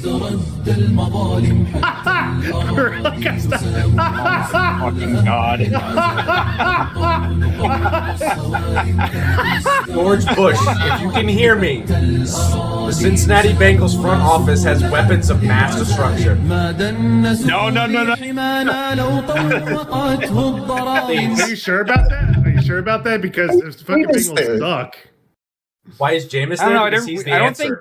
Fucking God. George Bush, if you can hear me, the Cincinnati Bengals front office has weapons of mass destruction. No. Are you sure about that? Are you sure about that? Because if the fucking Bengals suck. Why is Jameis there? I don't know. I don't think.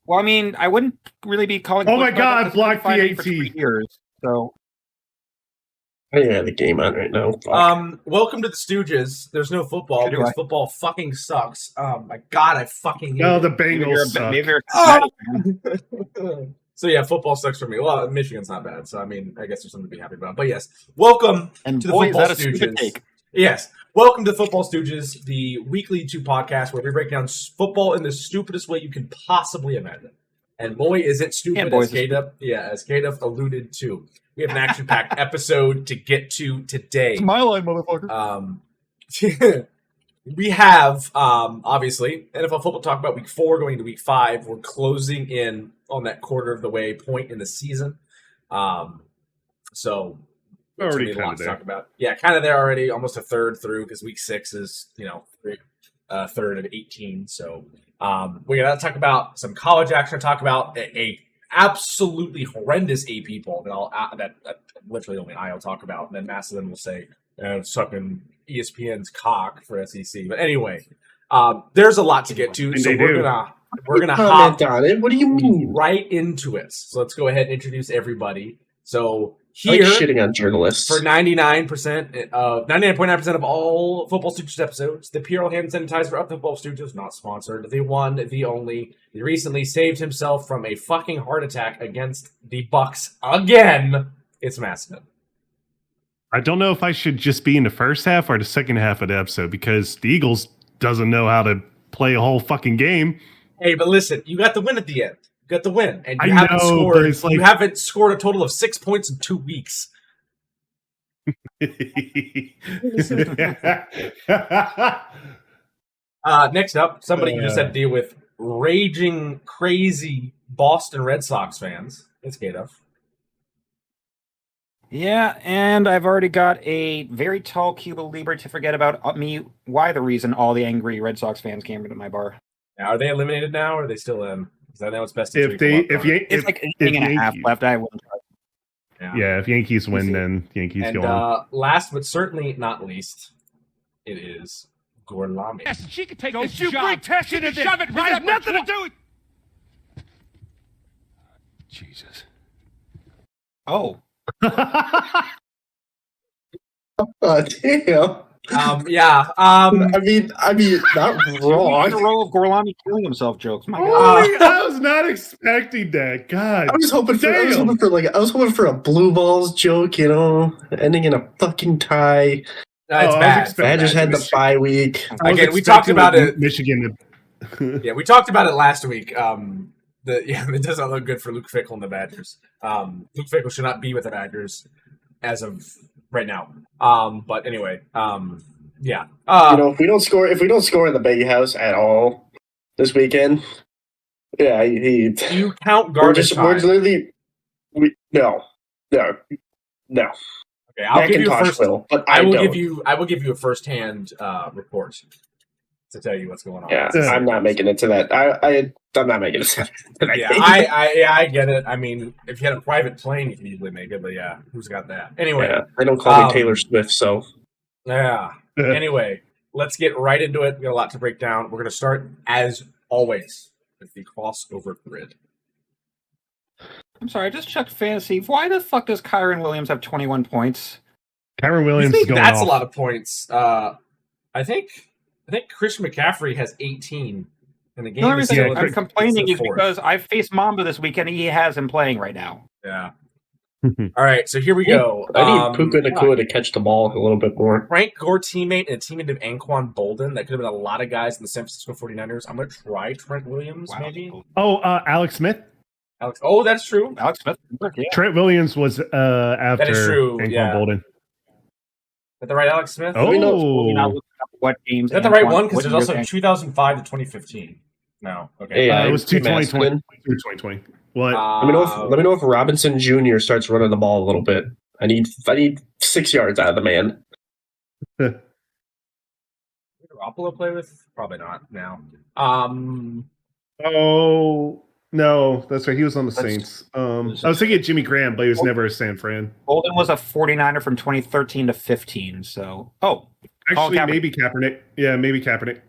Well, I mean, I wouldn't really be calling. Oh my God! Block PAT. For 3 years, so. I have the game on right now. Welcome to the Stooges. There's no football because football fucking sucks. My God, I fucking hate it. The Bengals suck. So yeah, football sucks for me. Well, Michigan's not bad, so I mean, I guess there's something to be happy about. But yes, welcome to the Football Stooges. Yes, welcome to Football Stooges, the weekly YouTube podcast where we break down football in the stupidest way you can possibly imagine. And boy, is it stupid, as K-Duff alluded to. We have an action-packed episode to get to today. It's my line, motherfucker. We have, obviously, NFL football talk about week 4 going into week 5. We're closing in on that quarter of the way point in the season. So, already a lot to talk about. Yeah, kind of there already, almost a third through because week 6 is, a third of 18. So, we're going to talk about some college action, talk about a absolutely horrendous AP poll that literally only I'll talk about, and then Mass of them will say, sucking ESPN's cock for SEC. But anyway, there's a lot to get to, so we're gonna hop on it. What do you mean? Right into it. So let's go ahead and introduce everybody. So here, shitting on journalists for 99.9% of all Football Stooges episodes, the Purell hand sanitizer of the Football Stooges, not sponsored, the one, the only. He recently saved himself from a fucking heart attack against the Bucks again. It's massive. I don't know if I should just be in the first half or the second half of the episode because the Eagles doesn't know how to play a whole fucking game. Hey, but listen, you got the win at the end. You got the win, and you you haven't scored a total of 6 points in 2 weeks. Next up, somebody who just had to deal with raging, crazy Boston Red Sox fans. It's K-Duff. Yeah, and I've already got a very tall Cuba Libre to forget about me. Why the reason all the angry Red Sox fans came into my bar. Now, are they eliminated now, or are they still in? Because I know it's best if like an inning and a half left. I wouldn't try. Yeah, if Yankees win, then Yankees go on. Last but certainly not least, it is Gorlami. Yes, she can take this job. She can shove it right up. Nothing to do with. Jesus. Oh. Damn. Yeah. I mean, not wrong. A row of Gorlami killing himself jokes. My God. I was not expecting that. God. I was hoping for a blue balls joke, ending in a fucking tie. It's bad. Badgers had the bye week. Again, we talked about it. Michigan. Yeah, we talked about it last week. It does not look good for Luke Fickell and the Badgers. Luke Fickell should not be with the Badgers as of right now. But anyway, yeah. If we don't score in the Big House at all this weekend, yeah, you count garbage time. We're literally, no. Okay, I'll give you a first. I will give you a first-hand report to tell you what's going on. Yeah, I'm not making it to that. I'm not making it to that. I get it. I mean, if you had a private plane, you could easily make it. But yeah, who's got that? Anyway, they don't call me Taylor Swift, so yeah. Anyway, let's get right into it. We got a lot to break down. We're going to start as always with the crossover grid. I'm sorry, I just checked fantasy. Why the fuck does Kyron Williams have 21 points? Kyron Williams is going that's off. A lot of points. I think Christian McCaffrey has 18 in the game. The only reason I'm complaining is because I faced Mamba this weekend and he has him playing right now. Yeah. All right, so here we go. I need Puka Nacua to catch the ball a little bit more. Frank Gore teammate and a teammate of Anquan Bolden. That could have been a lot of guys in the San Francisco 49ers. I'm going to try Trent Williams, maybe. Oh, Alex Smith? Oh, that's true. Alex Smith. Yeah. Trent Williams was after that is true. Anquan Bolden. Is that the right Alex Smith? Oh. What games? Is that the right one? Because there's also 2005 to 2015. No. Okay. It was 2020. What? Let me know if Robinson Jr. starts running the ball a little bit. I need 6 yards out of the man. Garoppolo play with? Probably not now. Oh no, that's right. He was on the Saints. I was thinking of Jimmy Graham, but he was never a San Fran. Bolden was a 49er from 2013 to 15. So, Actually, Kaepernick. maybe Kaepernick. Yeah, maybe Kaepernick.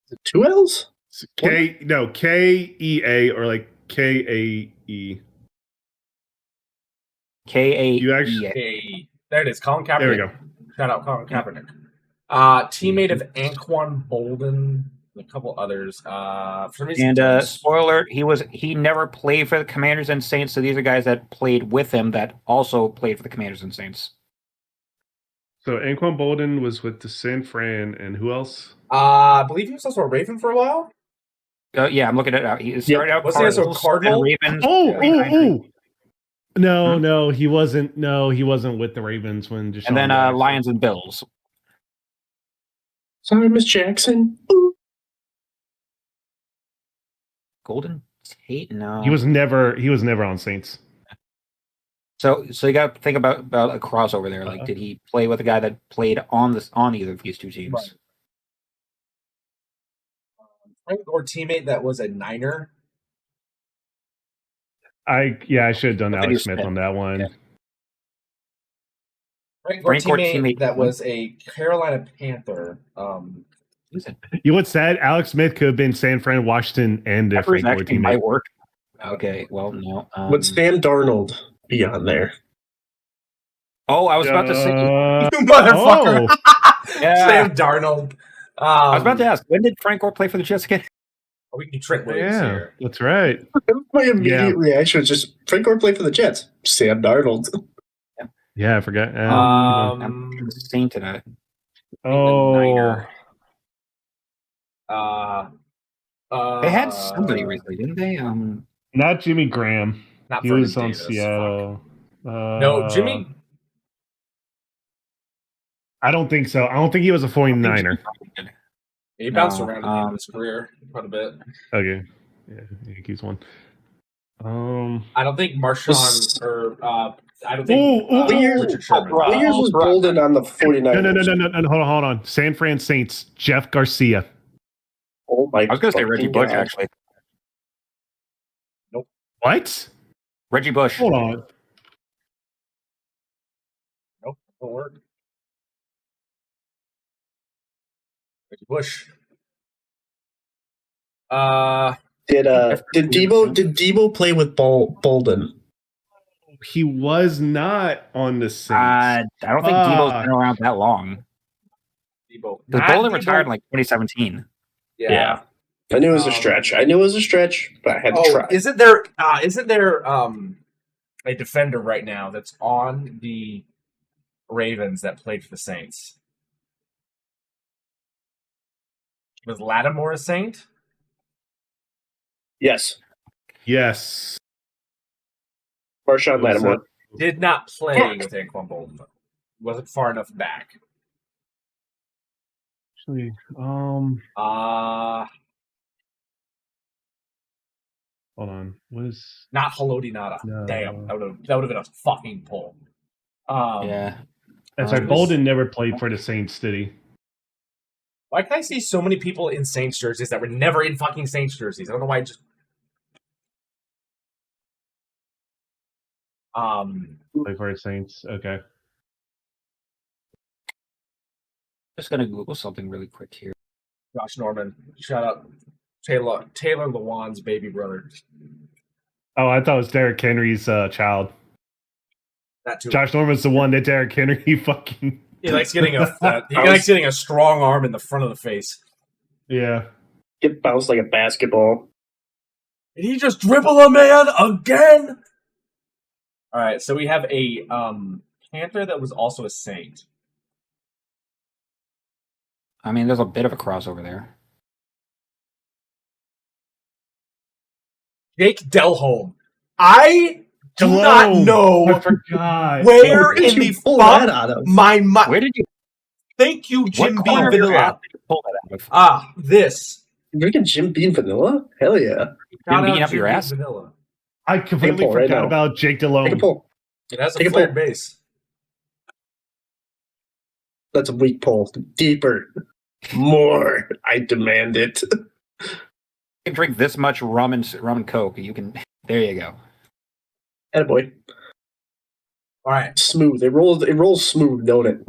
Is it 2 L's? K-E-A or like K-A-E. K-A-E. You actually. Okay, there it is. Colin Kaepernick. There we go. Shout out Colin Kaepernick. Teammate of Anquan Bolden, and a couple others. For some reason, And spoiler, he never played for the Commanders and Saints, so these are guys that played with him that also played for the Commanders and Saints. So Anquan Bolden was with the San Fran, and who else? I believe he was also a Raven for a while. Yeah, I'm looking at it out. He started out Was he also a Cardinal? Ravens. Oh. No, he wasn't. No, he wasn't with the Ravens when Deshaun. And then Watson. Lions and Bills. Sorry, Miss Jackson. Golden Tate? No. He was never on Saints. So you got to think about a crossover there. Like, did he play with a guy that played on either of these two teams? Right. Or teammate that was a Niner. I should have done I think Alex it's Smith Smith. on that one. Yeah. Or Frank or teammate teammate that one. was a Carolina Panther. Who's it? You know what's sad? Alex Smith could have been San Fran, Washington, and a Peppers Frank Gore actually might teammate. work. Okay, well, no. Would Sam Darnold be on there? Oh, I was about to say. You motherfucker! Yeah. Sam Darnold. I was about to ask, when did Frank Gore play for the Jets again? We can Trent Williams Yeah, here. that's right. My immediate reaction was just Frank Gore played for the Jets. Sam Darnold. Yeah, I forgot. I'm seeing tonight. Niner. They had somebody recently, didn't they? Not Jimmy Graham. Not He Vernon was on Davis, Seattle. No, Jimmy. I don't think so. I don't think he was a 49er. He bounced No, around at the end of his career quite a bit. Okay. Yeah, Yankees won. I don't think Marshawn or I don't think Richard Sherman. What years was Bolden on the 49ers? No. Hold on. San Fran Saints. Jeff Garcia. Oh my! I was going to say Reggie fucking Bush, God. actually. What? Reggie Bush. Hold on. Nope, won't work. Reggie Bush. Did Debo play with Bolden? He was not on the Saints. I don't think Debo's been around that long. Debo. Because Bolden retired in like 2017. Yeah. I knew it was a stretch. But I had to try. Isn't there a defender right now that's on the Ravens that played for the Saints? Was Lattimore a Saint? Yes, Marshawn Lattimore. Did not play with Anquan Bolden. Wasn't far enough back. Actually, Uh hold on. Was not Haloti Nada. No. Damn, that would have been a fucking pull. Yeah. that's right. was- Bolden never played for the Saints, did he? Why can I see so many people in Saints jerseys that were never in fucking Saints jerseys? I don't know why. Play for the Saints. Okay. Just going to Google something really quick here. Josh Norman. Shout out Taylor Lewan's baby brother. Oh, I thought it was Derrick Henry's child. That too. Josh Norman's the one that Derrick Henry fucking. He likes getting a strong arm in the front of the face. Yeah. Get bounced like a basketball. Did he just dribble a man again? All right, so we have a Panther that was also a Saint. I mean, there's a bit of a crossover there. Jake Delhomme. I do not know I forgot. where Where did in you the pull that fuck out of? my mind. Where did you Thank you, Jim what B. corner Vanilla. did you pull that out of? This. You drinking Jim Beam vanilla? Hell yeah. Shout being out up your Jim Beam ass? Vanilla. I completely pull right forgot now. about Jake Take a Delhomme. pull. It has a Take a flared pull. base. That's a weak pull. Deeper. More. I demand it. You can drink this much rum and coke. You can. There you go. Attaboy. All right. Smooth. It rolls smooth, don't it?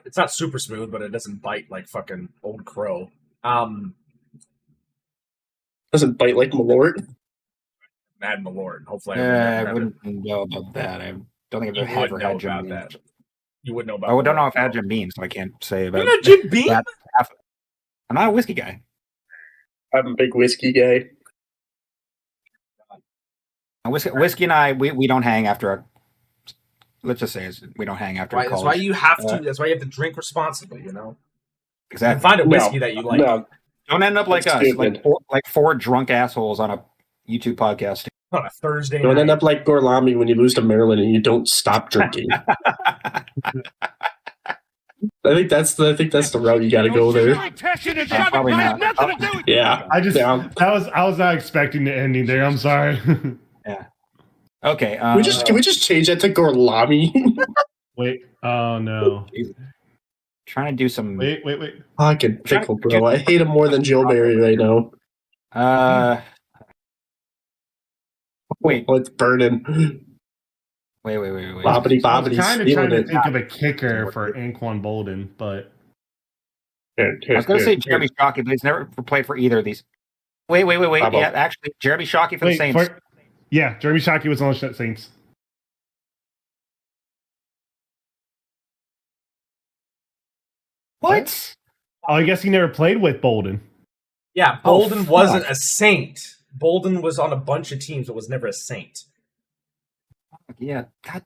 It's not super smooth, but it doesn't bite like fucking Old Crow. Doesn't bite like Malort. Mad Malort. Hopefully, I wouldn't know about that. I don't think I've ever had Jim Beam. that. You would know about. I don't know Malort, if I had though. Jim Beam, so I can't say about. You know Jim Beam? that. I'm not a whiskey guy. I'm a big whiskey guy. Whiskey and I, we don't hang after a. Let's just say we don't hang after Right, college. that's why you have to. That's why you have to drink responsibly. You know. Exactly. Find a whiskey that you like. No. Don't end up like That's us, stupid. like four drunk assholes on a YouTube podcast. On a Thursday Don't night. end up like Gorlami when you lose to Maryland and you don't stop drinking. I think that's the route you got to go there. Probably not. Yeah. I just Yeah. I was not expecting the ending there. I'm sorry. Yeah. Okay. Can we just change that to Gorlami? Wait. Oh no. Trying to do some. Wait. Fucking fickle, bro. I hate him more than Joe Barry right now. Wait. Oh, it's burning. Wait. Bobbity I was bobbity. kind of Stealing trying to it. think of a kicker for Anquan Bolden, but I was going to say Jeremy Shockey, but he's never played for either of these. Wait. Yeah, actually, Jeremy Shockey for the Saints. Jeremy Shockey was on the Saints. What? Oh, I guess he never played with Bolden. Yeah, Oh, Bolden wasn't a Saint. Bolden was on a bunch of teams, but was never a Saint. Yeah. God.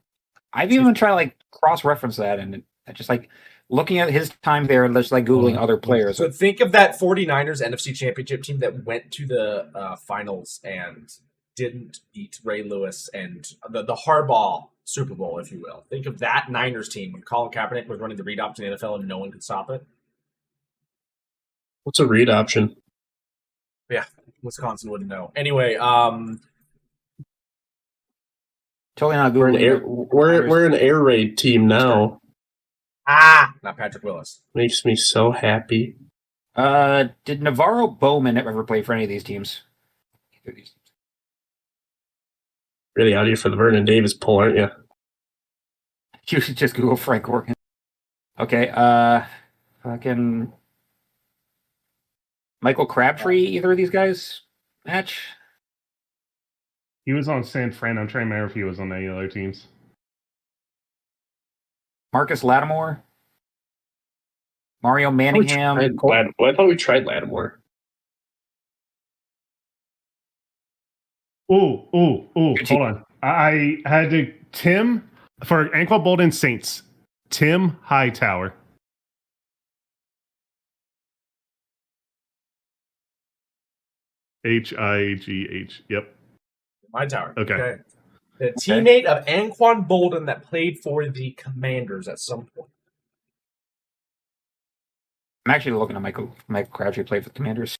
I've even been trying to like cross-reference that, and just like looking at his time there and just like Googling other players. So think of that 49ers NFC Championship team that went to the finals and didn't beat Ray Lewis and the Harbaugh Super Bowl, if you will. Think of that Niners team when Colin Kaepernick was running the read option in the NFL and no one could stop it. What's a read option? Yeah, Wisconsin wouldn't know. Anyway, Totally not We're Googling. we're an air raid team now. not Patrick Willis. Makes me so happy. Did Navarro Bowman ever play for any of these teams? Really out here for the Vernon Davis pull, aren't you? You should just Google Frank Organ. Okay, fucking Michael Crabtree, either of these guys match? He was on San Fran. I'm trying to remember if he was on any other teams. Marcus Lattimore? Mario Manningham? I thought we tried Lattimore. Ooh. Hold on. I had to Tim for Anquan Bolden Saints. Tim Hightower. Highgh. Yep. My tower. Okay. The teammate of Anquan Bolden that played for the Commanders at some point. I'm actually looking at Michael Crabtree played for the Commanders.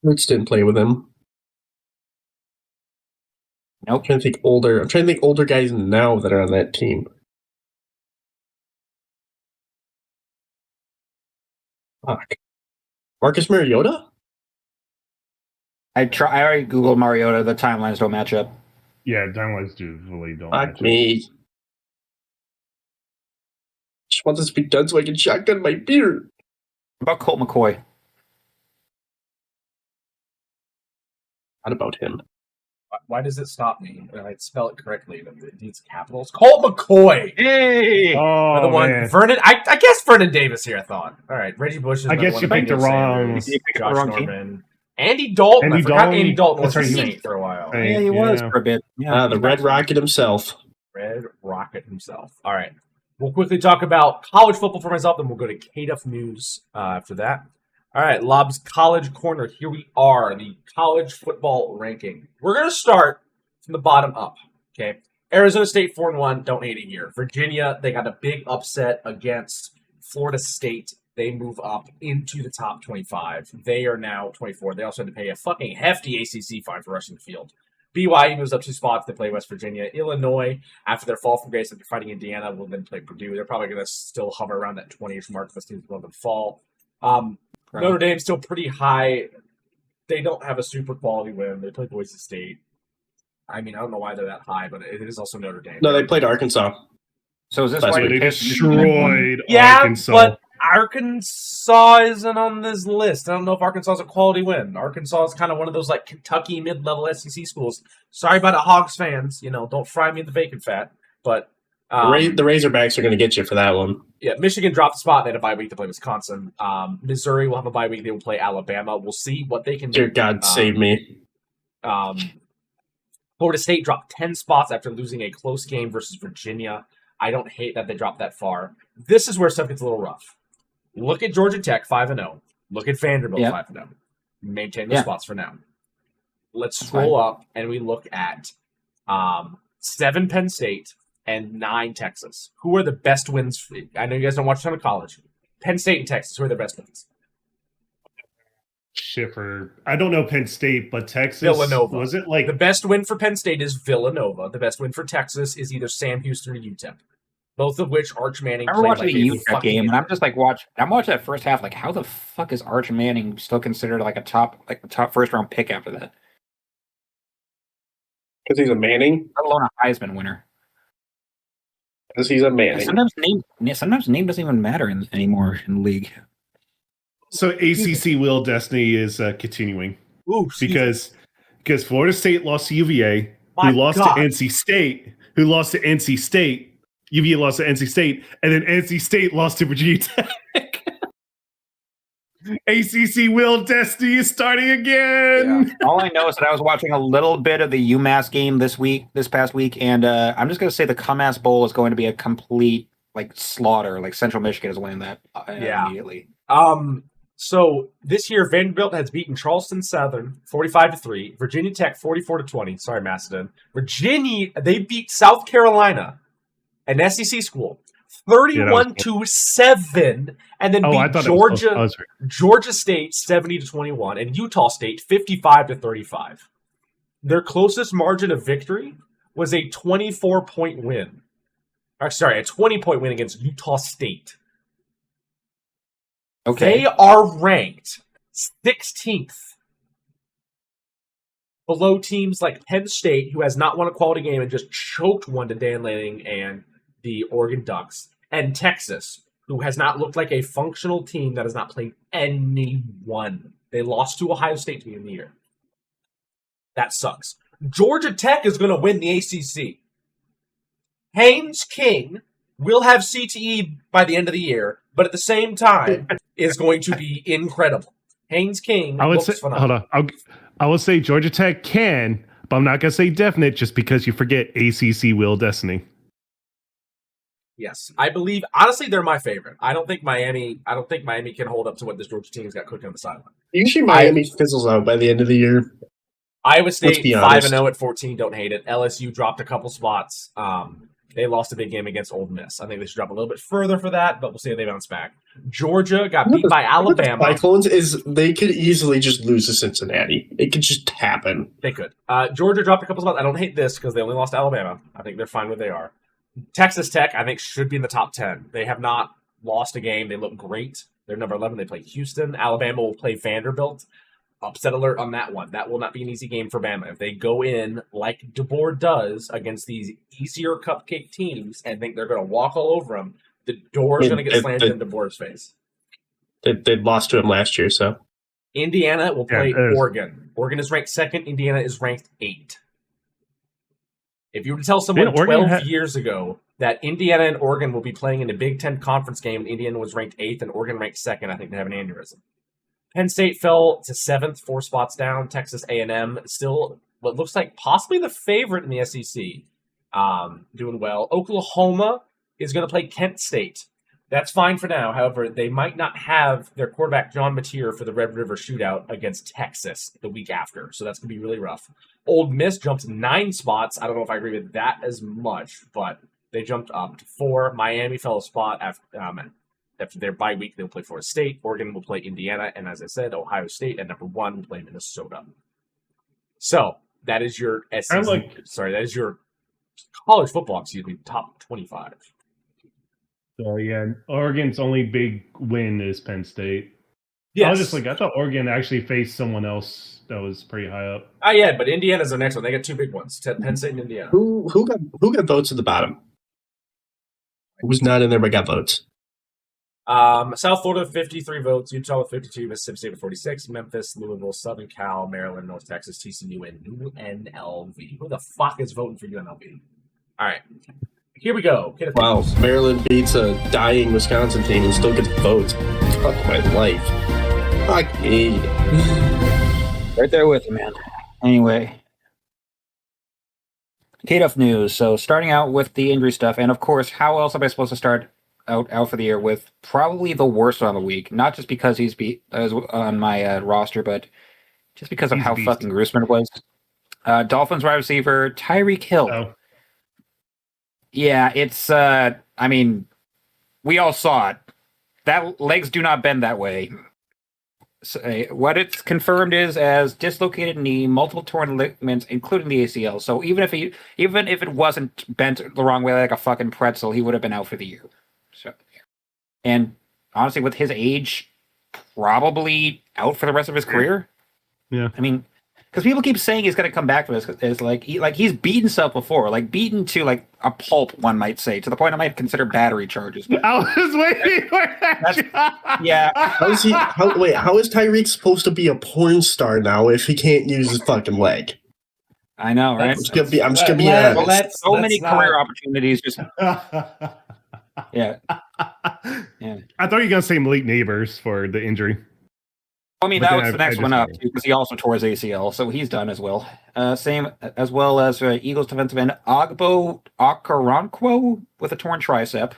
Roots didn't play with him. Nope. I'm trying to think older guys now that are on that team. Fuck. Marcus Mariota? I already Googled Mariota. The timelines don't match up. Yeah, timelines usually don't. Fuck me. Just want this to be done so I can shotgun my beer. What about Colt McCoy? Not about him. Why does it stop me when I spell it correctly? It needs capitals. Colt McCoy. Hey! Oh, The one man. Vernon. I guess Vernon Davis here. I thought. All right, Reggie Bush. Is I guess you picked the wrong. Josh Norman. Andy Dalton. I forgot Andy Dalton was a That's right, Saint for a while. Yeah, he was for a bit. Yeah, The Red Rocket himself. Red Rocket himself. All right. We'll quickly talk about college football for myself, then we'll go to KDUF News after that. All right, Lob's College Corner. Here we are, the college football ranking. We're going to start from the bottom up, okay? Arizona State 4-1, don't hate it here. Virginia, they got a big upset against Florida State they move up into the top 25. They are now 24. They also had to pay a fucking hefty ACC fine for rushing the field. BYU moves up 2 spots. They play West Virginia. Illinois, after their fall from grace after fighting Indiana, will then play Purdue. They're probably going to still hover around that 20-ish mark. Those teams will then fall. Notre Dame's still pretty high. They don't have a super quality win. They play Boise State. I mean, I don't know why they're that high, but it is also Notre Dame. No, they played Arkansas. So is this That's why what They you picked- destroyed Yeah, Arkansas. but Arkansas isn't on this list. I don't know if Arkansas is a quality win. Arkansas is kind of one of those like Kentucky mid-level SEC schools. Sorry about it, Hogs fans. Don't fry me in the bacon fat. But The Razorbacks are going to get you for that one. yeah, Michigan dropped the spot. They had a bye week to play Wisconsin. Missouri will have a bye week. They will play Alabama. We'll see what they can do. Dear God, save me. Florida State dropped 10 spots after losing a close game versus Virginia. I don't hate that they dropped that far. This is where stuff gets a little rough. Look at Georgia Tech 5-0. Look at Vanderbilt 5-0. Maintain those spots for now. Let's scroll up and we look at 7 Penn State and 9 Texas. Who are the best wins? I know you guys don't watch a ton of college. Penn State and Texas, who are their best wins? Schiffer. I don't know Penn State, but Texas. Villanova. Was it like The best win for Penn State is Villanova. The best win for Texas is either Sam Houston or UTEP. Both of which Arch Manning I remember played watching like the UTEP game, and I'm just like, I'm watching that first half, like, how the fuck is Arch Manning still considered like a top first round pick after that? Because he's a Manning? Let alone a Heisman winner. Because he's a Manning. Sometimes name doesn't even matter anymore in the league. so? ACC Will Destiny is continuing Ooh, because Florida State lost to UVA, My who lost God. to NC State, who lost to NC State. UVA lost to NC State, and then NC State lost to Virginia Tech. ACC Will Destiny is starting again. All I know is that I was watching a little bit of the UMass game this past week, and I'm just going to say the Cumass Bowl is going to be a complete slaughter. Like Central Michigan is winning that immediately. So this year Vanderbilt has beaten Charleston Southern 45-3, Virginia Tech 44-20. Sorry, Macedon. Virginia, they beat South Carolina, an SEC school, 31-7, and then I beat thought Georgia State 70-21 and Utah State 55-35. Their closest margin of victory was a 24-point win. A 20-point win against Utah State. Okay. They are ranked 16th, below teams like Penn State, who has not won a quality game and just choked one to Dan Lanning and the Oregon Ducks, and Texas, who has not looked like a functional team that has not played anyone. They lost to Ohio State to begin the year. That sucks. Georgia Tech is going to win the ACC. Haynes King will have CTE by the end of the year, but at the same time is going to be incredible. Haynes King looks phenomenal. Hold on. I will say Georgia Tech can, but I'm not going to say definite just because you forget ACC Will Destiny. Yes, I believe. Honestly, they're my favorite. I don't think Miami can hold up to what this Georgia team's got cooking on the sideline. Usually Miami fizzles out by the end of the year. Iowa State be honest. 5-0 at 14. Don't hate it. LSU dropped a couple spots. They lost a big game against Ole Miss. I think they should drop a little bit further for that, but we'll see if they bounce back. Georgia got beat by Alabama. Cyclones is they could easily just lose to Cincinnati. It could just happen. They could. Georgia dropped a couple spots. I don't hate this because they only lost to Alabama. I think they're fine where they are. Texas Tech, I think, should be in the top 10. They have not lost a game. They look great. They're number 11. They play Houston. Alabama will play Vanderbilt. Upset alert on that one. That will not be an easy game for Bama. If they go in like DeBoer does against these easier cupcake teams and think they're going to walk all over them, the door is going to get slammed in DeBoer's face. They lost to him last year, so. Indiana will play Oregon. Oregon is ranked 2nd. Indiana is ranked 8th. If you were to tell someone 12 years ago that Indiana and Oregon will be playing in a Big Ten conference game and Indiana was ranked 8th and Oregon ranked 2nd, I think they have an aneurysm. Penn State fell to 7th, 4 spots down. Texas A&M still what looks like possibly the favorite in the SEC, doing well. Oklahoma is going to play Kent State. That's fine for now. However, they might not have their quarterback, John Mateer, for the Red River Shootout against Texas the week after. So that's going to be really rough. Ole Miss jumped 9 spots. I don't know if I agree with that as much, but they jumped up to 4. Miami fell a spot after After their bye week, they'll play Florida State. Oregon will play Indiana, and as I said, Ohio State at number 1 will play Minnesota. So that is your SEC. That is your college football. Top 25. So yeah, Oregon's only big win is Penn State. Yes. I was just like, I thought Oregon actually faced someone else that was pretty high up. Yeah, but Indiana's the next one. They got 2 big ones: Penn State and Indiana. Who got votes at the bottom? Who was not in there but got votes? South Florida 53 votes, Utah with 52, Mississippi State with 46, Memphis, Louisville, Southern Cal, Maryland, North Texas, TCU, and UNLV. Who the fuck is voting for UNLV? All right, here we go. Wow, Maryland beats a dying Wisconsin team and still gets votes. Fuck my life. Fuck me. Right there with you, man. Anyway, KDUF news. So starting out with the injury stuff, and of course, how else am I supposed to start out for the year with probably the worst on the week? Not just because he's on my roster, but just because of how fucking gruesome it was. Dolphins wide receiver Tyreek Hill. Oh. Yeah, it's. I mean, we all saw it. That legs do not bend that way. So, what it's confirmed is as dislocated knee, multiple torn ligaments, including the ACL. So even if it wasn't bent the wrong way like a fucking pretzel, he would have been out for the year. So, and honestly, with his age, probably out for the rest of his career. Yeah, I mean, because people keep saying he's going to come back for this. It's he's beaten himself before, like beaten to like a pulp, one might say, to the point I might consider battery charges. I was waiting for that. Yeah. How is Tyreek supposed to be a porn star now if he can't use his fucking leg? I know, right? I'm just gonna be honest. So many career opportunities. Just yeah. I thought you were gonna say Malik Neighbors for the injury. I mean, that was the next one up because he also tore his ACL, so he's done as well. Same as well as Eagles defensive end Agbo Okoronkwo with a torn tricep.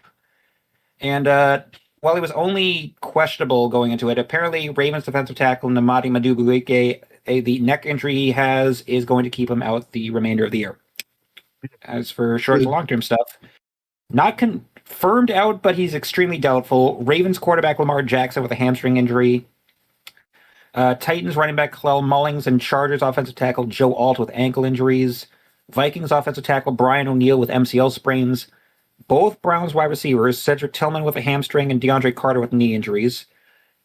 And while he was only questionable going into it, apparently Ravens defensive tackle Namadi Madubuike, the neck injury he has is going to keep him out the remainder of the year. As for short to long-term stuff, not confirmed out, but he's extremely doubtful. Ravens quarterback Lamar Jackson with a hamstring injury. Titans running back Clell Mullings and Chargers offensive tackle Joe Alt with ankle injuries. Vikings offensive tackle Brian O'Neill with MCL sprains. Both Browns wide receivers, Cedric Tillman with a hamstring and DeAndre Carter with knee injuries.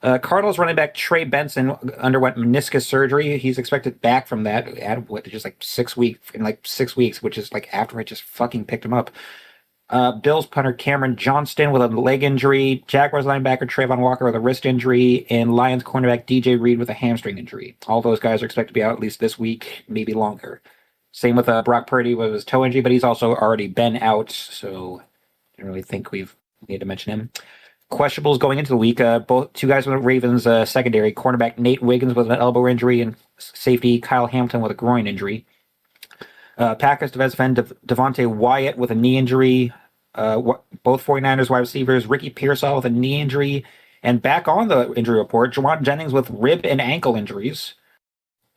Cardinals running back Trey Benson underwent meniscus surgery. He's expected back from that at just like 6 weeks, which is like after I just fucking picked him up. Bills punter Cameron Johnston with a leg injury, Jaguars linebacker Trayvon Walker with a wrist injury, and Lions cornerback DJ Reed with a hamstring injury. All those guys are expected to be out at least this week, maybe longer. Same with Brock Purdy with his toe injury, but he's also already been out, so I don't really think we need to mention him. Questionables going into the week, both two guys with the Ravens secondary, cornerback Nate Wiggins with an elbow injury and safety Kyle Hamilton with a groin injury. Packers defensive end Devontae Wyatt with a knee injury. Both 49ers wide receivers, Ricky Pearsall with a knee injury, and back on the injury report, Jawan Jennings with rib and ankle injuries.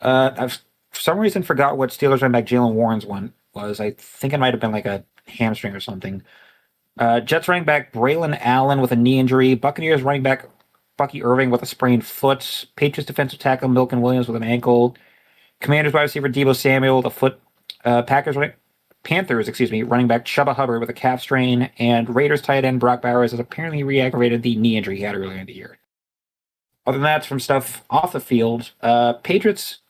I've for some reason forgot what Steelers running back Jalen Warren's one was. I think it might have been like a hamstring or something. Jets running back Braylon Allen with a knee injury. Buccaneers running back Bucky Irving with a sprained foot. Patriots defensive tackle Milton Williams with an ankle. Commanders wide receiver Deebo Samuel with a foot. Panthers running back Chuba Hubbard with a calf strain, and Raiders tight end Brock Bowers has apparently re-aggravated the knee injury he had earlier in the year. Other than that, from stuff off the field, Patriots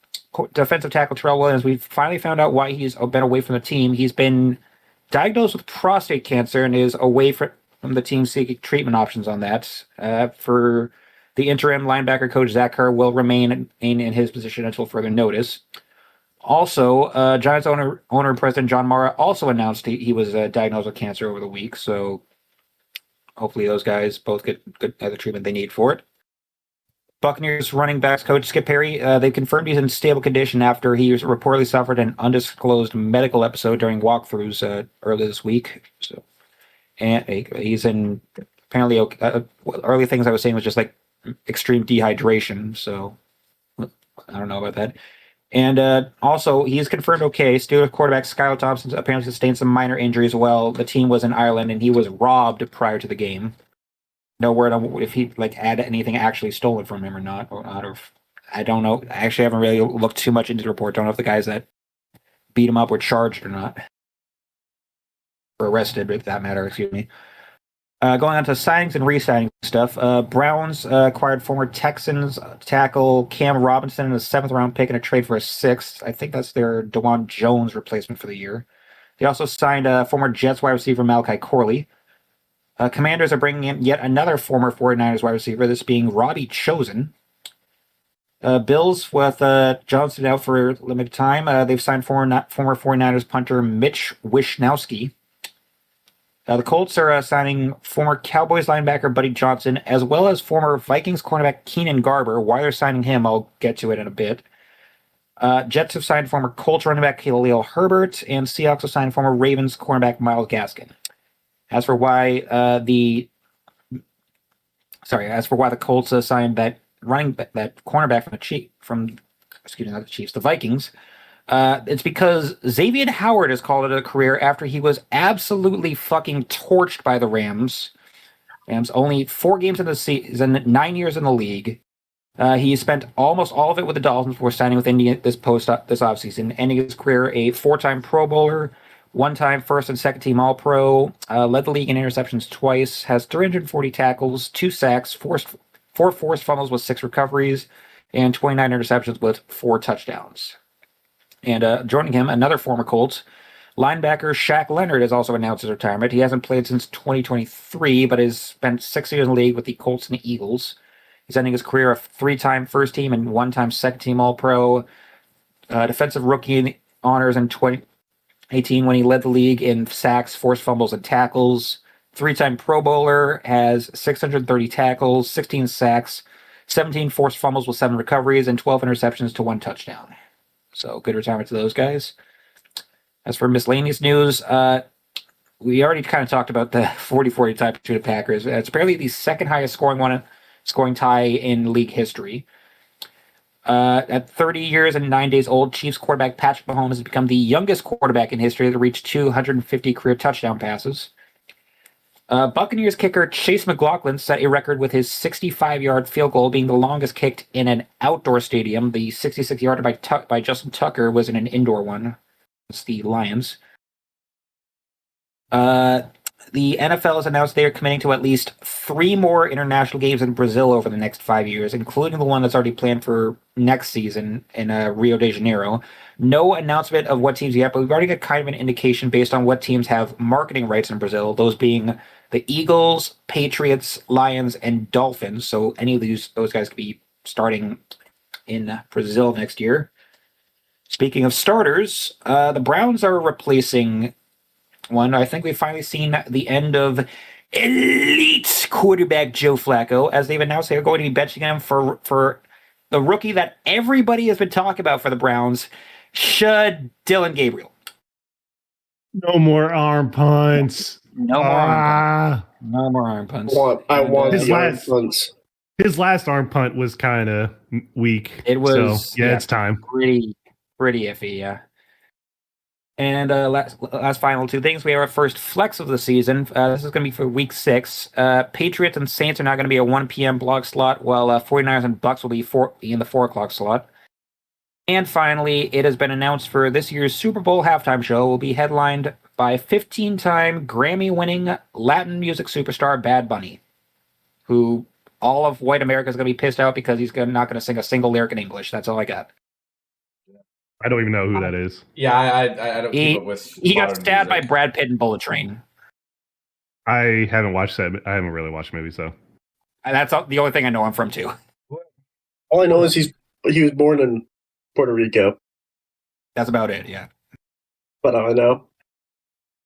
defensive tackle Terrell Williams, we've finally found out why he's been away from the team. He's been diagnosed with prostate cancer and is away from the team seeking treatment options on that. For the interim, linebacker coach Zach Kerr will remain in his position until further notice. Also, Giants owner and president John Mara also announced he was diagnosed with cancer over the week, so hopefully those guys both get the treatment they need for it. Buccaneers running backs coach Skip Perry, they confirmed he's in stable condition after he reportedly suffered an undisclosed medical episode during walkthroughs earlier this week. So, and he's in apparently early things I was saying was just like extreme dehydration. So I don't know about that. And also, he's confirmed okay. Steelers quarterback Skylar Thompson apparently sustained some minor injuries while the team was in Ireland, and he was robbed prior to the game. no word on if he had anything actually stolen from him or not. Or I don't know. I actually haven't really looked too much into the report. Don't know if the guys that beat him up were charged or not, or arrested, if that matter. Excuse me. Going on to signings and re-signing stuff. Browns acquired former Texans tackle Cam Robinson in a 7th-round pick in a trade for a 6th. I think that's their DeJuan Jones replacement for the year. They also signed former Jets wide receiver Malachi Corley. Commanders are bringing in yet another former 49ers wide receiver, this being Robbie Chosen. Bills with Johnson out for limited time. They've signed former 49ers punter Mitch Wishnowsky. The Colts are signing former Cowboys linebacker Buddy Johnson, as well as former Vikings cornerback Keenan Garber. Why they're signing him, I'll get to it in a bit. Jets have signed former Colts running back Khalil Herbert, and Seahawks have signed former Ravens cornerback Myles Gaskin. As for why the Colts signed that cornerback the Vikings. It's because Xavier Howard has called it a career after he was absolutely fucking torched by the Rams. Rams only 4 games in the season, 9 years in the league. He spent almost all of it with the Dolphins before signing with Indy this offseason, ending his career a 4-time Pro Bowler, 1-time first and second team All-Pro, led the league in interceptions twice, has 340 tackles, 2 sacks, 4 forced fumbles with 6 recoveries, and 29 interceptions with 4 touchdowns. And joining him, another former Colts, linebacker Shaq Leonard has also announced his retirement. He hasn't played since 2023, but has spent 6 years in the league with the Colts and the Eagles. He's ending his career a 3-time first team and 1-time second team All-Pro. Defensive rookie honors in 2018 when he led the league in sacks, forced fumbles, and tackles. 3-time Pro Bowler, has 630 tackles, 16 sacks, 17 forced fumbles with 7 recoveries, and 12 interceptions to 1 touchdown. So good retirement to those guys. As for miscellaneous news, we already kind of talked about the 40-40 tie between the Packers. It's apparently the second highest scoring tie in league history. At 30 years and 9 days old, Chiefs quarterback Patrick Mahomes has become the youngest quarterback in history to reach 250 career touchdown passes. Buccaneers kicker Chase McLaughlin set a record with his 65-yard field goal being the longest kicked in an outdoor stadium. The 66-yarder by Justin Tucker was in an indoor one. It's the Lions. The NFL has announced they are committing to at least 3 more international games in Brazil over the next 5 years, including the one that's already planned for next season in Rio de Janeiro. No announcement of what teams yet, but we've already got kind of an indication based on what teams have marketing rights in Brazil, those being the Eagles, Patriots, Lions, and Dolphins. So any of those guys could be starting in Brazil next year. Speaking of starters, the Browns are replacing one. I think we've finally seen the end of elite quarterback Joe Flacco, as they've announced they are going to be benching him for the rookie that everybody has been talking about for the Browns, Dylan Gabriel. No more arm punts. No more arm punts. No more arm punts. I want his arm punts. His last arm punt was kind of weak. It was. So, it's time. Pretty iffy, yeah. And last final 2 things. We have our first flex of the season. This is going to be for week 6. Patriots and Saints are now going to be a 1 p.m. blog slot, while 49ers and Bucks will be in the 4 o'clock slot. And finally, it has been announced for this year's Super Bowl halftime show will be headlined by 15-time Grammy-winning Latin music superstar Bad Bunny, who all of white America is going to be pissed out because he's not going to sing a single lyric in English. That's all I got. I don't even know who that is. Yeah, I don't keep up with. He got stabbed by Brad Pitt in Bullet Train. I haven't watched that. I haven't really watched movies, though. And that's the only thing I know him from, too. All I know is he was born in Puerto Rico. That's about it, yeah. But I know.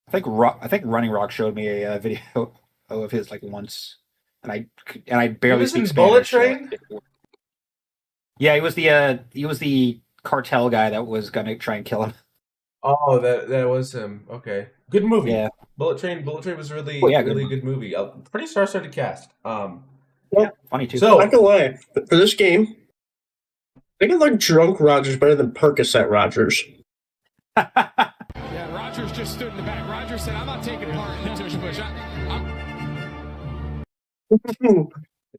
I think Running Rock showed me a video of his once, and I barely speak Spanish. Bullet Train? Yeah, he was the cartel guy that was gonna try and kill him. Oh, that was him. Okay, good movie. Yeah, Bullet Train was really good movie. Pretty star-studded cast. Yeah, funny too. So, not gonna lie, for this game, I think I like drunk Rogers better than Percocet Rogers. Yeah, Rogers just stood in the back. Rogers said, "I'm not taking part in the tush push.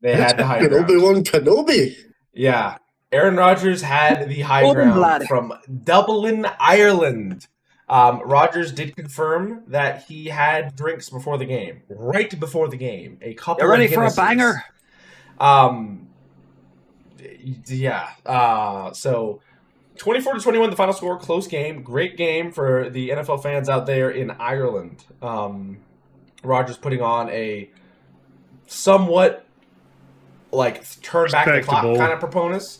They had the high Good ground. Obi-Wan Kenobi. Yeah. Aaron Rodgers had the high Golden ground blood. from Dublin, Ireland. Rodgers did confirm that he had drinks before the game, right before the game. A couple. You ready of for a Guinnesses. banger? Yeah. So 24-21, the final score. Close game. Great game for the NFL fans out there in Ireland. Rodgers putting on a somewhat turn back the clock kind of proponents.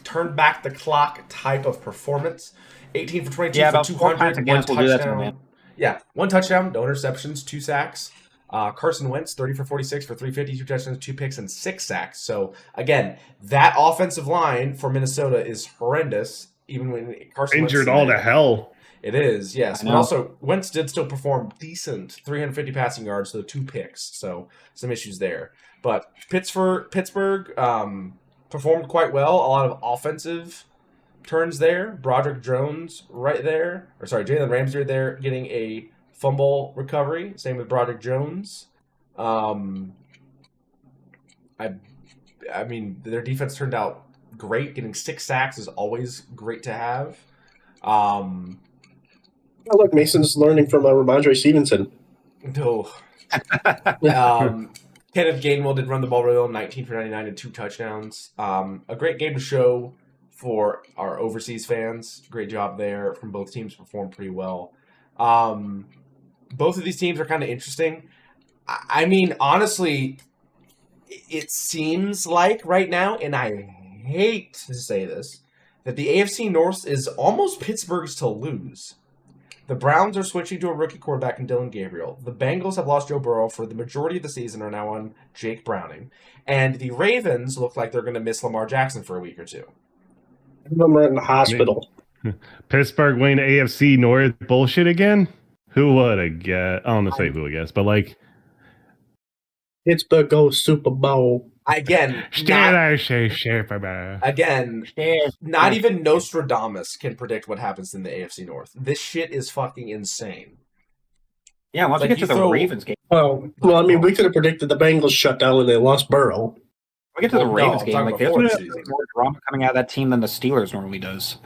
Turn back the clock type of performance. 18 for 22 for 200, one touchdown. Yeah, one touchdown, no interceptions, 2 sacks. Carson Wentz, 30 for 46 for 350, 2 touchdowns, 2 picks, and 6 sacks. So, again, that offensive line for Minnesota is horrendous, even when Carson Wentz injured all to hell. It is, yes. But also, Wentz did still perform decent, 350 passing yards, though 2 picks. So, some issues there. But Pittsburgh performed quite well. A lot of offensive turns there. Broderick Jones right there. Jalen Ramsey right there getting a fumble recovery. Same with Broderick Jones. I mean, their defense turned out great. Getting 6 sacks is always great to have. Oh, look, Mason's learning from Ramondre Stevenson. No. Kenneth Gainwell did run the ball really well, 19 for 99 and 2 touchdowns. A great game to show for our overseas fans. Great job there from both teams. Performed pretty well. Both of these teams are kind of interesting. I mean, honestly, it seems like right now, and I hate to say this, that the AFC North is almost Pittsburgh's to lose. The Browns are switching to a rookie quarterback in Dylan Gabriel. The Bengals have lost Joe Burrow for the majority of the season, are now on Jake Browning. And the Ravens look like they're going to miss Lamar Jackson for a week or 2. I'm in the hospital. Pittsburgh winning AFC North bullshit again? Who would have guessed? I don't want to say who I guess, but Pittsburgh goes Super Bowl. Again, not even Nostradamus can predict what happens in the AFC North. This shit is fucking insane. Yeah, once we get to the Ravens game. Well, I mean, we could have predicted the Bengals shut down when they lost Burrow. We get to the Ravens game. Like, there's more drama coming out of that team than the Steelers normally does.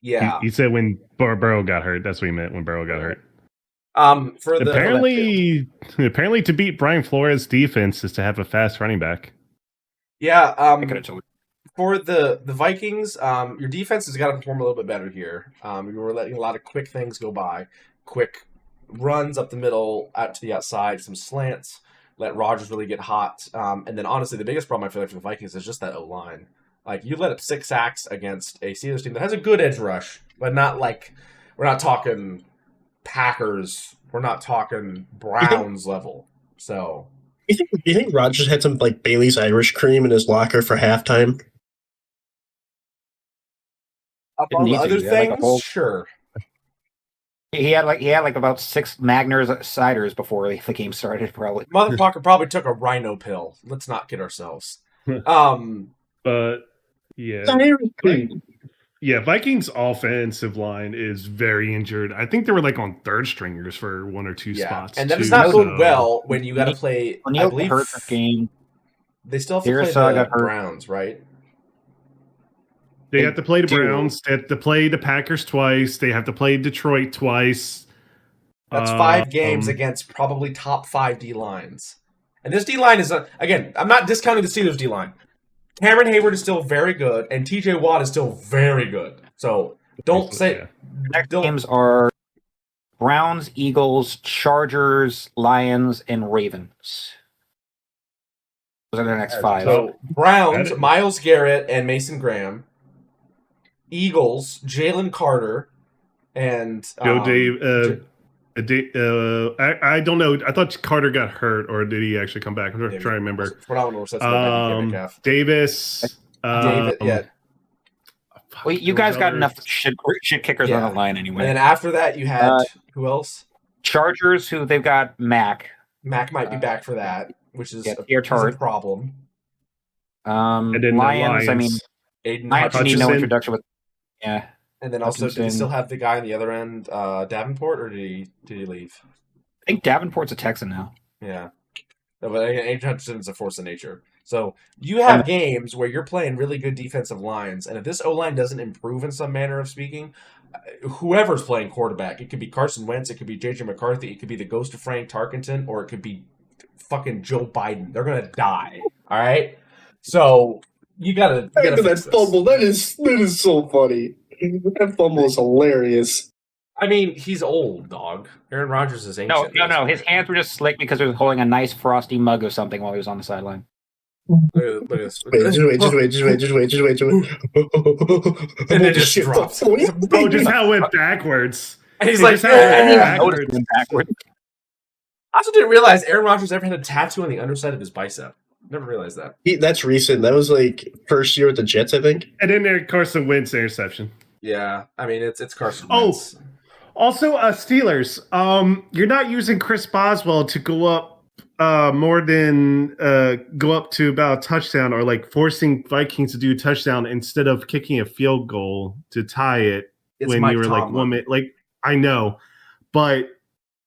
Yeah. He said when Burrow got hurt. That's what he meant, when Burrow got hurt. Apparently to beat Brian Flores' defense is to have a fast running back. Yeah, for the Vikings, your defense has got to perform a little bit better here. You were letting a lot of quick things go by, quick runs up the middle, out to the outside, some slants, let Rodgers really get hot. And then honestly, the biggest problem I feel like for the Vikings is just that O-line. Like, you let up 6 sacks against a Steelers team that has a good edge rush, but not like, we're not talking Packers, we're not talking Browns level. So... You think Rodgers had some Bailey's Irish cream in his locker for halftime? Among other things, sure. He had about 6 Magners ciders before the game started. Probably motherfucker probably took a rhino pill. Let's not kid ourselves. But yeah, Irish cream. Yeah, Vikings offensive line is very injured. I think they were on third stringers for 1 or 2 spots. And that does not bode well when you got to play. I believe hurt the game. They still have to play the Browns, right? They have to play the Browns. They have to play the Packers twice. They have to play Detroit twice. That's 5 games against probably top 5 D lines. And this D line is again. I'm not discounting the Steelers D line. Cameron Hayward is still very good, and TJ Watt is still very good. So don't say. Next games are Browns, Eagles, Chargers, Lions, and Ravens. Those are the next 5. So Browns, Myles Garrett, and Mason Graham. Eagles, Jalen Carter, and Joe Dave. I don't know. I thought Carter got hurt, or did he actually come back? I'm trying to remember. Davis. David, yeah. Well, you guys got enough shit kickers on the line anyway. And then after that, you had who else? Chargers, who they've got Mac. Mac might be back for that, which is a problem. And then Lions, I mean, Lions need no introduction with. Yeah. And then also, did he still have the guy on the other end, Davenport, or did he leave? I think Davenport's a Texan now. Yeah. But Aiden Hutchinson is a force of nature. So you have games where you're playing really good defensive lines, and if this O-line doesn't improve in some manner of speaking, whoever's playing quarterback, it could be Carson Wentz, it could be J.J. McCarthy, it could be the ghost of Frank Tarkenton, or it could be fucking Joe Biden. They're going to die, all right? So you gotta fix that fumble. That is so funny. That fumble is hilarious. I mean, he's old, dog. Aaron Rodgers is ancient. No. His hands were just slick because he was holding a nice frosty mug of something while he was on the sideline. Look at this. Just wait. And then just drops. Oh, just how it went backwards. And he's like, backwards. I also didn't realize Aaron Rodgers ever had a tattoo on the underside of his bicep. Never realized that. That's recent. That was like first year with the Jets, I think. And then there Carson Wentz interception. Yeah, I mean it's Carson Wentz. Also, Steelers. You're not using Chris Boswell to go up more than go up to about a touchdown, or like forcing Vikings to do a touchdown instead of kicking a field goal to tie it when Mike you were Tomlin. like 1 minute. Like, I know, but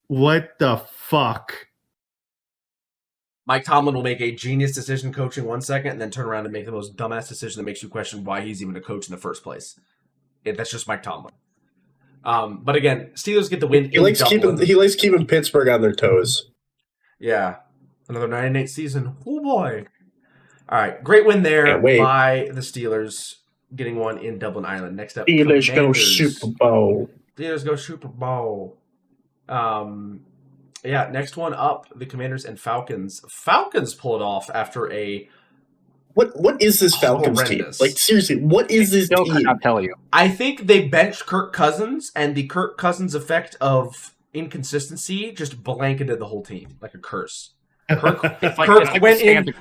what the fuck? Mike Tomlin will make a genius decision coaching 1 second and then turn around and make the most dumbass decision that makes you question why he's even a coach in the first place. That's just Mike Tomlin. But again, Steelers get the win. He likes keeping Pittsburgh on their toes. Yeah, another 9-8 season. Oh boy! All right, great win there by the Steelers, getting one in Dublin, Ireland. Next up, Steelers go Super Bowl. Steelers go Super Bowl. Yeah, next one up, the Commanders and Falcons. Falcons pull it off after a What is this Falcons team? Like, seriously, what is this team? I cannot tell you. I think they benched Kirk Cousins, and the Kirk Cousins effect of inconsistency just blanketed the whole team like a curse. Kirk went in.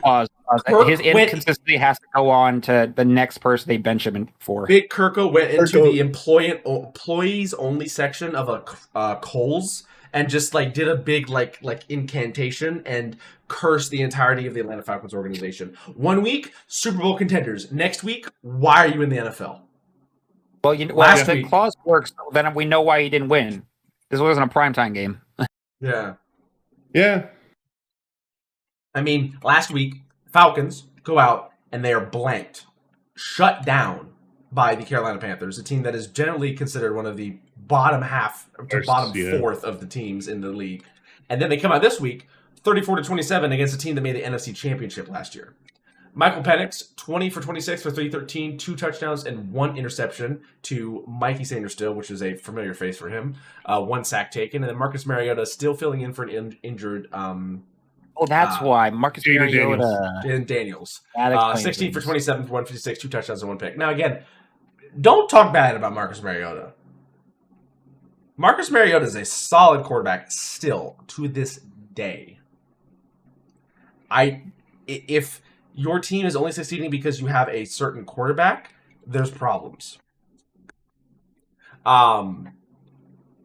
His inconsistency has to go on to the next person they bench him in for. Big Kirko went into the employees only section of a Kohl's and just like did a big like incantation and cursed the entirety of the Atlanta Falcons organization. 1 week, Super Bowl contenders. Next week, why are you in the NFL? Well, if the clause works, then we know why he didn't win. This wasn't a primetime game. Yeah. I mean, last week, Falcons go out and they are blanked, shut down by the Carolina Panthers, a team that is generally considered one of the bottom fourth of the teams in the league. And then they come out this week, 34-27 against a team that made the NFC Championship last year. Michael Penix, 20 for 26 for 313, 2 touchdowns and 1 interception to Mikey Sanders still, which is a familiar face for him. 1 sack taken. And then Marcus Mariota still filling in for an injured... that's why. Marcus Mariota. And Daniels. 16 for 27 for 156, 2 touchdowns and 1 pick. Now, again, don't talk bad about Marcus Mariota. Marcus Mariota is a solid quarterback still to this day. If your team is only succeeding because you have a certain quarterback, there's problems.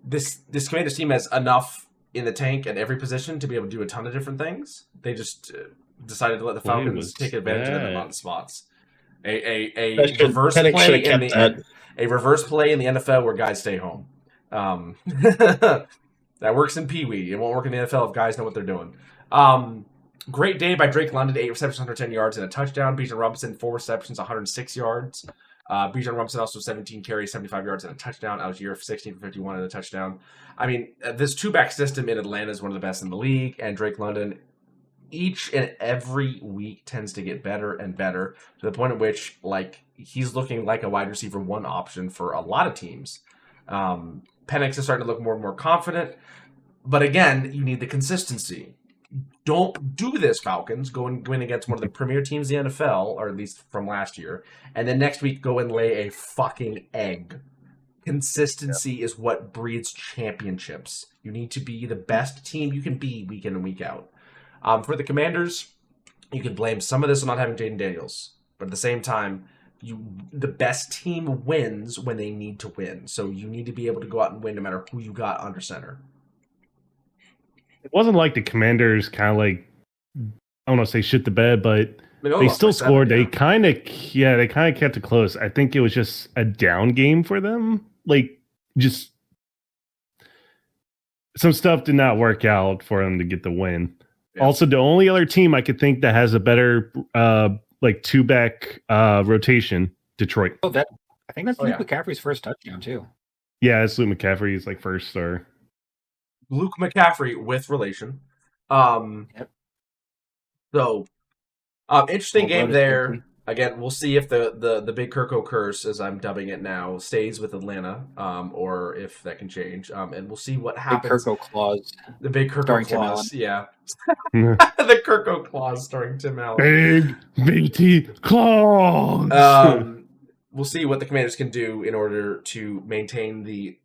This Commanders team has enough in the tank at every position to be able to do a ton of different things. They just decided to let the Falcons take advantage of them on spots. A reverse play in the NFL where guys stay home. That works in Pee Wee. It won't work in the NFL if guys know what they're doing. Great day by Drake London, 8 receptions, 110 yards, and a touchdown. Bijan Robinson, 4 receptions, 106 yards. Bijan Robinson also 17 carries, 75 yards, and a touchdown. Algier, 16 for 51 and a touchdown. I mean, this two-back system in Atlanta is one of the best in the league, and Drake London each and every week tends to get better and better to the point at which, like, he's looking like a wide receiver 1 option for a lot of teams. Penix is starting to look more and more confident, but again, you need the consistency. Don't do this, Falcons. Go and win against one of the premier teams in the NFL, or at least from last year, and then next week go and lay a fucking egg. Consistency is what breeds championships. You need to be the best team you can be week in and week out. For the Commanders, you can blame some of this on not having Jaden Daniels, but at the same time, the best team wins when they need to win. So you need to be able to go out and win no matter who you got under center. It wasn't like the Commanders kind of like, I don't want to say shit the bed, but they still scored. They kind of kept it close. I think it was just a down game for them. Like, just some stuff did not work out for them to get the win. Yeah. Also, the only other team I could think that has a better like two-back rotation, Detroit. Oh, I think that's Luke yeah. McCaffrey's first touchdown too. Yeah, it's Luke McCaffrey. He's like first star. Luke McCaffrey with relation. Yep. So, interesting game Lotus there. Cincy. Again, we'll see if the Big Kirko curse, as I'm dubbing it now, stays with Atlanta, or if that can change. And we'll see what Big happens. Kirko clause. The Big Kirko starring Tim clause, Allen. yeah. The Kirko clause starring Tim Allen. Big BT claws. We'll see what the Commanders can do in order to maintain the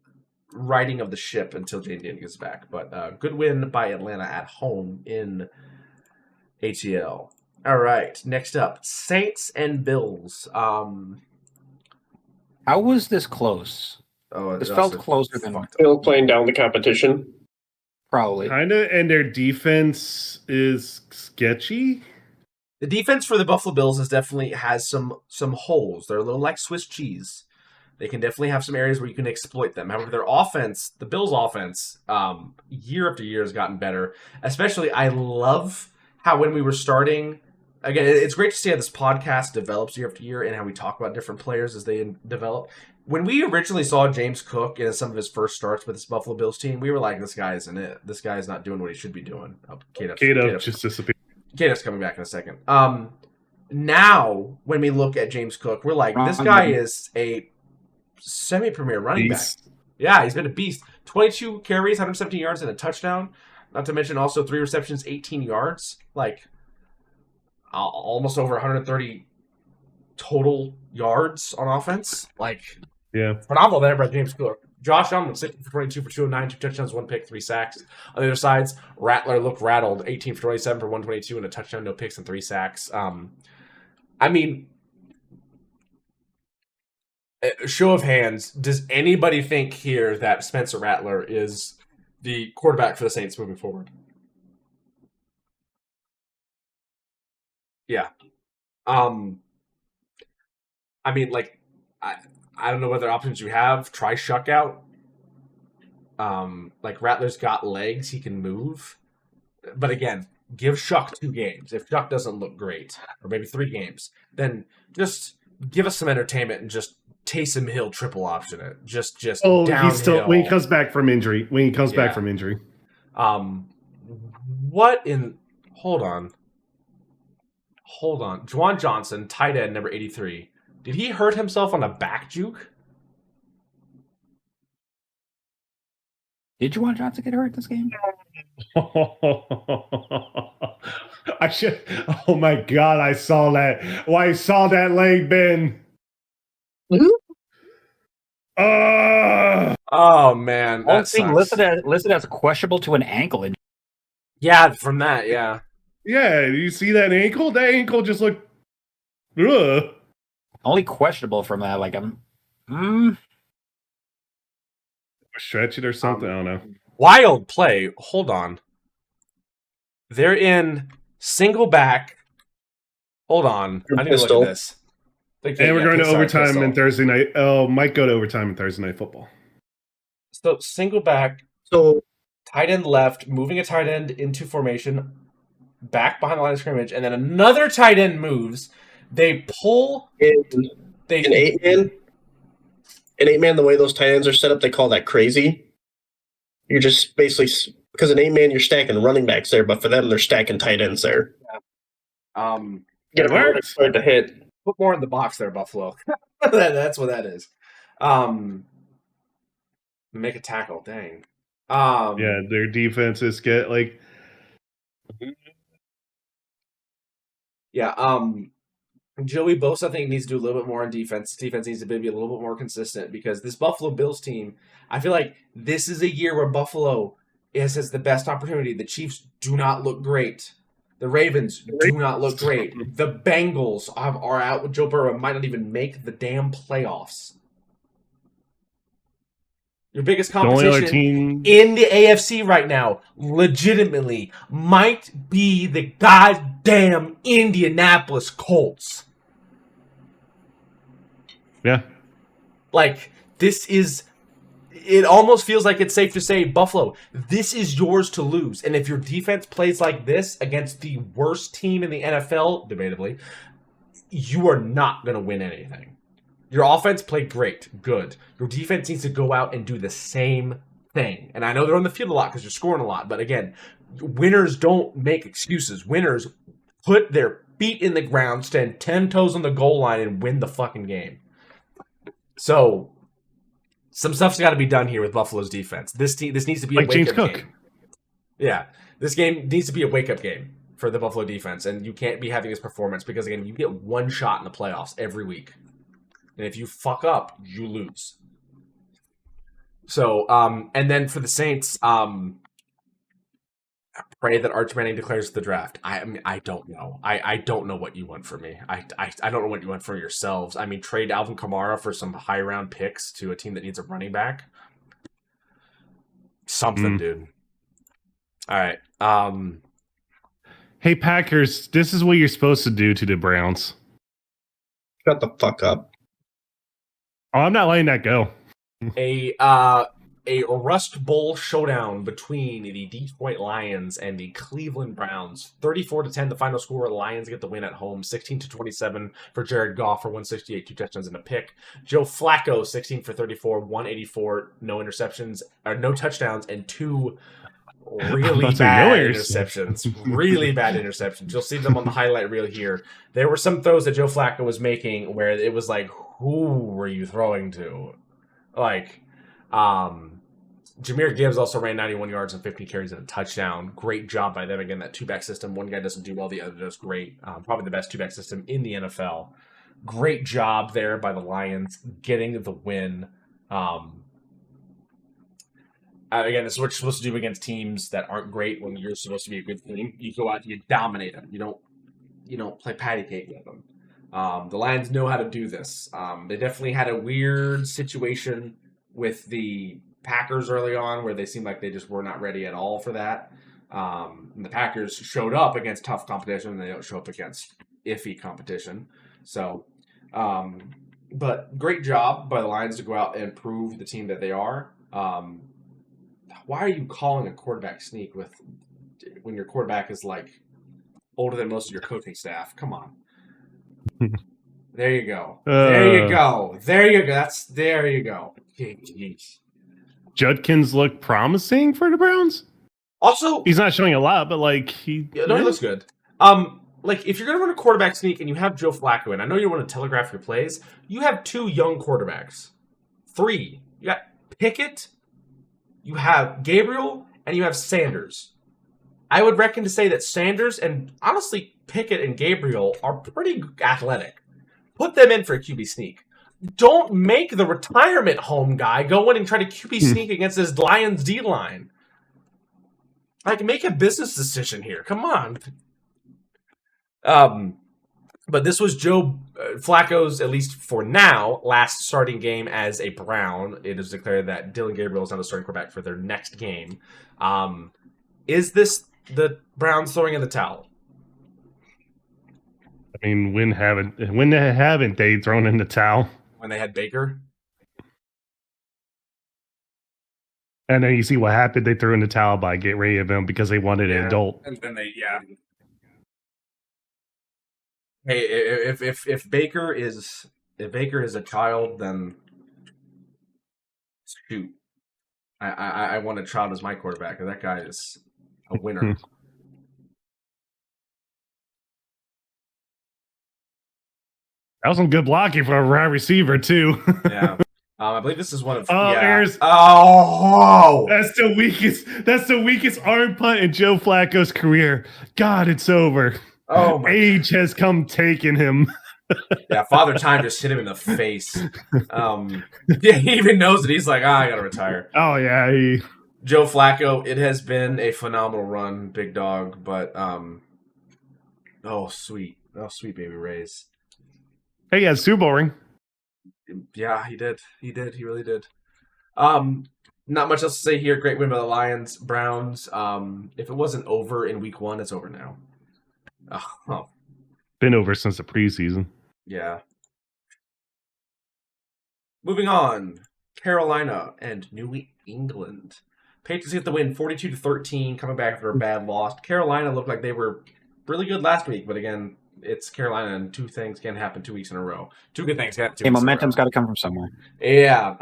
riding of the ship until Jane Dan gets back. But good win by Atlanta at home in ATL. All right, next up, Saints and Bills. How was this close? This felt closer than Still playing down the competition. probably. Kinda, and their defense is sketchy. The defense for the Buffalo Bills definitely has some holes. They're a little like Swiss cheese. They can definitely have some areas where you can exploit them. However, their offense, the Bills' offense, year after year has gotten better. Especially, I love how when we were starting, again, it's great to see how this podcast develops year after year and how we talk about different players as they develop. When we originally saw James Cook in some of his first starts with this Buffalo Bills team, we were like, this guy isn't it. This guy is not doing what he should be doing. Kato just disappeared. Kato's coming back in a second. Now, when we look at James Cook, we're like, this guy is a semi-premier running back. Yeah, he's been a beast. 22 carries, 117 yards, and a touchdown. Not to mention also 3 receptions, 18 yards. Like, almost over 130 total yards on offense. Like, Yeah. phenomenal there by James Cook. Josh Allen, 6 for 22 for 209, 2 touchdowns, 1 pick, 3 sacks. On the other sides, Rattler looked rattled, 18 for 27 for 122 and a touchdown, no picks, and 3 sacks. I mean, show of hands, does anybody think here that Spencer Rattler is the quarterback for the Saints moving forward? Yeah. I mean, like, I don't know what other options you have. Try Shuck out. Like, Rattler's got legs. He can move. But again, give Shuck 2 games. If Shuck doesn't look great, or maybe 3 games, then just give us some entertainment and just Taysom Hill triple option it. Just downhill. He's still when he comes back from injury. What in... Hold on. Juwan Johnson, tight end, number 83. Did he hurt himself on a back juke? Did Juwan Johnson get hurt this game? I should. Oh my god! I saw that. Why I saw that leg, Ben. Oh man, All that thing sucks. listed as questionable to an ankle injury. Yeah, from that, yeah. Yeah, you see that ankle? That ankle just looked. Ugh. Only questionable from that. Like Stretch it or something. I don't know. Wild play. Hold on. They're in single back. Hold on. I need to look at this. And we're going to overtime in Thursday night. Oh, might go to overtime in Thursday Night Football. So single back. So Tight end left, moving a tight end into formation, back behind the line of scrimmage, and then another tight end moves. They pull. an 8-man, the way those tight ends are set up, they call that crazy. You're just basically, because an 8-man, you're stacking running backs there, but for them, they're stacking tight ends there. Get a hard to hit. Put more in the box there, Buffalo. That's what that is. Make a tackle. Dang. Yeah, their defenses get like. Yeah. Joey Bosa, I think, needs to do a little bit more on defense. Defense needs to be a little bit more consistent because this Buffalo Bills team, I feel like this is a year where Buffalo has the best opportunity. The Chiefs do not look great. The Ravens do not look great. The Bengals are out with Joe Burrow and might not even make the damn playoffs. Your biggest competition in the AFC right now, legitimately, might be the goddamn Indianapolis Colts. Yeah. Like, this is it almost feels like it's safe to say, Buffalo, this is yours to lose. And if your defense plays like this against the worst team in the NFL, debatably, you are not going to win anything. Your offense played great, good. Your defense needs to go out and do the same thing. And I know they're on the field a lot because you're scoring a lot. But again, winners don't make excuses. Winners put their feet in the ground, stand 10 toes on the goal line, and win the fucking game. So some stuff's got to be done here with Buffalo's defense. This needs to be a wake-up game. Yeah, this game needs to be a wake-up game for the Buffalo defense, and you can't be having this performance because, again, you get one shot in the playoffs every week. And if you fuck up, you lose. So, and then for the Saints, pray that Arch Manning declares the draft. I don't know. I don't know what you want from me. I don't know what you want from yourselves. I mean, trade Alvin Kamara for some high round picks to a team that needs a running back. Something, dude. All right. Hey, Packers, this is what you're supposed to do to the Browns. Shut the fuck up. Oh, I'm not letting that go. A Rust Bowl showdown between the Detroit Lions and the Cleveland Browns. 34-10, the final score. The Lions get the win at home. 16-27 for Jared Goff for 168, 2 touchdowns and a pick. Joe Flacco, 16 for 34, 184, no interceptions, or no touchdowns, and 2 really bad interceptions. Really bad interceptions. You'll see them on the highlight reel here. There were some throws that Joe Flacco was making where it was like, who were you throwing to? Like, Jahmyr Gibbs also ran 91 yards and 15 carries and a touchdown. Great job by them. Again, that two-back system. One guy doesn't do well, the other does great. Probably the best two-back system in the NFL. Great job there by the Lions getting the win. Again, this is what you're supposed to do against teams that aren't great when you're supposed to be a good team. You go out and you dominate them. You don't play patty cake with them. The Lions know how to do this. They definitely had a weird situation with the Packers early on where they seemed like they just were not ready at all for that. And the Packers showed up against tough competition and they don't show up against iffy competition. So, but great job by the Lions to go out and prove the team that they are. Why are you calling a quarterback sneak when your quarterback is like older than most of your coaching staff? Come on. There you go. There you go. There you go. There you go. Jeez. Judkins look promising for the Browns. Also, he's not showing a lot, but like he looks good. Like if you're gonna run a quarterback sneak and you have Joe Flacco in, I know you want to telegraph your plays. You have 2 young quarterbacks, 3. You got Pickett, you have Gabriel, and you have Sanders. I would reckon to say that Sanders and honestly Pickett and Gabriel are pretty athletic. Put them in for a QB sneak. Don't make the retirement home guy go in and try to QB sneak against this Lions D line. Like, make a business decision here. Come on. But this was Joe Flacco's, at least for now, last starting game as a Brown. It is declared that Dylan Gabriel is not a starting quarterback for their next game. Is this the Browns throwing in the towel? I mean, when haven't they thrown in the towel? When they had Baker? And then you see what happened. They threw in the towel by getting rid of him because they wanted an adult. And then Hey, if Baker is a child, then shoot, I want a child as my quarterback, and that guy is a winner. That was some good blocking for a wide receiver too. Yeah. I believe this is one of. That's the weakest arm punt in Joe Flacco's career. God, it's over. Oh, my age has come taking him. Yeah, Father Time just hit him in the face. He even knows it. He's like, I gotta retire. Oh yeah, Joe Flacco. It has been a phenomenal run, big dog. But sweet baby Rays. Hey, yeah, Super Bowl ring. Yeah, he did. He really did. Not much else to say here. Great win by the Lions. Browns. If it wasn't over in week 1, it's over now. Oh. Been over since the preseason. Yeah. Moving on Carolina and New England. Patriots get the win 42-13, coming back after a bad loss. Carolina looked like they were really good last week, but again, it's Carolina, and two things can happen 2 weeks in a row. Two good things can happen 2 weeks momentum's in a row. got to come from somewhere. Yeah,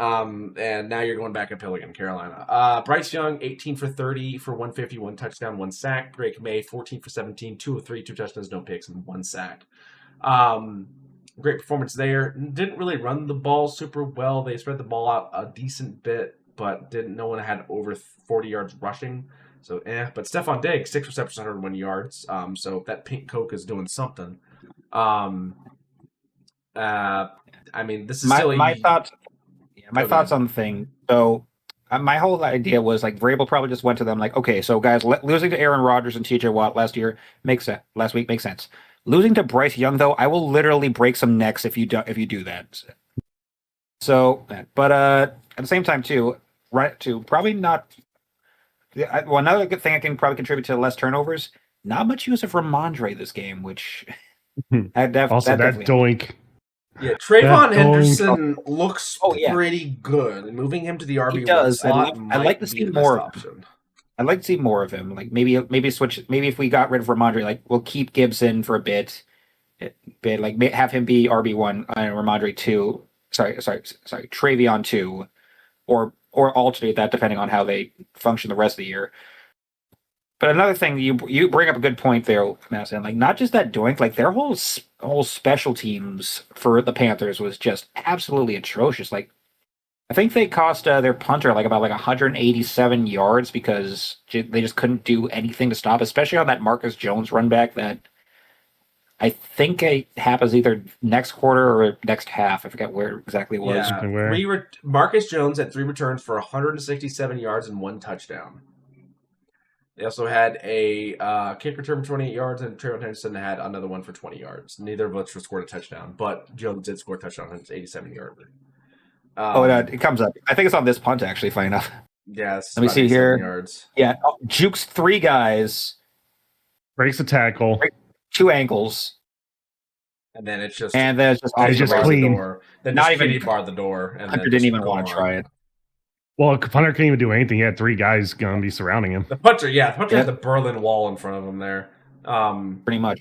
and now you're going back uphill again, Carolina. Bryce Young, 18 for 30 for 150, 1 touchdown, 1 sack. Drake May, 14 for 17, 2 of 3, 2 touchdowns, no picks, and 1 sack. Great performance there. Didn't really run the ball super well. They spread the ball out a decent bit, but no one had over 40 yards rushing. So, But Stephon Diggs, 6 receptions, 101 yards. So that pink Coke is doing something. This is still my thoughts. Yeah, my thoughts on the thing. So, my whole idea was like Vrabel probably just went to them like, okay, so guys, losing to Aaron Rodgers and T.J. Watt last week makes sense. Losing to Bryce Young, though, I will literally break some necks if you do that. So, but at the same time, too, right? To probably not. Another good thing I can probably contribute to less turnovers. Not much use of Ramondre this game, which that doink. Yeah, Trayvon Henderson looks pretty good. Moving him to the RB1 slot I'd like to see more option. I'd like to see more of him. Like maybe switch. Maybe if we got rid of Ramondre, like we'll keep Gibson for a bit. Like have him be RB1 and Ramondre 2. Sorry, Travion 2, or alternate that depending on how they function the rest of the year. But another thing, you bring up a good point there, Madison. Like not just that doink, like their whole special teams for the Panthers was just absolutely atrocious. Like I think they cost their punter about 187 yards because they just couldn't do anything to stop, especially on that Marcus Jones run back that I think it happens either next quarter or next half. I forget where exactly it was. Yeah, Marcus Jones had 3 returns for 167 yards and 1 touchdown. They also had a kick return for 28 yards, and Trayvon Henderson had another one for 20 yards. Neither of which scored a touchdown, but Jones did score a touchdown on his 87-yard. It comes up. I think it's on this punt, actually, funny enough. Yeah, let me see here. Yards. Yeah, jukes 3 guys. Breaks a tackle. 2 ankles. And then it's just clean. The door. Then not even barred the door. And Hunter didn't even want to try it. Well, Punter couldn't even do anything. He had 3 guys going to be surrounding him. The punter had the Berlin Wall in front of him there. Pretty much.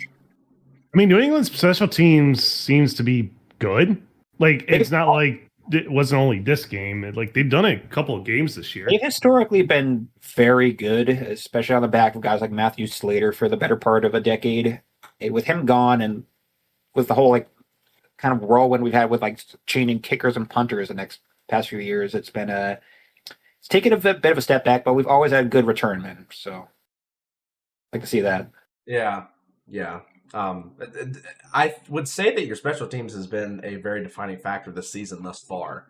I mean, New England's special teams seems to be good. Like, it's not like it wasn't only this game. They've done it a couple of games this year. They've historically been very good, especially on the back of guys like Matthew Slater for the better part of a decade. With him gone and with the whole kind of whirlwind we've had with changing kickers and punters the past few years, it's been it's taken a bit of a step back, but we've always had good return men. So I'd like to see that. Yeah. I would say that your special teams has been a very defining factor this season thus far.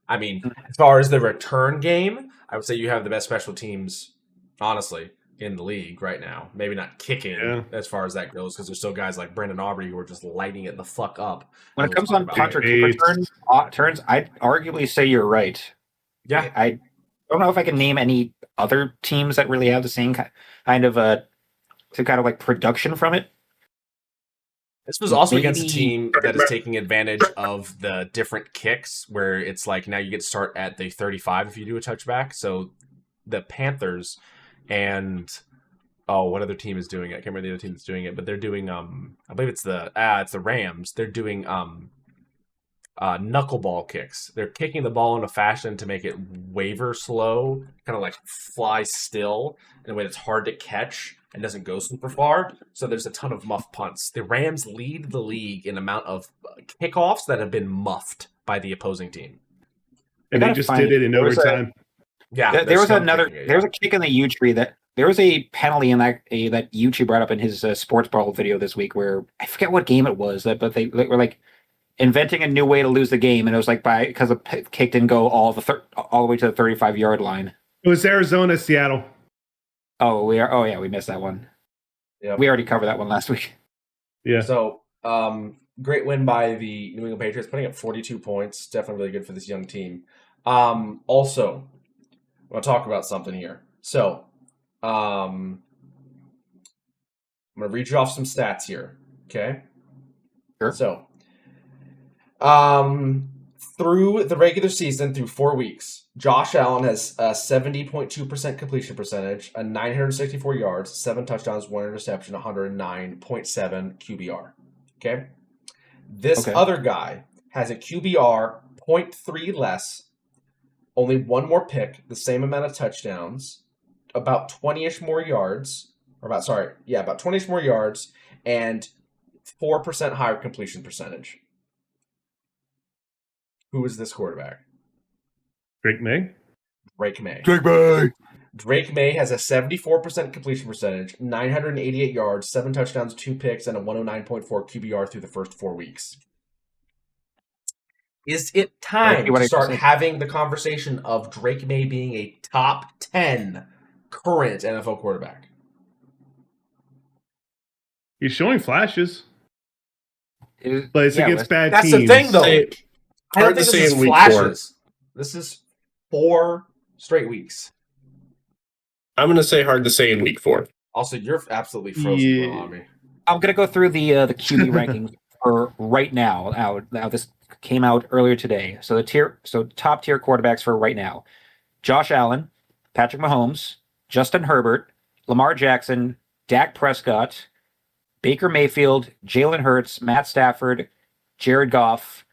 I mean, as far as the return game, I would say you have the best special teams, honestly, in the league right now. Maybe not kicking as far as that goes, because there's still guys like Brandon Aubrey who are just lighting it the fuck up. When it comes on punter kick returns, I'd arguably say you're right. Yeah. I don't know if I can name any other teams that really have the same kind of production from it. This was also against a team that is taking advantage of the different kicks, where it's like now you get to start at the 35 if you do a touchback. So the Panthers and what other team is doing it? I can't remember the other team that's doing it, but they're doing I believe it's the Rams. They're doing knuckleball kicks. They're kicking the ball in a fashion to make it waver slow, kind of like fly still in a way that's hard to catch and doesn't go super far. So there's a ton of muff punts. The Rams lead the league in amount of kickoffs that have been muffed by the opposing team. And they just did it in overtime. There was a kick in the U tree that there was a penalty in that U-Tree brought up in his sports ball video this week where I forget what game it was, but they were inventing a new way to lose the game, and it was because the kick didn't go all the way to the 35-yard line. It was Arizona, Seattle. We missed that one. Yeah, we already covered that one last week. Yeah. So, great win by the New England Patriots, putting up 42 points. Definitely really good for this young team. Also, I want to talk about something here. So, I'm going to read you off some stats here. Okay. Sure. So, through the regular season, through 4 weeks, Josh Allen has a 70.2% completion percentage, a 964 yards, 7 touchdowns, 1 interception, 109.7 QBR. Okay? This other guy has a QBR 0.3 less, only 1 more pick, the same amount of touchdowns, about 20-ish more yards, about 20-ish more yards, and 4% higher completion percentage. Who is this quarterback? Drake May. Drake May has a 74% completion percentage, 988 yards, 7 touchdowns, 2 picks, and a 109.4 QBR through the first 4 weeks. Is it time to start having the conversation of Drake May being a top 10 current NFL quarterback? He's showing flashes. But it's against bad teams. That's the thing, though. I don't think this is flashes. 4. This is 4 straight weeks. I'm going to say hard to say in week 4. Also, you're absolutely frozen on me. I'm going to go through the QB rankings for right now. Now this came out earlier today. So top tier quarterbacks for right now: Josh Allen, Patrick Mahomes, Justin Herbert, Lamar Jackson, Dak Prescott, Baker Mayfield, Jalen Hurts, Matt Stafford, Jared Goff,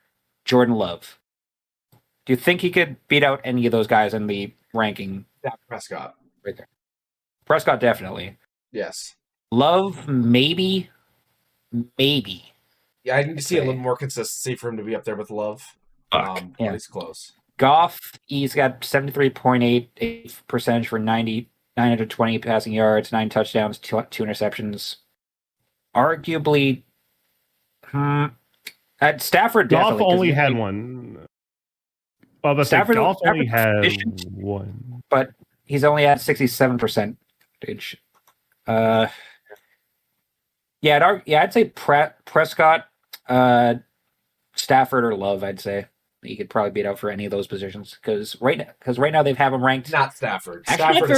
Jordan Love. Do you think he could beat out any of those guys in the ranking? Dak Prescott. Right there. Prescott, definitely. Yes. Love, maybe. Yeah, I need to see a little more consistency for him to be up there with Love. He's close. Goff, he's got 73.8% for 920 passing yards, 9 touchdowns, 2 interceptions. Arguably, Stafford Goff only had one. Stafford only had one. But he's only at 67%. I'd say Prescott, Stafford, or Love. I'd say he could probably beat out for any of those positions because right now they've have him ranked. Not Stafford. Actually, Stafford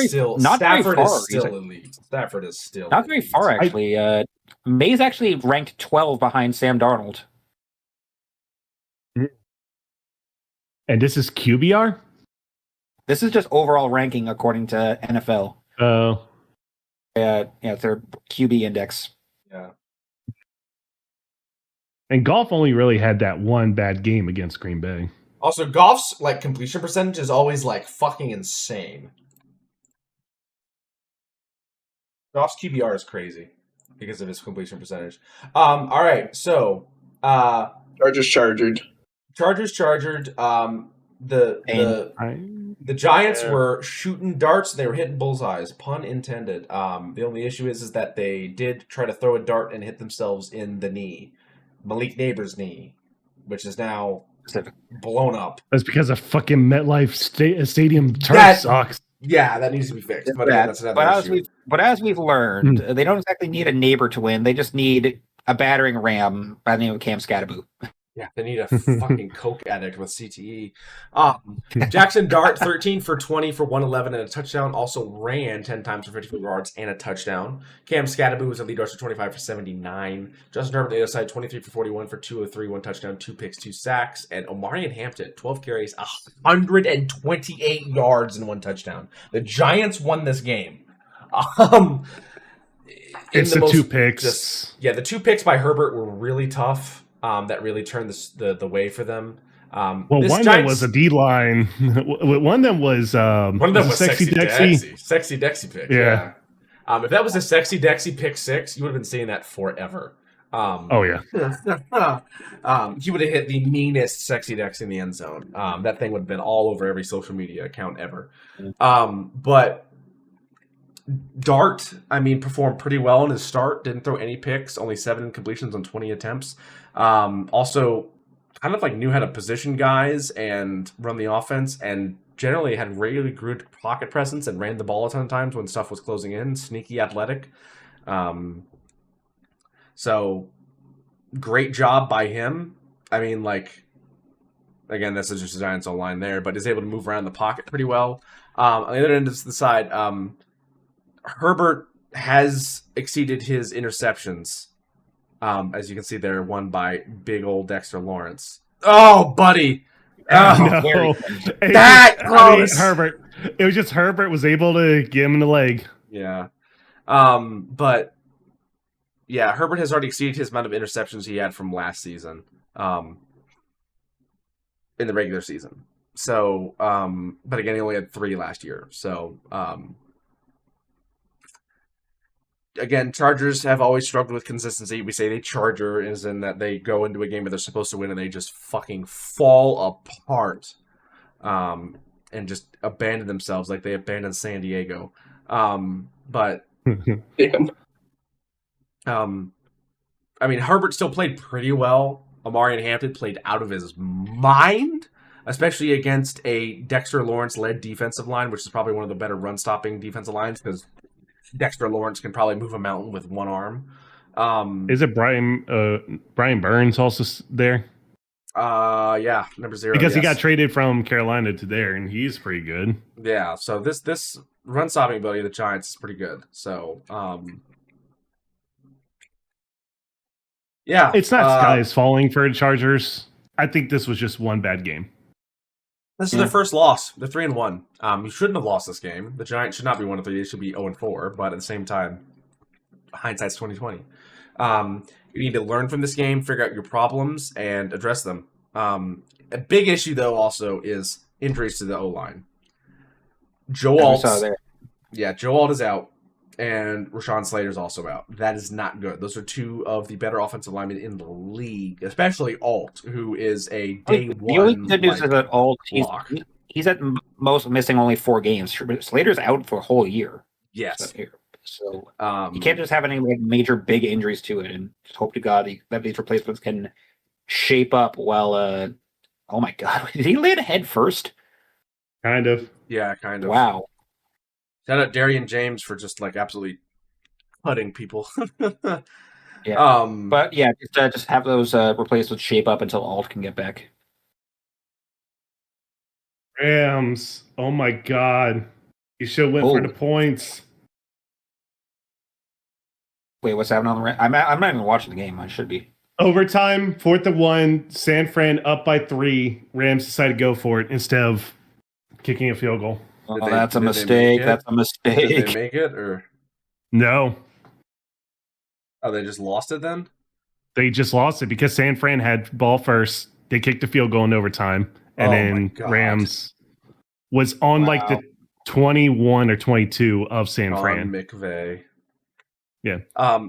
is still elite. Stafford is still not very far actually. May's actually ranked 12 behind Sam Darnold. And this is QBR? This is just overall ranking according to NFL. Oh. It's their QB index. Yeah. And Goff only really had that one bad game against Green Bay. Also, Goff's completion percentage is always fucking insane. Goff's QBR is crazy because of his completion percentage. All right, so Chargers chargered. The Giants were shooting darts and they were hitting bullseyes, pun intended. The only issue is that they did try to throw a dart and hit themselves in the knee, Malik Neighbors' knee, which is now blown up. That's because of fucking MetLife Stadium turf sucks. Yeah, that needs to be fixed. But again, that's another issue. As we've learned, they don't exactly need a neighbor to win. They just need a battering ram by the name of Cam Scatterbo. Yeah, they need a fucking coke addict with CTE. Jackson Dart, 13 for 20 for 111 and a touchdown. Also ran 10 times for 54 yards and a touchdown. Cam Scatterbo was a lead rusher, 25 for 79. Justin Herbert, the other side, 23 for 41 for 203, 1 touchdown, 2 picks, 2 sacks. And Omarion Hampton, 12 carries, 128 yards and 1 touchdown. The Giants won this game. It's the 2 picks. The 2 picks by Herbert were really tough. That really turned the way for them. One of them was a D-line. One of them was Sexy Dexy pick. Yeah. If that was a Sexy Dexy pick 6, you would have been seeing that forever. He would have hit the meanest Sexy Dex in the end zone. That thing would have been all over every social media account ever. But Dart, performed pretty well in his start. Didn't throw any picks. Only 7 completions on 20 attempts. Also, kind of knew how to position guys and run the offense, and generally had really good pocket presence and ran the ball a ton of times when stuff was closing in. Sneaky athletic. So, great job by him. Again, this is just a Giants O-line there, but is able to move around the pocket pretty well. On the other end of the side, Herbert has exceeded his interceptions. As you can see there, won by big old Dexter Lawrence. Oh, buddy. Oh, very that close. Herbert. It was just Herbert was able to get him in the leg. Yeah. But yeah, Herbert has already exceeded his amount of interceptions he had from last season. In the regular season. So, but again, he only had 3 last year. So, again, Chargers have always struggled with consistency. We say they Charger is in that they go into a game where they're supposed to win and they just fucking fall apart, and just abandon themselves like they abandoned San Diego. But I mean, Herbert still played pretty well. Amari Hampton played out of his mind, especially against a Dexter Lawrence-led defensive line, which is probably one of the better run-stopping defensive lines because Dexter Lawrence can probably move a mountain with one arm. Is it Brian Burns also there? Yeah, number 0. Because he got traded from Carolina to there, and he's pretty good. Yeah, so this run-stopping ability of the Giants is pretty good. So, yeah. It's not skies falling for the Chargers. I think this was just one bad game. This is their first loss. They're 3-1. You shouldn't have lost this game. The Giants should not be 1-3. They should be 0-4. But at the same time, hindsight's 2020. You need to learn from this game, figure out your problems, and address them. A big issue, though, also is injuries to the O-line. Joe Alt is out, and Rashawn Slater's also out. That is not good. Those are 2 of the better offensive linemen in the league, especially Alt, who is a day one. The only good news is that Alt, he's at most missing only 4 games. Slater's out for a whole year. Yes. So you can't just have any major big injuries to it and just hope to God that these replacements can shape up while oh my God, did he land head first? Kind of. Yeah, kind of. Wow. Shout out Darian James for just absolutely cutting people. Yeah. But yeah, just have those replacements shape up until Alt can get back. Rams. Oh my God. You should have went for the points. Wait, what's happening on the Rams? I'm not even watching the game. I should be. Overtime, 4th and 1, San Fran up by 3. Rams decided to go for it instead of kicking a field goal. Oh, that's a mistake. That's a mistake. Did they make it or no? Oh, they just lost it then? They just lost it because San Fran had ball first. They kicked the field goal in overtime, and then Rams was on like the 21 or 22 of San Fran. McVay. Yeah.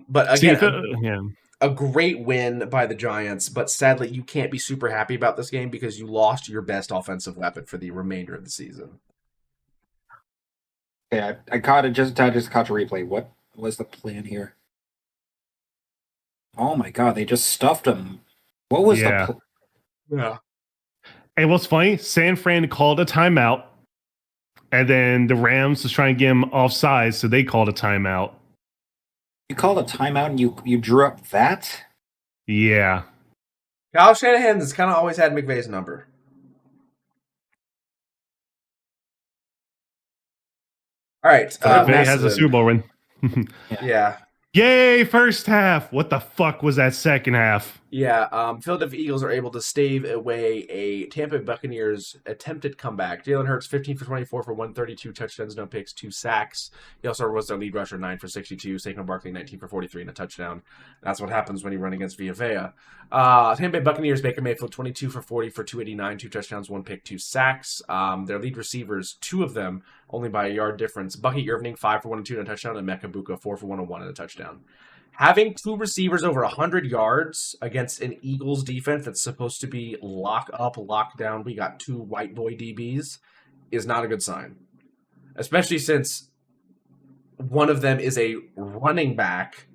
But again, a great win by the Giants, but sadly you can't be super happy about this game because you lost your best offensive weapon for the remainder of the season. Yeah, I caught it just caught the replay. What was the plan here? Oh my God, they just stuffed him. What was the Yeah. And what's funny, San Fran called a timeout, and then the Rams was trying to get him offside, so they called a timeout. You called a timeout and you drew up that? Yeah. Kyle Shanahan has kind of always had McVay's number. All right. McVay has a Super Bowl win. Yeah. Yay, first half. What the fuck was that second half? Yeah, Philadelphia Eagles are able to stave away a Tampa Bay Buccaneers attempted comeback. Jalen Hurts, 15 for 24 for 132 touchdowns, no picks, 2 sacks. He also was their lead rusher, 9 for 62. Saquon Barkley, 19 for 43 and a touchdown. That's what happens when you run against Villa. Tampa Bay Buccaneers, Baker Mayfield, 22 for 40 for 289, 2 touchdowns, 1 pick, 2 sacks. Their lead receivers, 2 of them, only by a yard difference. Bucky Irving, 5 for 102 and a touchdown, and Mecca Buka, 4 for 101 and a touchdown. Having 2 receivers over 100 yards against an Eagles defense that's supposed to be lock up, lock down, we got 2 white boy DBs, is not a good sign. Especially since one of them is a running back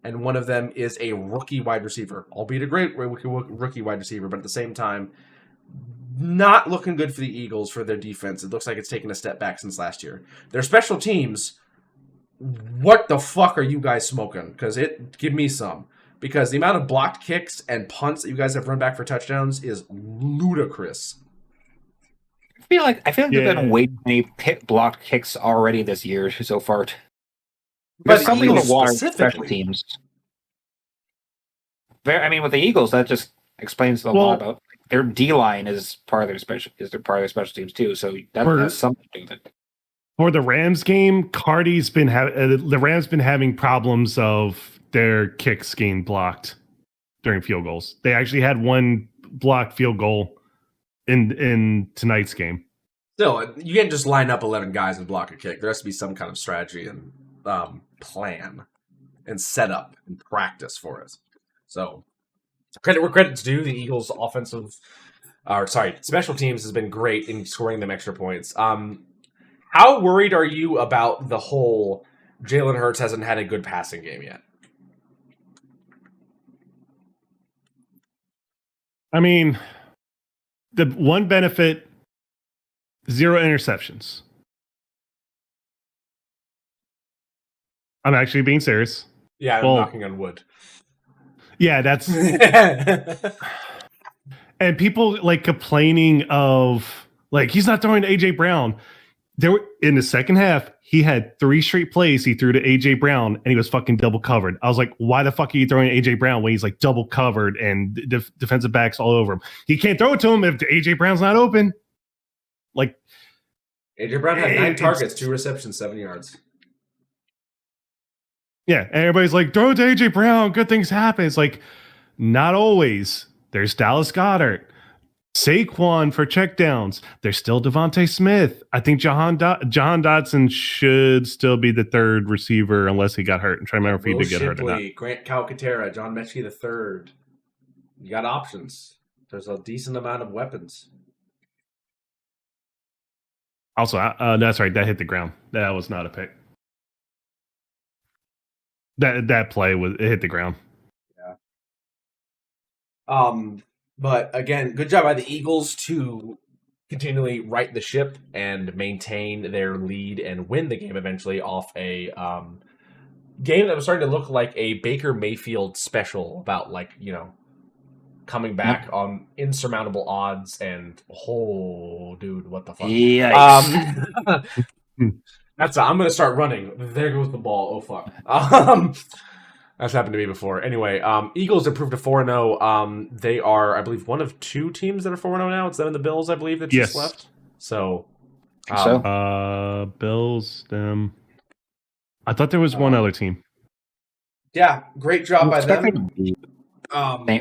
and one of them is a rookie wide receiver, albeit a great rookie wide receiver, but at the same time, not looking good for the Eagles for their defense. It looks like it's taken a step back since last year. Their special teams, what the fuck are you guys smoking? Because give me some. Because the amount of blocked kicks and punts that you guys have run back for touchdowns is ludicrous. I feel like there's been way too many blocked kicks already this year so far. But something Eagles to watch specifically. Special teams. I mean, with the Eagles, that just explains a lot about their D line is part of their special teams too. So that's something to do with it. For the Rams game, Cardi's been the Rams been having problems of their kicks getting blocked during field goals. They actually had one blocked field goal in tonight's game. Still, you can't just line up 11 guys and block a kick. There has to be some kind of strategy and plan and setup and practice for it. So, credit where credit's due. The Eagles' special teams has been great in scoring them extra points. How worried are you about the whole Jalen Hurts hasn't had a good passing game yet? I mean, the one benefit, 0 interceptions. I'm actually being serious. Yeah, I'm knocking on wood. Yeah, that's... And people like complaining of, like, he's not throwing to A.J. Brown. In the second half, he had 3 straight plays he threw to A.J. Brown, and he was fucking double covered. I was like, why the fuck are you throwing to A.J. Brown when he's like double covered and defensive backs all over him? He can't throw it to him if A.J. Brown's not open. Like, A.J. Brown had 9 targets, 2 receptions, 7 yards. Yeah, and everybody's like, throw it to A.J. Brown, good things happen. It's like, not always. There's Dallas Goedert. Saquon for checkdowns. There's still Devontae Smith. I think Jahan Dotson should still be the 3rd receiver unless he got hurt. I'm trying to remember if he did get hurt or not. Grant Calcaterra, John Mechie the 3rd. You got options. There's a decent amount of weapons. Also, that's right. That hit the ground. That was not a pick. That play it hit the ground. Yeah. But again, good job by the Eagles to continually right the ship and maintain their lead and win the game eventually off a game that was starting to look like a Baker Mayfield special about, like, you know, coming back on insurmountable odds and dude, what the fuck? Yikes. I'm gonna start running. There goes the ball. Oh fuck. That's happened to me before. Anyway, Eagles improved to 4-0. They are, I believe, one of 2 teams that are 4-0 now. It's them and the Bills, I believe, that just left. So, Bills, them. I thought there was one other team. Yeah, great job by them.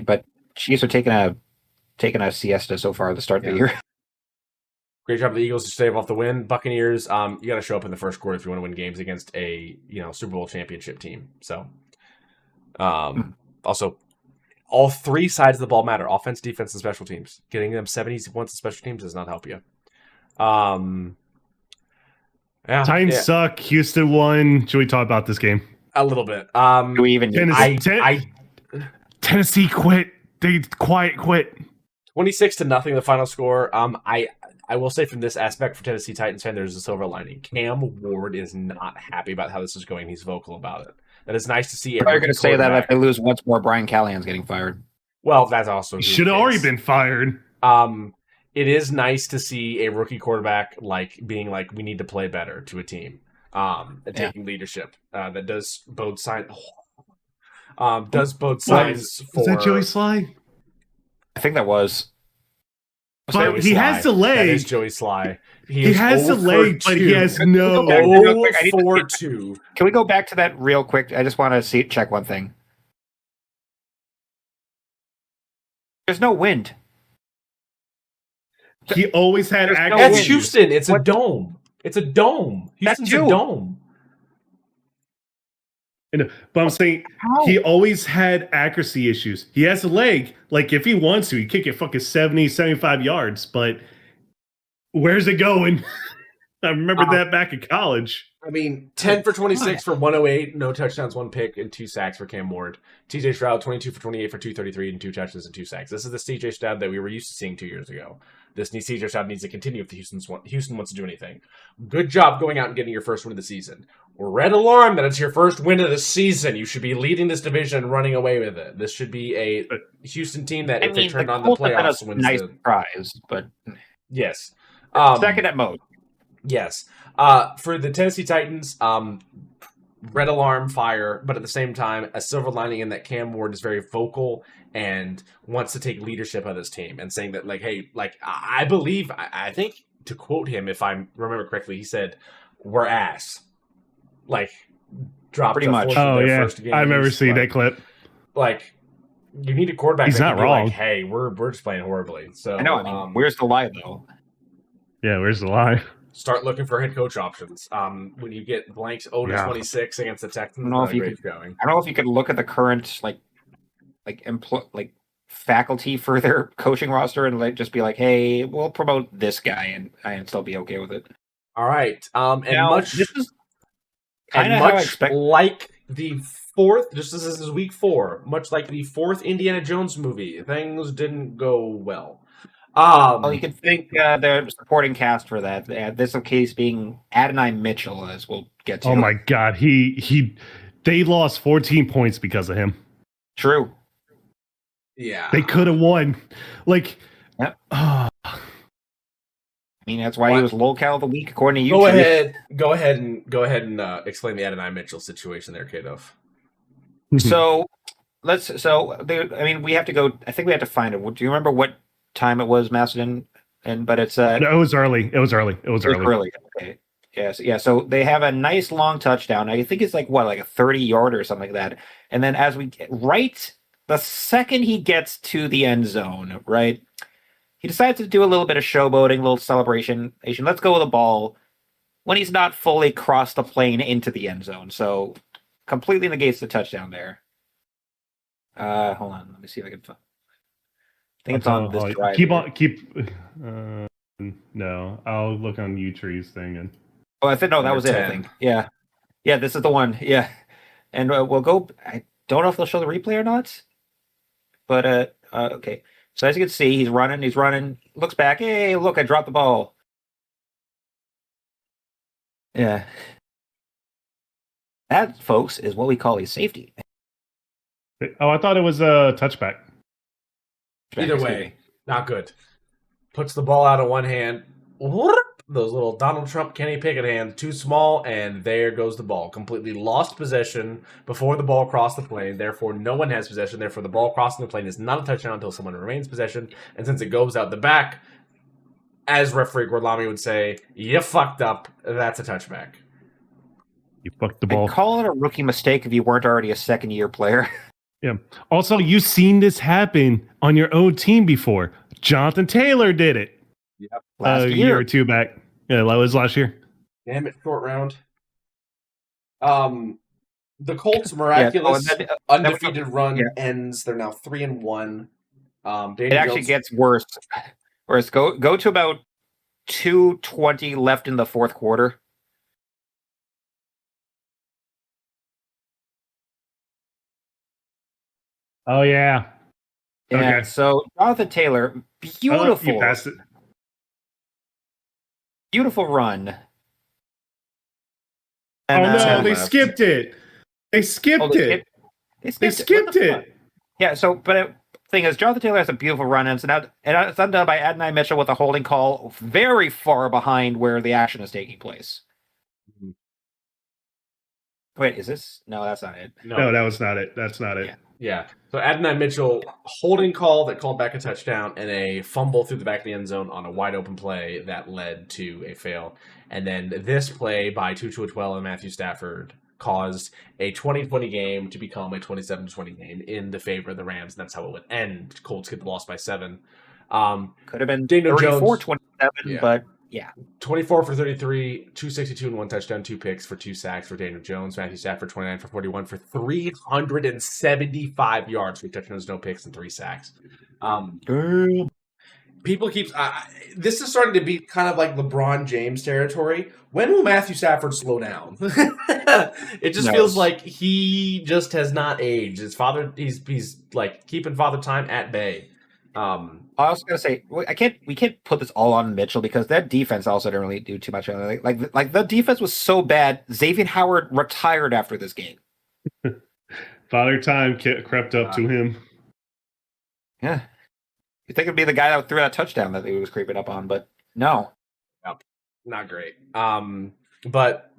But Chiefs are taking a siesta so far at the start of the year. Great job of the Eagles to stave off the win. Buccaneers, you got to show up in the first quarter if you want to win games against a Super Bowl championship team. So. Also, all 3 sides of the ball matter: offense, defense, and special teams. Getting them 70 points in special teams does not help you. Titans suck. Houston won. Should we talk about this game? A little bit. Do we even? Tennessee quit. They quit. 26-0, the final score. I will say from this aspect for Tennessee Titans fan, there's a silver lining. Cam Ward is not happy about how this is going. He's vocal about it. That is nice to see. They're going to say that if they lose once more, Brian Callahan's getting fired. Well, that's also should have already been fired. It is nice to see a rookie quarterback being like, we need to play better to a team, and taking leadership. That does bode signs. Does bode signs for. Is that Joey Sly? I think that was. But he has the leg. That is Joey Sly. He has the leg, but he has no. 0-4-2. Can we go back to that real quick? I just want to check one thing. There's no wind. He always had accuracy. That's Houston. It's a dome. It's a dome. Houston's a dome. But I'm saying he always had accuracy issues. He has a leg. Like, if he wants to, he kick it fucking 70, 75 yards. But where's it going? I remember that back in college. I mean, 10 for 26 for 108, no touchdowns, 1 pick, and 2 sacks for Cam Ward. TJ Stroud, 22 for 28 for 233 and 2 touchdowns and 2 sacks. This is the CJ Stroud that we were used to seeing 2 years ago. This CJ Stroud needs to continue if Houston wants to do anything. Good job going out and getting your first win of the season. Red alarm that it's your first win of the season. You should be leading this division and running away with it. This should be a Houston team that if they turn on the playoffs wins nice prize, but yes. Second at most. Yes. For the Tennessee Titans, red alarm fire, but at the same time, a silver lining in that Cam Ward is very vocal and wants to take leadership of this team and saying that, like, hey, like, I believe, I think, to quote him, if I remember correctly, he said, "We're ass." Like, dropped Pretty the much. fourth of Oh their yeah, first game. I remember seeing like, that clip. Like, you need a quarterback He's that not can be wrong. like, hey, we're just playing horribly. So I know. I mean, where's the lie though? Yeah, where's the lie? start looking for head coach options. When you get blanks 0-26 against the Texans, I don't know not if a you great could. showing. I don't know if you could look at the current faculty for their coaching roster and like just be like, hey, we'll promote this guy and still be okay with it. All right. And Now, much this is and kinda how I much expect- like the fourth, just as this is week 4, much like the fourth Indiana Jones movie, things didn't go well. Well, you could think the supporting cast for that. This case being Adonai Mitchell, as we'll get to. Oh my God, they lost 14 points because of him. True. Yeah. They could have won. Like, Yep. ah, I mean, that's why he was locale of the week, according to you. Go ahead and explain the Adonai Mitchell situation there, Kadov. So I mean, we have to go. I think we have to find it. Do you remember what time it was, Macedon? But it's no, it was early. It was early. Okay. Yes. Yeah. So they have a nice long touchdown. I think it's like a 30-yard or something like that. And then as we get the second he gets to the end zone, right, he decides to do a little bit of showboating, a little celebration. Let's go with the ball when he's not fully crossed the plane into the end zone. So completely negates the touchdown there. Hold on. Let me see if I can find. I think it's on this drive. No, I'll look on U-Tree's thing and. Oh, I think that Number was it. 10. I think. Yeah. This is the one. Yeah, and we'll go. I don't know if they'll show the replay or not, but okay. So as you can see, he's running. Looks back. Hey, look! I dropped the ball. Yeah. That, folks, is what we call a safety. Oh, I thought it was a touchback. Either way, not good. Puts the ball out of one hand. Those little Donald Trump, Kenny Pickett hands, too small, and there goes the ball. Completely lost possession before the ball crossed the plane. Therefore, no one has possession. Therefore, the ball crossing the plane is not a touchdown until someone remains possession. And since it goes out the back, as referee Gorlami would say, you fucked up. That's a touchback. You fucked the ball. I'd call it a rookie mistake if you weren't already a second-year player. Yeah. Also, you've seen this happen on your own team before. Jonathan Taylor did it. Yep. A year or two back. Yeah, that was last year. Damn it, short round. The Colts' miraculous undefeated run ends. They're now 3-1. It actually gets worse. Whereas go to about 2:20 left in the fourth quarter. Oh yeah. Yeah. Okay. So Jonathan Taylor, beautiful. You passed it. Beautiful run. And, no, they skipped it. They skipped it. They skipped it. Yeah, so, but thing is, Jonathan Taylor has a beautiful run, and it's undone by Adonai Mitchell with a holding call very far behind where the action is taking place. Mm-hmm. Wait, is this? No, that's not it. No, that was not it. That's not it. Yeah. So Adonai Mitchell, holding call that called back a touchdown and a fumble through the back of the end zone on a wide open play that led to a fail. And then this play by Tutu Atwell and Matthew Stafford caused a 20-20 game to become a 27-20 game in the favor of the Rams. And that's how it would end. Colts get the loss by 7. Could have been Daniel 34-27, Jones, but yeah. 24 for 33, 262 and 1 touchdown, 2 picks for 2 sacks for Daniel Jones. Matthew Stafford, 29 for 41 for 375 yards, 3 touchdowns, no picks, and 3 sacks. People keep this is starting to be kind of like LeBron James territory. When will Matthew Stafford slow down? It just feels like he just has not aged. His father, he's like keeping Father Time at bay. I was gonna say we can't put this all on Mitchell because that defense also didn't really do too much. Like the defense was so bad. Xavier Howard retired after this game. Father Time crept up to him. Yeah, you think it'd be the guy that threw that touchdown that he was creeping up on, but no. Yep. Not great. But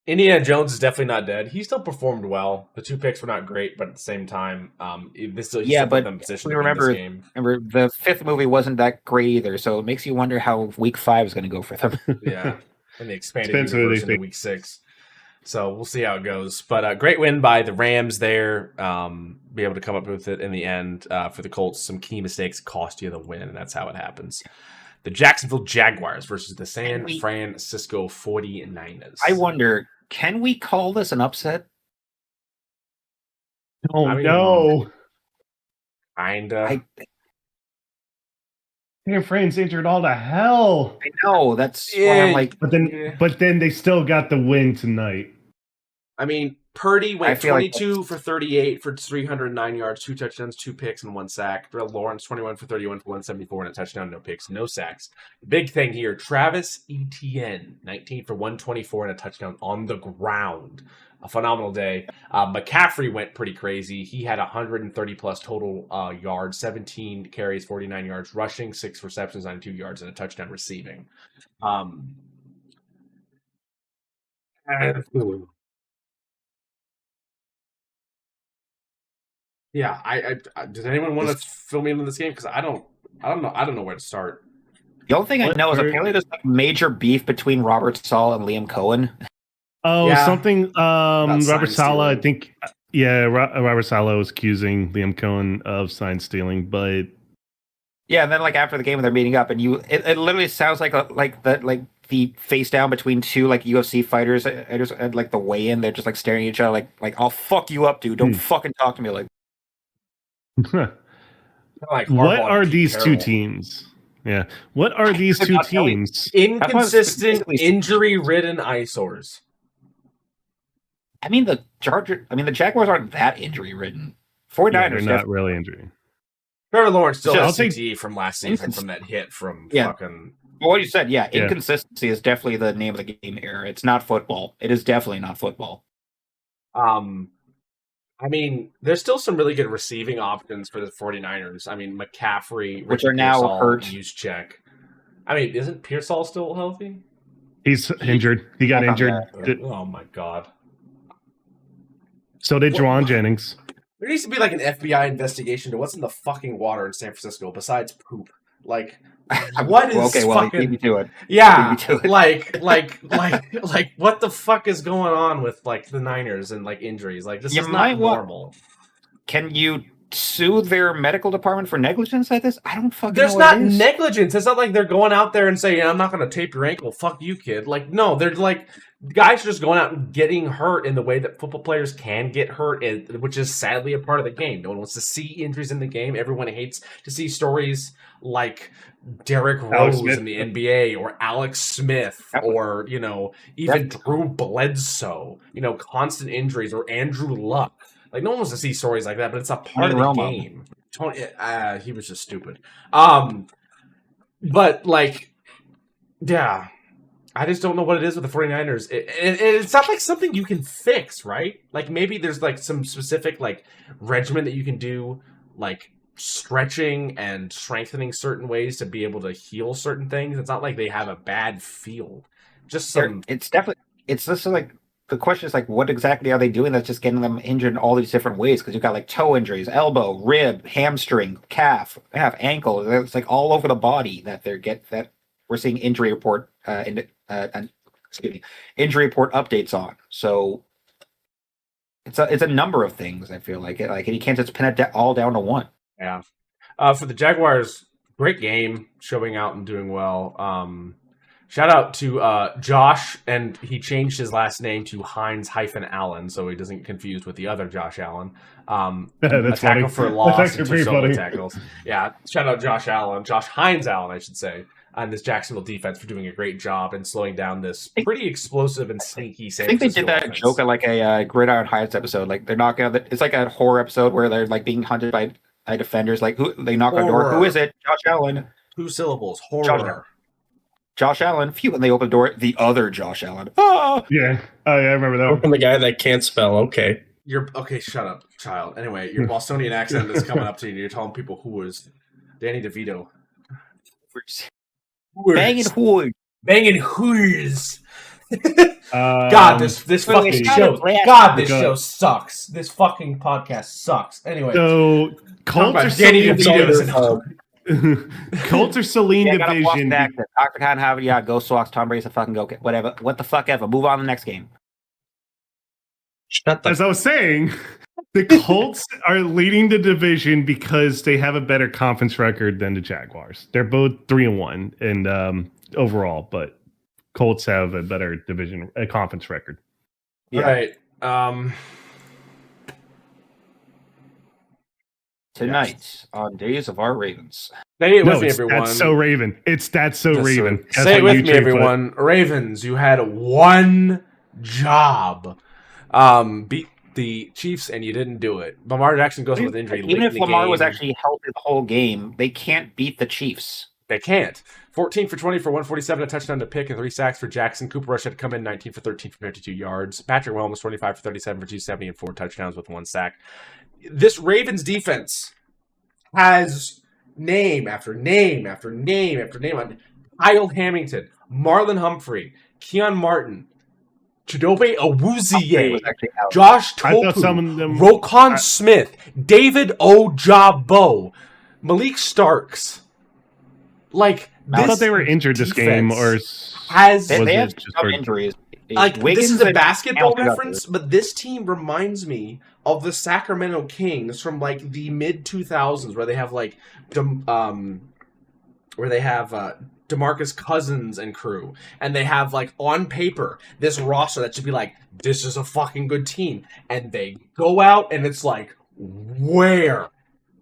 Indiana Jones is definitely not dead. He still performed well. The 2 picks were not great, but at the same time, he still put them in position to win this game. Remember, the 5th movie wasn't that great either, so it makes you wonder how Week 5 is going to go for them. Yeah, and the expanded universe into Week 6. So we'll see how it goes. But great win by the Rams there. Be able to come up with it in the end for the Colts. Some key mistakes cost you the win, and that's how it happens. The Jacksonville Jaguars versus the San Francisco 49ers. I wonder, can we call this an upset? Oh, no. Kinda. San Fran's injured all to hell. I know, that's why I'm like... But then they still got the win tonight. I mean, Purdy went 22 for 38 for 309 yards, 2 touchdowns, 2 picks, and 1 sack. Lawrence, 21 for 31 for 174 and a touchdown, no picks, no sacks. Big thing here, Travis Etienne, 19 for 124 and a touchdown on the ground. A phenomenal day. McCaffrey went pretty crazy. He had 130-plus total yards, 17 carries, 49 yards rushing, 6 receptions, 92 yards, and a touchdown receiving. Yeah, I does anyone want to fill me into this game? Because I don't know where to start. The only thing I know is apparently there's like major beef between Robert Saleh and Liam Cohen. Oh, yeah. Something. Robert Saleh, I think. Yeah, Robert Saleh was accusing Liam Cohen of sign stealing, but yeah, and then like after the game, they're meeting up, and it literally sounds like the face down between 2 like UFC fighters at like the weigh-in. They're just like staring at each other, like I'll fuck you up, dude. Don't fucking talk to me like. What are these 2 teams? Yeah, what are these 2 teams? Inconsistent, injury-ridden eyesores. I mean, the Jaguars aren't that injury-ridden. 49ers are not really injury. Trevor Lawrence still has CTE from last season from that hit from fucking... Well, what you said, inconsistency is definitely the name of the game here. It's not football. It is definitely not football. I mean, there's still some really good receiving options for the 49ers. I mean, McCaffrey, which are now hurt. Juszczyk. I mean, isn't Pearsall still healthy? He's injured. He got injured. Oh, my God. So did Juwan Jennings. There needs to be like an FBI investigation to what's in the fucking water in San Francisco besides poop. Like, what is fucking... Leave me to it. Yeah, like, what the fuck is going on with like the Niners and like injuries? Like, this is not normal. Can you sue their medical department for negligence like this? I don't fucking know. There's not negligence. It's not like they're going out there and saying, I'm not going to tape your ankle. Fuck you, kid. Like, no, they're like, guys are just going out and getting hurt in the way that football players can get hurt, which is sadly a part of the game. No one wants to see injuries in the game. Everyone hates to see stories like Derrick Rose in the NBA or Alex Smith or, even Drew Bledsoe, constant injuries, or Andrew Luck. Like, no one wants to see stories like that, but it's a part of the game. He was just stupid. But, like, yeah, I just don't know what it is with the 49ers. It's not like something you can fix, right? Like, maybe there's, like, some specific, like, regimen that you can do, like, stretching and strengthening certain ways to be able to heal certain things. It's not like they have a bad field. Just some... It's just like... The question is, like, what exactly are they doing that's just getting them injured in all these different ways? Because you've got, like, toe injuries, elbow, rib, hamstring, calf, ankle. It's, like, all over the body that we're seeing injury report injury report updates on. So it's a number of things, I feel like. You can't just pin it all down to one. Yeah. For the Jaguars, great game, showing out and doing well. Shout out to Josh, and he changed his last name to Hines-Allen, so he doesn't get confused with the other Josh Allen. That's a tackle funny. for a loss and 2 solo funny. tackles. Yeah, shout out Josh Hines-Allen, I should say, and this Jacksonville defense for doing a great job in slowing down this pretty explosive and sneaky San Francisco I think they did that offense. joke at like a Gridiron Heights episode. Like they're knocking out it's like a horror episode where they're like being hunted by defenders. Like they knock on the door. Who is it? Josh Allen. 2 syllables. Horror. Josh Allen, phew, and they open the door, the other Josh Allen. Ah! Yeah. Oh, yeah, I remember that one. From the guy that can't spell, okay. Okay, shut up, child. Anyway, your Bostonian accent is coming up to you, and you're telling people who is Danny DeVito. Banging whores. Banging whores. God, this fucking show. God, this show sucks. This fucking podcast sucks. Anyway, so Colts are Danny DeVito. Colts are Celine division. Dr. Khan, however, yeah, go Sox, Tom Brady's a fucking go, whatever. What the fuck ever. Move on to the next game. As I was saying, the Colts are leading the division because they have a better conference record than the Jaguars. They're both 3-1 and overall, but Colts have a better conference record. Yeah. Right. Tonight on Days of Our Ravens. Say it with me, everyone. That's so Raven. That's so Raven. Say it with me, everyone. Ravens, you had one job. Beat the Chiefs, and you didn't do it. Lamar Jackson goes with injury. Even if Lamar was actually healthy the whole game, they can't beat the Chiefs. They can't. 14 for 20 for 147, a touchdown to pick, and 3 sacks for Jackson. Cooper Rush had to come in 19 for 13 for 52 yards. Patrick Mahomes was 25 for 37 for 270 and 4 touchdowns with 1 sack. This Ravens defense has name after name after name after name on Kyle Hamilton, Marlon Humphrey, Keon Martin, Chidobe Awuzie, Josh Topu, Roquan Smith, David Ojabo, Malik Starks. Like, I thought they were injured this game, or they have some injuries. Like, this is a basketball reference, but this team reminds me of the Sacramento Kings from like the mid 2000s, where they have like DeMarcus Cousins and crew, and they have like on paper this roster that should be like, this is a fucking good team, and they go out and it's like, where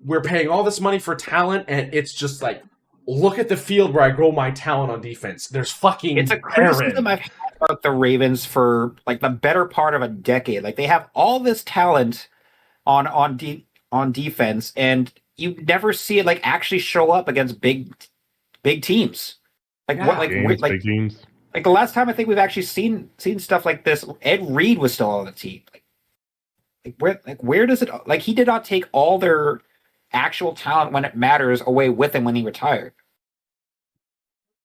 we're paying all this money for talent, and it's just like, look at the field where I grow my talent on defense. There's fucking it's a criticism I've had about the Ravens for like the better part of a decade. Like, they have all this talent on defense, and you never see it like actually show up against big teams. Like, what, like, big teams. Like, the last time I think we've actually seen stuff like this, Ed Reed was still on the team. Where does it, like, he did not take all their actual talent when it matters away with him when he retired.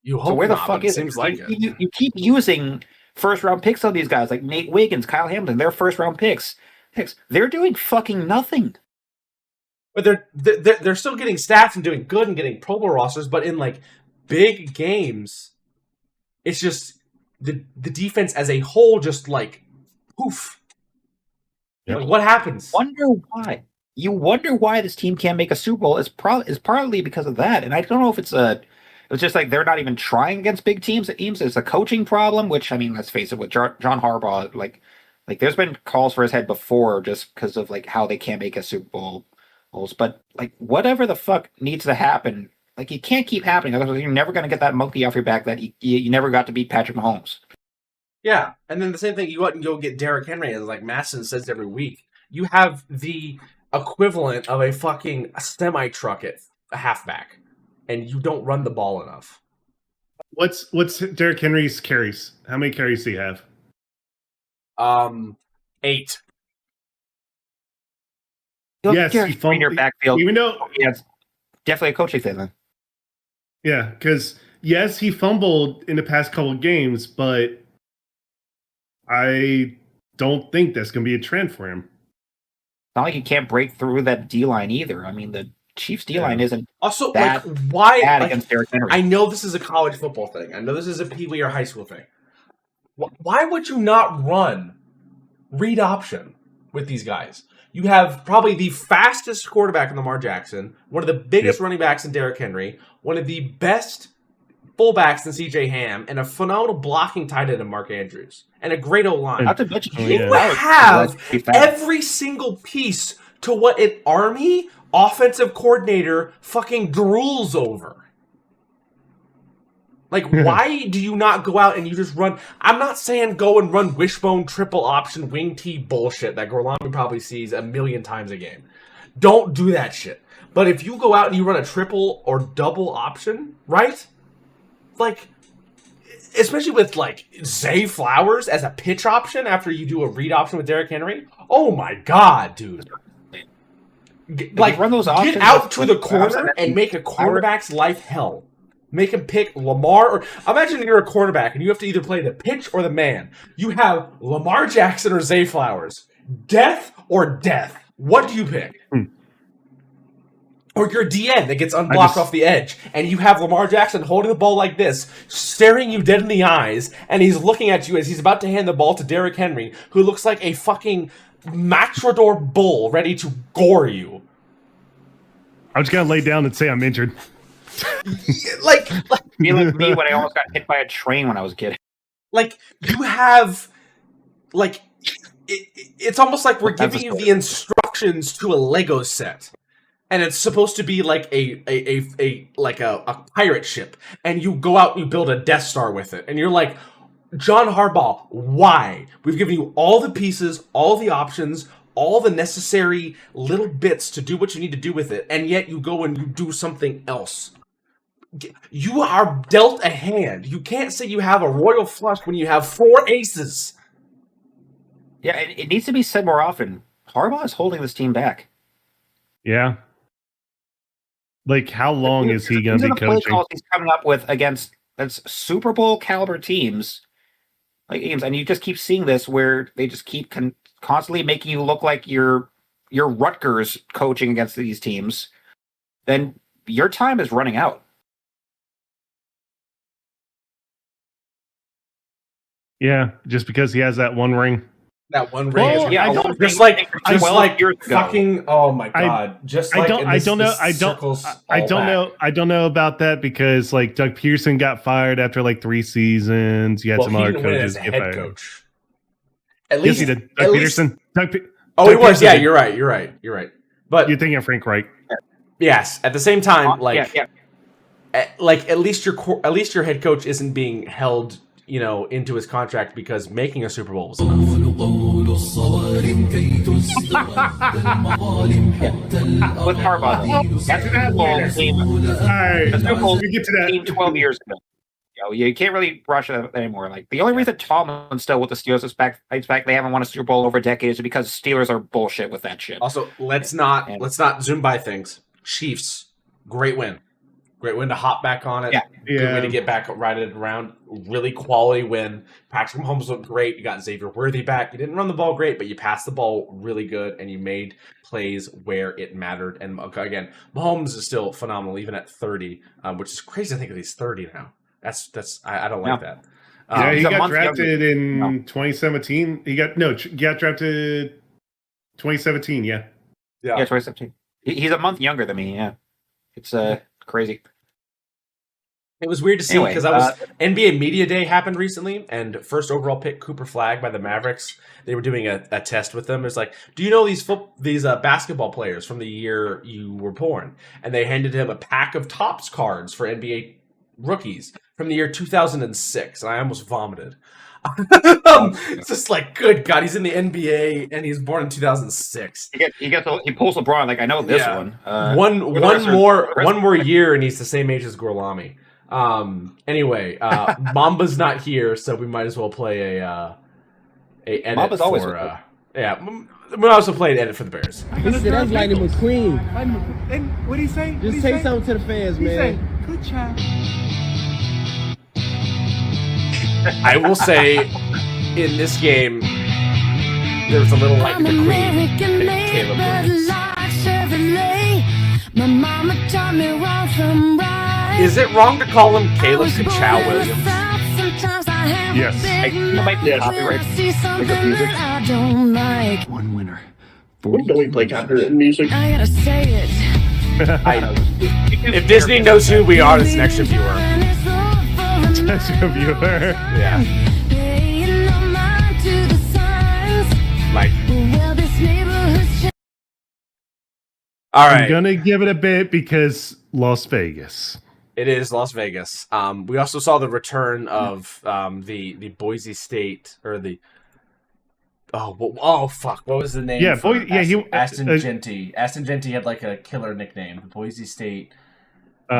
You hope so where not, the fuck is it? Seems like it. You keep using first round picks on these guys like Nate Wiggins, Kyle Hamilton. They're first round picks. They're doing fucking nothing. But they're still getting stats and doing good and getting Pro Bowl rosters. But in like big games, it's just the defense as a whole just like poof. Yep. Like, what happens? You wonder why this team can't make a Super Bowl. Is partly because of that, and I don't know if it's just like they're not even trying against big teams. It's a coaching problem, which, I mean, let's face it, with John Harbaugh, like there's been calls for his head before just because of like how they can't make a Super Bowl. But like, whatever the fuck needs to happen, like, it can't keep happening. Otherwise, you're never going to get that monkey off your back that you never got to beat Patrick Mahomes. Yeah, and then the same thing, you go out and go get Derrick Henry, as like Masson says every week. You have the equivalent of a fucking semi-truck at a halfback, and you don't run the ball enough. What's Derrick Henry's carries? How many carries do you have? 8. Yes, he fumbled in your backfield. Even though it's definitely a coaching thing, then. Yeah, because yes, he fumbled in the past couple of games, but I don't think that's going to be a trend for him. It's not like you can't break through that D-line either. I mean, the Chiefs D-line isn't also that like why bad against Derrick Henry. I know this is a college football thing. I know this is a Pee Wee or high school thing. Why would you not run read option with these guys? You have probably the fastest quarterback in Lamar Jackson, one of the biggest running backs in Derrick Henry, one of the best fullbacks in CJ Ham, and a phenomenal blocking tight end in Mark Andrews, and a great O-line. Not to mention, you have every single piece to what an Army offensive coordinator fucking drools over. Like, why do you not go out and you just run? I'm not saying go and run wishbone triple option wing T bullshit that Gorlami probably sees a million times a game. Don't do that shit. But if you go out and you run a triple or double option, right? Like, especially with like Zay Flowers as a pitch option after you do a read option with Derrick Henry. Oh my god, dude! Like, run those options, get out to the corner and make a quarterback's life hell. Make him pick Lamar, or imagine you're a quarterback and you have to either play the pitch or the man. You have Lamar Jackson or Zay Flowers. Death or death. What do you pick? Or your DN that gets unblocked off the edge, and you have Lamar Jackson holding the ball like this, staring you dead in the eyes, and he's looking at you as he's about to hand the ball to Derrick Henry, who looks like a fucking matador bull ready to gore you. I'm just gonna lay down and say I'm injured. like Be like me when I almost got hit by a train when I was a kid. Like, you have, like, it's almost like we're giving you the instructions to a Lego set. And it's supposed to be like a pirate ship. And you go out and you build a Death Star with it. And you're like, John Harbaugh, why? We've given you all the pieces, all the options, all the necessary little bits to do what you need to do with it. And yet you go and you do something else. You are dealt a hand. You can't say you have a royal flush when you have 4 aces. Yeah, it needs to be said more often. Harbaugh is holding this team back. Yeah. Like, how long is he going to be coaching? He's coming up with against Super Bowl caliber teams, and you just keep seeing this where they just keep constantly making you look like you're Rutgers coaching against these teams. Then your time is running out. Yeah, just because he has that one ring. That one ring, well, yeah, just like fucking. Oh my god! I don't know about that because like Doug Pearson got fired after like 3 seasons. You had some other coaches get fired. Coach. At least he did. Doug Peterson. He was. Peterson Yeah, you're right. But you're thinking of Frank Reich. Yes. At the same time, like, yeah. At least your head coach isn't being held, into his contract because making a Super Bowl was enough. With Harbaugh, that's Super Bowl team. All right, Super Bowl we get to that. team 12 years ago. You can't really rush it anymore. Like, the only reason Tomlin's still with the Steelers is back they haven't won a Super Bowl over a decade is because Steelers are bullshit with that shit. Also, let's not zoom by things. Chiefs, great win. Great win to hop back on it. Yeah. Good way to get back right around. Really quality win. Patrick Mahomes looked great. You got Xavier Worthy back. You didn't run the ball great, but you passed the ball really good, and you made plays where it mattered. And again, Mahomes is still phenomenal, even at 30, which is crazy to think that he's 30 now. I don't like that. Yeah, he got drafted in 2017. He got drafted 2017. Yeah, 2017. He's a month younger than me. Yeah, it's crazy. It was weird to see because NBA Media Day happened recently, and first overall pick Cooper Flagg by the Mavericks. They were doing a test with them. It's like, do you know these basketball players from the year you were born? And they handed him a pack of Topps cards for NBA rookies from the year 2006, and I almost vomited. It's just like, good God, he's in the NBA and he's born in 2006. He pulls LeBron. Like, I know this one. One more year, and he's the same age as Gorlami. Anyway, Mamba's not here, so we might as well play a edit. Mamba's always we also play an edit for the Bears. That's Lightning McQueen. And what do you say? Just say something to the fans, man. Good job. I will say, in this game, there was a little Lightning McQueen. Caleb Williams. Is it wrong to call him Caleb Kachow Williams? Yes. It might be copyright. One winner. Don't we play copyright music? I gotta say it. If Disney knows who we are, it's an extra viewer. Extra viewer. Yeah. Like. All right. I'm gonna give it a bit because Las Vegas. It is Las Vegas. We also saw the return of the Boise State or the fuck, what was the name? Yeah, Aston Genty. Aston Genty had like a killer nickname. The Boise State. They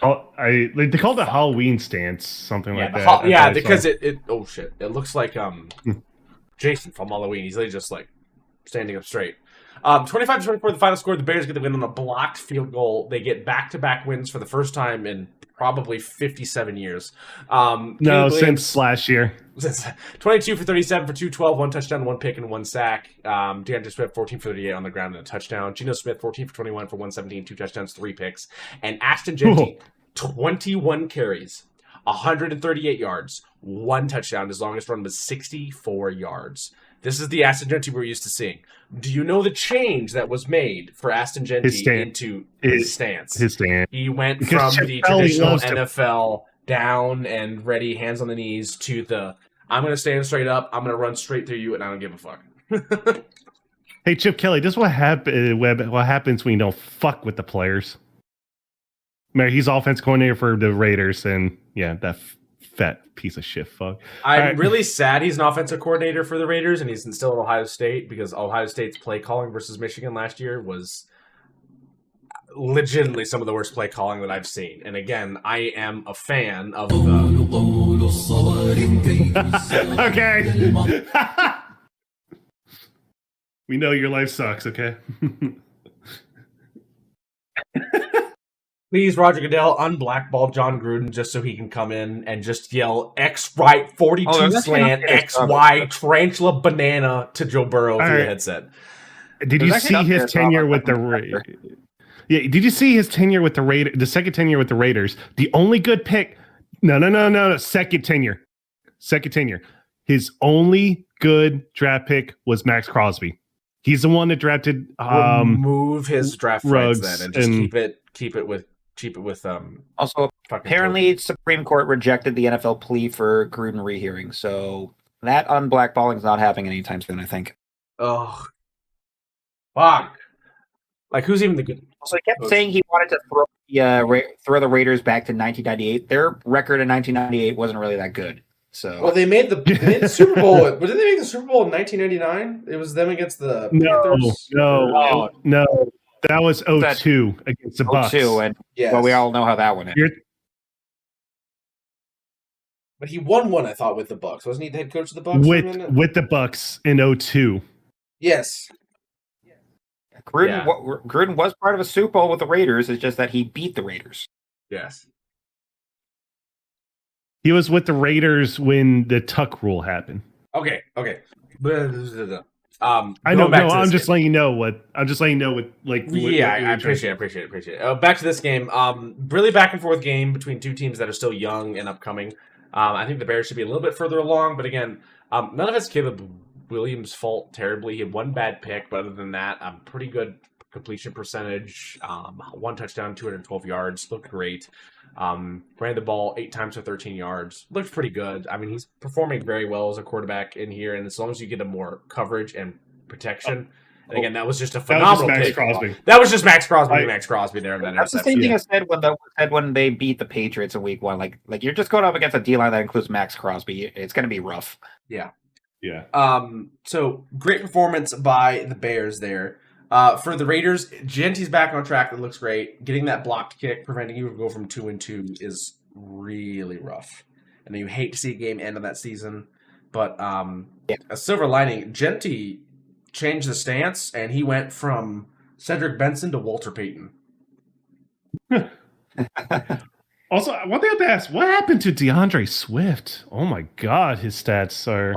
called it Halloween stance, something like that. Because it oh shit, it looks like Jason from Halloween. He's just like standing up straight. 25-24, the final score. The Bears get the win on a blocked field goal. They get back-to-back wins for the first time in probably 57 years. No, since last year. 22 for 37 for 212, 1 touchdown, 1 pick, and 1 sack. DeAndre Swift, 14 for 38 on the ground and a touchdown. Geno Smith, 14 for 21 for 117, 2 touchdowns, 3 picks. And Ashton Genty, 21 carries, 138 yards, 1 touchdown. His longest run was 64 yards. This is the Aston Genty we're used to seeing. Do you know the change that was made for Aston Genty into his stance? His stance. He went Because from the traditional NFL down and ready, hands on the knees, to the I'm going to stand straight up, I'm going to run straight through you, and I don't give a fuck. Hey, Chip Kelly, this is what happens when you don't fuck with the players. He's offense coordinator for the Raiders, and yeah, that fat piece of shit fuck. I'm really sad he's an offensive coordinator for the Raiders, and he's still at Ohio State, because Ohio State's play calling versus Michigan last year was legitimately some of the worst play calling that I've seen. And again, I am a fan of the... Okay. We know your life sucks, okay? Please, Roger Goodell, unblackball John Gruden just so he can come in and just yell X right, 42 slant, X Y, tarantula banana to Joe Burrow through the headset. Did you see his tenure with the Raiders? Yeah, did you see his tenure with the Raiders? The second tenure with the Raiders. The only good pick. No. Second tenure. His only good draft pick was Max Crosby. He's the one that drafted. Move his draft rights then, and just keep it with. Also, apparently, Supreme Court rejected the NFL plea for Gruden rehearing, so that unblackballing is not happening anytime soon, I think. Oh, fuck! Like, who's even the good? So he kept saying he wanted to throw the Raiders back to 1998. Their record in 1998 wasn't really that good. So, well, they made the Super Bowl. But didn't they make the Super Bowl in 1999? It was them against the Panthers. No. That was 02 against the Bucs. 02, and well, we all know how that one ended. But he won one, I thought, with the Bucs. Wasn't he the head coach of the Bucs? With the Bucs in 02. Yes. Gruden was part of a Super Bowl with the Raiders. It's just that he beat the Raiders. Yes. He was with the Raiders when the Tuck rule happened. Okay. I know. No, I'm just letting you know what. I'm just letting you know what. Like, I appreciate it. Back to this game. Really back and forth game between two teams that are still young and upcoming. I think the Bears should be a little bit further along, but again, none of it's Caleb Williams' fault terribly. He had one bad pick, but other than that, pretty good completion percentage. 1 touchdown, 212 yards, looked great. Ran the ball 8 times for 13 yards. Looked pretty good. I mean, he's performing very well as a quarterback in here, and as long as you get him more coverage and protection. And again, that was just a phenomenal pick. That was just Max Crosby. Max Crosby there. That's the same thing I said when they beat the Patriots in Week 1. Like you're just going up against a D-line that includes Max Crosby. It's going to be rough. Yeah. Yeah. So great performance by the Bears there. For the Raiders, Genty's back on track. That looks great. Getting that blocked kick, preventing you from go from 2-2 is really rough. And you hate to see a game end on that season. But a silver lining, Genty changed the stance, and he went from Cedric Benson to Walter Payton. Also, one thing I have to ask, what happened to DeAndre Swift? Oh my God, his stats are...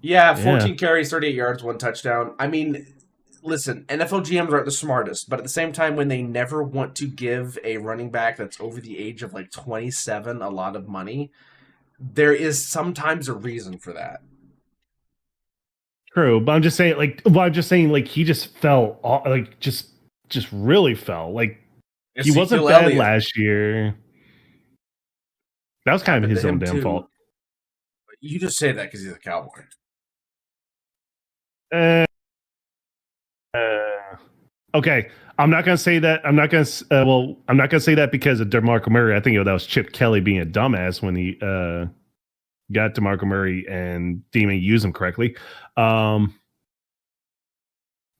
Yeah, 14 carries, 38 yards, 1 touchdown. I mean... Listen, NFL GMs aren't the smartest, but at the same time, when they never want to give a running back that's over the age of like 27 a lot of money, there is sometimes a reason for that. True, but I'm just saying, like he just fell, like just really fell. Like he wasn't bad last year. That was kind of his own damn fault. You just say that because he's a Cowboy. Okay, I'm not gonna say that. I'm not gonna say that because of DeMarco Murray. I think that was Chip Kelly being a dumbass when he got DeMarco Murray and didn't even use him correctly.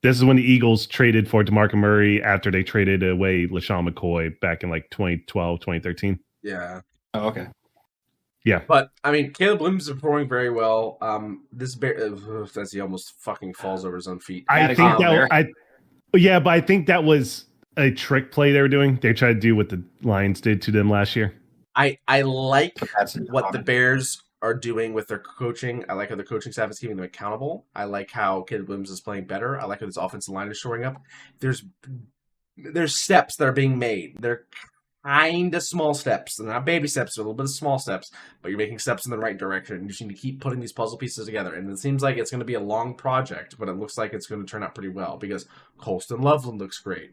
This is when the Eagles traded for DeMarco Murray after they traded away LaShawn McCoy back in like 2012, 2013. Yeah. Oh, okay. Yeah. But, I mean, Caleb Williams is performing very well. This bear, as he almost fucking falls over his own feet. but I think that was a trick play they were doing. They tried to do what the Lions did to them last year. I like That's what the common. Bears are doing with their coaching. I like how the coaching staff is keeping them accountable. I like how Caleb Williams is playing better. I like how this offensive line is showing up. There's steps that are being made. They're kind of small steps. They're not baby steps. They're a little bit of small steps, but you're making steps in the right direction. You just need to keep putting these puzzle pieces together. And it seems like it's going to be a long project, but it looks like it's going to turn out pretty well because Colston Loveland looks great.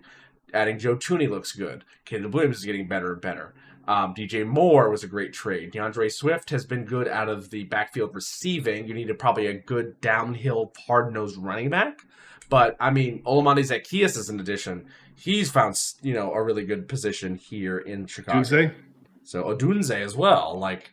Adding Joe Tooney looks good. Caleb Williams is getting better and better. DJ Moore was a great trade. DeAndre Swift has been good out of the backfield receiving. You needed probably a good downhill, hard-nosed running back. But, I mean, Olamide Zaccheaus is an addition. He's found, a really good position here in Chicago. Tuesday? So Odunze as well. Like,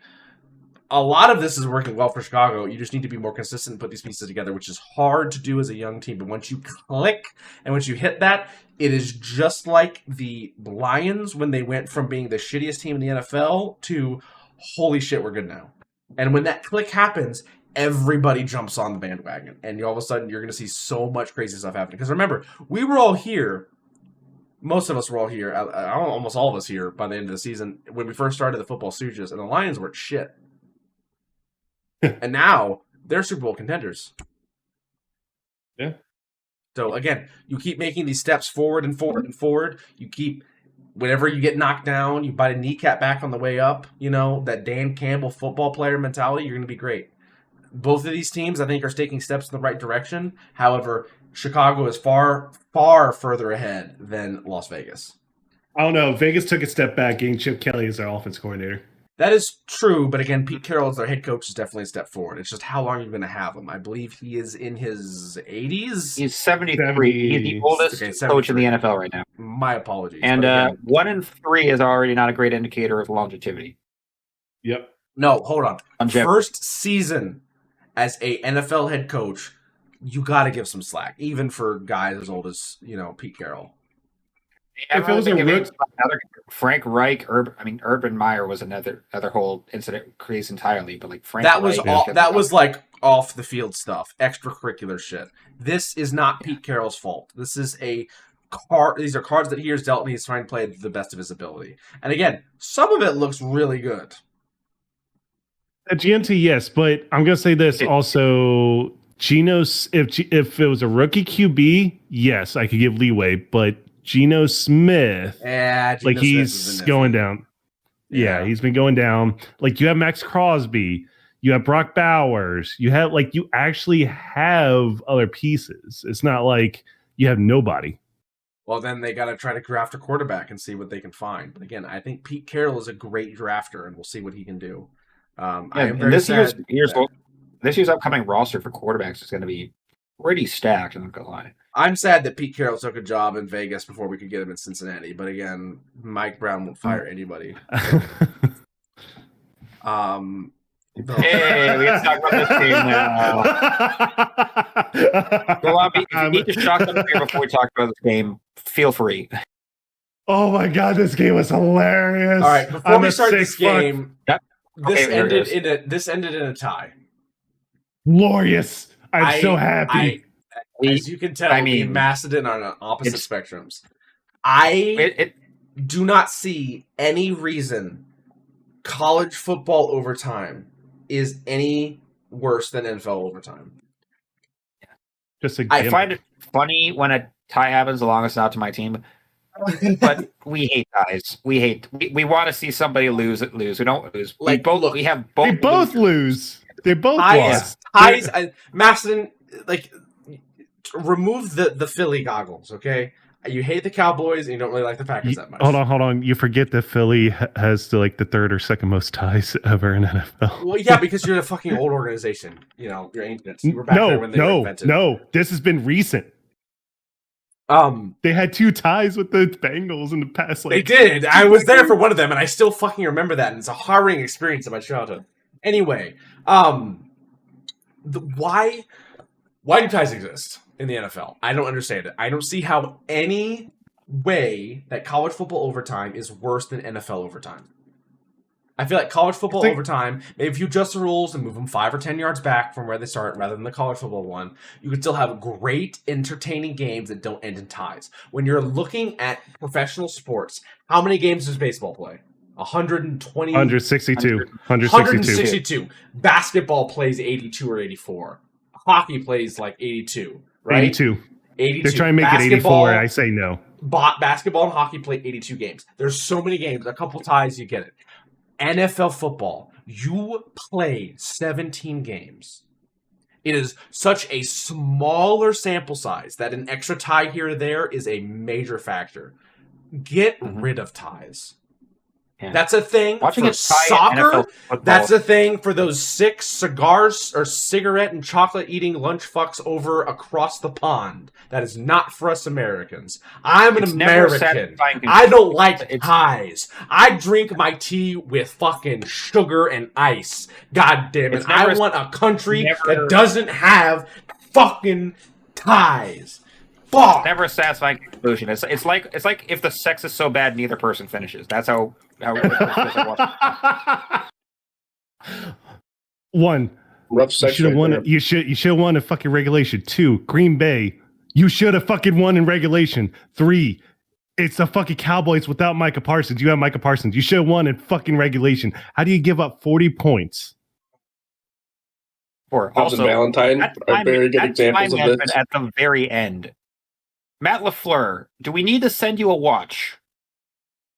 a lot of this is working well for Chicago. You just need to be more consistent and put these pieces together, which is hard to do as a young team. But once you click and once you hit that, it is just like the Lions when they went from being the shittiest team in the NFL to, holy shit, we're good now. And when that click happens, everybody jumps on the bandwagon. And all of a sudden, you're going to see so much crazy stuff happening. Because remember, we were all here. Most of us were all here. Almost all of us here by the end of the season when we first started the Football Stooges. And the Lions weren't shit. And now, they're Super Bowl contenders. Yeah. So again, you keep making these steps forward and forward and forward. You keep, whenever you get knocked down, you bite a kneecap back on the way up. That Dan Campbell football player mentality, you're going to be great. Both of these teams, I think, are taking steps in the right direction. However, Chicago is far, far further ahead than Las Vegas. I don't know. Vegas took a step back, getting Chip Kelly as their offense coordinator. That is true, but again, Pete Carroll as their head coach is definitely a step forward. It's just how long you're going to have him. I believe he is in his 80s. He's 73. He's the oldest coach in the NFL right now. My apologies. And 1-3 is already not a great indicator of longevity. Yep. No, hold on. Longevity. First season as a NFL head coach, you got to give some slack, even for guys as old as Pete Carroll. If it was another Frank Reich, Urban Meyer was another whole incident craze entirely, but like Frank that was Reich, was like off the field stuff, extracurricular shit. This is not Pete Carroll's fault. This is these are cards that he has dealt, and he's trying to play to the best of his ability. And again, some of it looks really good. At GNT, yes, but I'm gonna say this also. Geno, if it was a rookie QB, yes, I could give leeway, but Geno Smith, he's going down. Yeah, he's been going down. Like, you have Max Crosby, you have Brock Bowers, you actually have other pieces. It's not like you have nobody. Well, then they got to try to draft a quarterback and see what they can find. But again, I think Pete Carroll is a great drafter, and we'll see what he can do. I am very this year's upcoming roster for quarterbacks is going to be pretty stacked, I'm not going to lie. I'm sad that Pete Carroll took a job in Vegas before we could get him in Cincinnati. But again, Mike Brown won't fire anybody. Hey, we got to talk about this game now. Go on, if you need to shock them here before we talk about this game, feel free. Oh my god, this game was hilarious! All right, before we start this game, this ended in a tie. Glorious! I'm so happy. As you can tell, we Macedon on opposite spectrums. I do not see any reason college football overtime is any worse than NFL overtime. I find it funny when a tie happens, as long as it's not to my team. But we hate ties. We want to see somebody lose. We don't lose. They both lose. They both lost. Ties. Macedon, remove the Philly goggles, okay? You hate the Cowboys and you don't really like the Packers that much. Hold on. You forget that Philly has the third or second most ties ever in NFL. Well, yeah, because you're a fucking old organization. You're ancient. You were back there when they were invented. No. This has been recent. They had 2 ties with the Bengals in the past. They did. I was there for one of them, and I still fucking remember that. And it's a harrowing experience in my childhood. Anyway, why do ties exist in the NFL? I don't understand it. I don't see how any way that college football overtime is worse than NFL overtime. I feel like college football over time, maybe if you adjust the rules and move them 5 or 10 yards back from where they start rather than the college football one, you could still have great, entertaining games that don't end in ties. When you're looking at professional sports, how many games does baseball play? 120? 162. 162. Basketball plays 82 or 84. Hockey plays like 82, right? 82. 82. They're trying to make it 84. I say no. Basketball and hockey play 82 games. There's so many games. A couple ties, you get it. NFL football, you play 17 games. It is such a smaller sample size that an extra tie here or there is a major factor. Get rid of ties. Yeah. That's a thing for soccer. That's a thing for those 6 cigars or cigarette and chocolate eating lunch fucks over across the pond. That is not for us Americans. I'm an American. I don't like ties. I drink my tea with fucking sugar and ice. God damn it. I want a country that doesn't have fucking ties. Fuck. It's never a satisfying conclusion. It's like if the sex is so bad neither person finishes. That's how One. Rough sex. You should have won in fucking regulation. 2, Green Bay. You should have fucking won in regulation. 3, it's the fucking Cowboys without Micah Parsons. You have Micah Parsons. You should have won in fucking regulation. How do you give up 40 points? Or also Valentine are very good examples of this. At the very end. Matt LaFleur, do we need to send you a watch?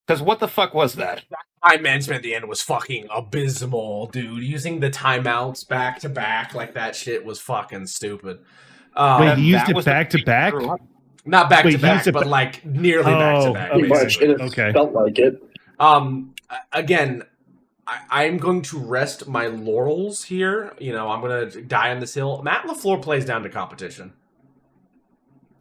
Because what the fuck was that? Time management at the end was fucking abysmal, dude. Using the timeouts back to back like that shit was fucking stupid. Wait, he used it back to back? Not back to back, but like nearly back to back. Pretty much. It felt like it. Again, I'm going to rest my laurels here. You know, I'm going to die on this hill. Matt LaFleur plays down to competition.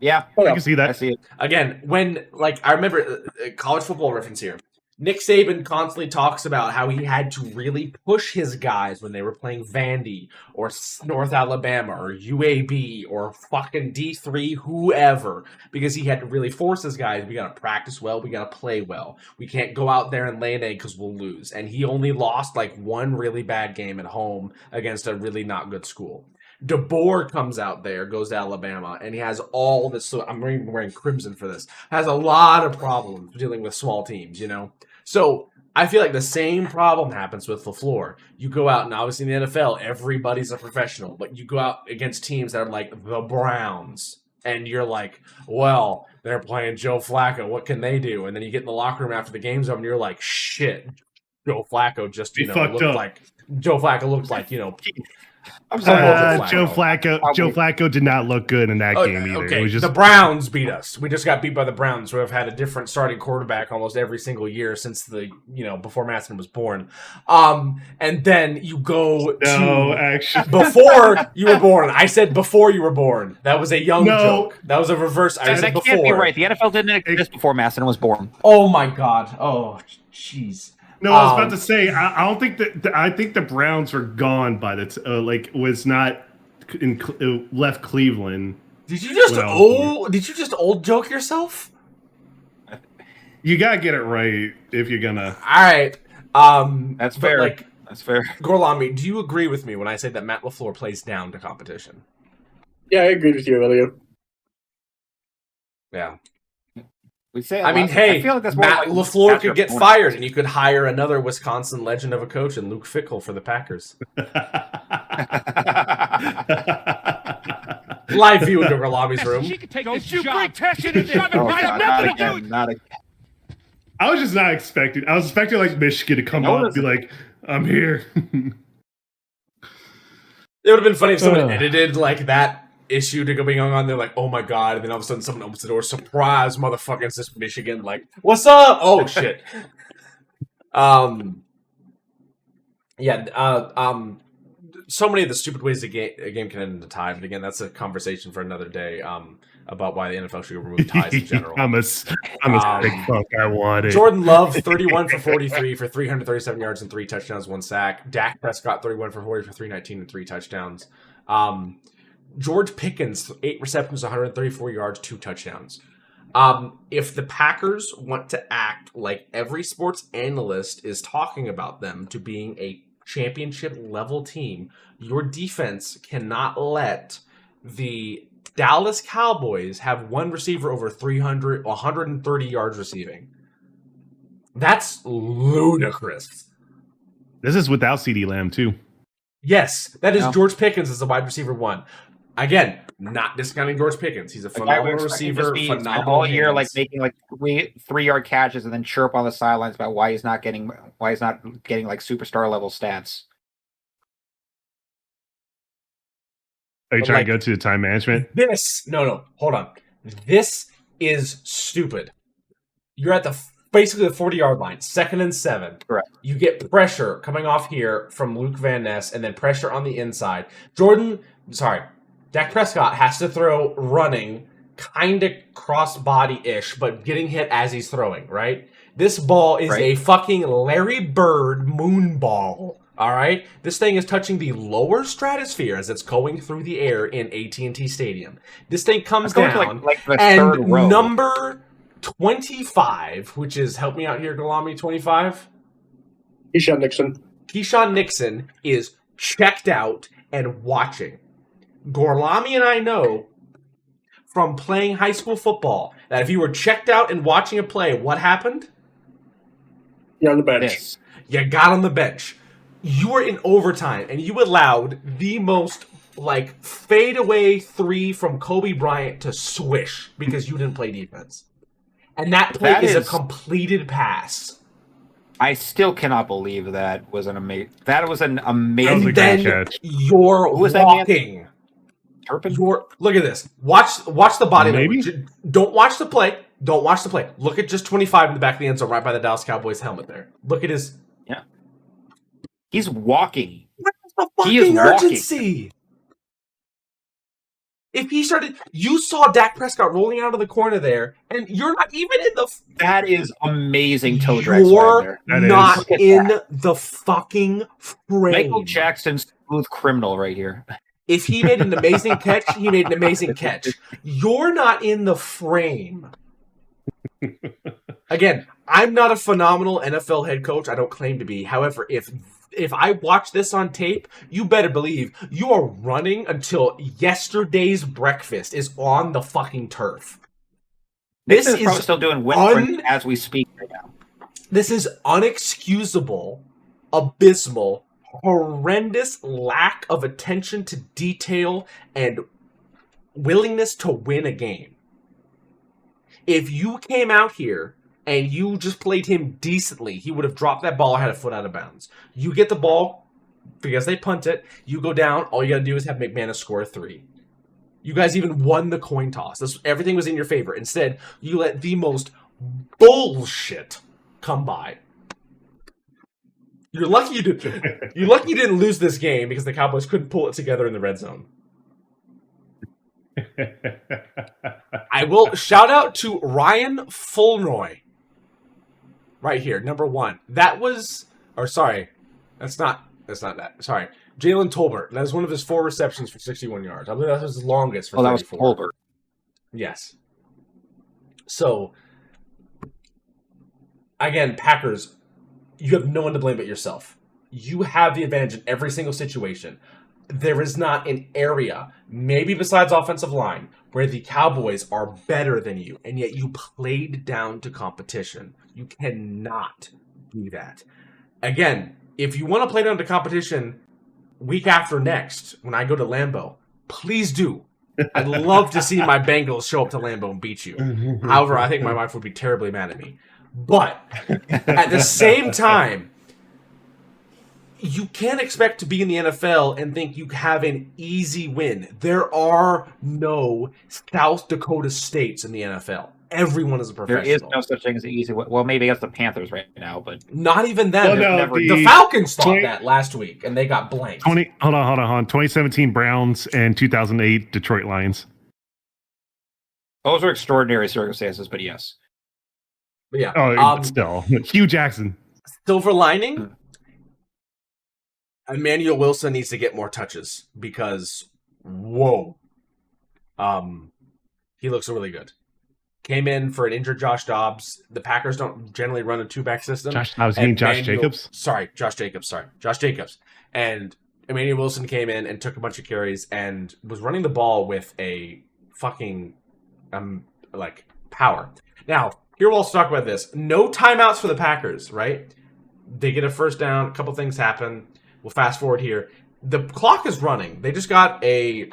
Yeah, I can see that. I see it. Again, when, like, I remember college football reference here. Nick Saban constantly talks about how he had to really push his guys when they were playing Vandy or North Alabama or UAB or fucking D3, whoever, because he had to really force his guys. We got to practice well. We got to play well. We can't go out there and lay an egg because we'll lose. And he only lost like one really bad game at home against a really not good school. DeBoer comes out there, goes to Alabama, and he has all this. So I'm wearing crimson for this. Has a lot of problems dealing with small teams, you know. So I feel like the same problem happens with LaFleur. You go out, and obviously in the NFL, everybody's a professional, but you go out against teams that are like the Browns, and you're like, well, they're playing Joe Flacco. What can they do? And then you get in the locker room after the game's over, and you're like, shit, Joe Flacco just looked like Joe Flacco looked like Joe Flacco did not look good in that game either. Okay. It was just... The Browns beat us. We just got beat by the Browns, who have had a different starting quarterback almost every single year since before Madison was born. And then you go before you were born. I said before you were born. That was a young joke. That was a reverse. I said before. Can't be right. The NFL didn't exist before Madison was born. Oh my God. Oh, jeez. No, I was about to say I don't think that. I think the Browns were gone by the was not left Cleveland. Did you just old joke yourself? You gotta get it right if you're gonna. All right, that's fair. That's fair. Gorlami, do you agree with me when I say that Matt LaFleur plays down to competition? Yeah, I agreed with you earlier. Yeah. I feel like that's Matt LaFleur could get fired, and you could hire another Wisconsin legend of a coach in Luke Fickell for the Packers. Live view into Gorlami's room. She could take this job. Testing and shove it right up. I was just not expecting. I was expecting like Michigan to come up and be like, "I'm here." It would have been funny if someone edited like that issue to go being on there, like, oh my God, and then all of a sudden someone opens the door, surprise, motherfucker, it's just Michigan, like, what's up? Oh shit. So many of the stupid ways a game can end in a tie, but again, that's a conversation for another day. About why the NFL should remove ties in general. I'm a big fuck. I want it. Jordan Love, 31 for 43 for 337 yards and 3 touchdowns, 1 sack. Dak Prescott, 31 for 40 for 319 and 3 touchdowns. George Pickens, 8 receptions, 134 yards, 2 touchdowns. If the Packers want to act like every sports analyst is talking about them to being a championship level team, your defense cannot let the Dallas Cowboys have one receiver over 130 yards receiving. That's ludicrous. This is without CD Lamb too. Yes, that is George Pickens as the wide receiver 1. Again, not discounting George Pickens. He's a phenomenal receiver, phenomenal all year, hands. like making like 3-yard catches and then chirp on the sidelines about why he's not getting like superstar level stats. Are you trying to go to the time management? No, hold on. This is stupid. You're at basically the 40-yard line, 2nd and 7. Correct. You get pressure coming off here from Luke Van Ness, and then pressure on the inside. Dak Prescott has to throw running, kind of cross-body-ish, but getting hit as he's throwing, right? This ball is a fucking Larry Bird moon ball, all right? This thing is touching the lower stratosphere as it's going through the air in AT&T Stadium. This thing comes down, and number 25, which is, help me out here, Galami, 25? Keyshawn Nixon is checked out and watching. Gorlami and I know from playing high school football that if you were checked out and watching a play, what happened? You're on the bench. You got on the bench. You were in overtime, and you allowed the most fadeaway 3 from Kobe Bryant to swish because you didn't play defense. And that play is a completed pass. I still cannot believe that was an amazing. That was an amazing. And then you're walking. Look at this. Watch the body language. Don't watch the play. Don't watch the play. Look at just 25 in the back of the end zone, right by the Dallas Cowboys helmet there. Look at his. Yeah. He's walking. Where's the fucking urgency? If he started, you saw Dak Prescott rolling out of the corner there, and you're not even in the. That is amazing toe drag. You're not in the fucking frame. Michael Jackson, smooth criminal, right here. If he made an amazing catch, he made an amazing catch. You're not in the frame. Again, I'm not a phenomenal NFL head coach. I don't claim to be. However, if I watch this on tape, you better believe you are running until yesterday's breakfast is on the fucking turf. This is probably still doing Winfrey as we speak right now. This is unexcusable, abysmal, horrendous lack of attention to detail and willingness to win a game. If you came out here and you just played him decently, he would have dropped that ball or had a foot out of bounds. You get the ball, because they punt it, you go down, all you gotta do is have McManus score a 3. You guys even won the coin toss. Everything was in your favor. Instead, you let the most bullshit come by. You're lucky you didn't lose this game because the Cowboys couldn't pull it together in the red zone. I will shout out to Ryan Fulroy. Right here, number 1. That's not that. Sorry. Jalen Tolbert. That was one of his 4 receptions for 61 yards. I believe that was his longest for 34. That was Tolbert. Yes. So, again, Packers, you have no one to blame but yourself. You have the advantage in every single situation. There is not an area, maybe besides offensive line, where the Cowboys are better than you, and yet you played down to competition. You cannot do that. Again, if you want to play down to competition week after next, when I go to Lambeau, please do. I'd love to see my Bengals show up to Lambeau and beat you. However, I think my wife would be terribly mad at me. But at the same time, you can't expect to be in the NFL and think you have an easy win. There are no South Dakota states in the NFL. Everyone is a professional. There is no such thing as an easy win. Well, maybe against the Panthers right now, but not even them. The Falcons thought that last week, and they got blanked. Hold on. 2017 Browns and 2008 Detroit Lions. Those are extraordinary circumstances, but yes. But yeah. Oh, still. Hugh Jackson. Silver lining. Emmanuel Wilson needs to get more touches because, whoa. He looks really good. came in for an injured Josh Dobbs. The Packers don't generally run a two-back system. Josh Dobbs, you mean Josh Jacobs? Sorry, Josh Jacobs. And Emmanuel Wilson came in and took a bunch of carries and was running the ball with a fucking power. Now, here we'll also talk about this. No timeouts for the Packers, right? They get a first down. A couple things happen. We'll fast forward here. The clock is running. They just got a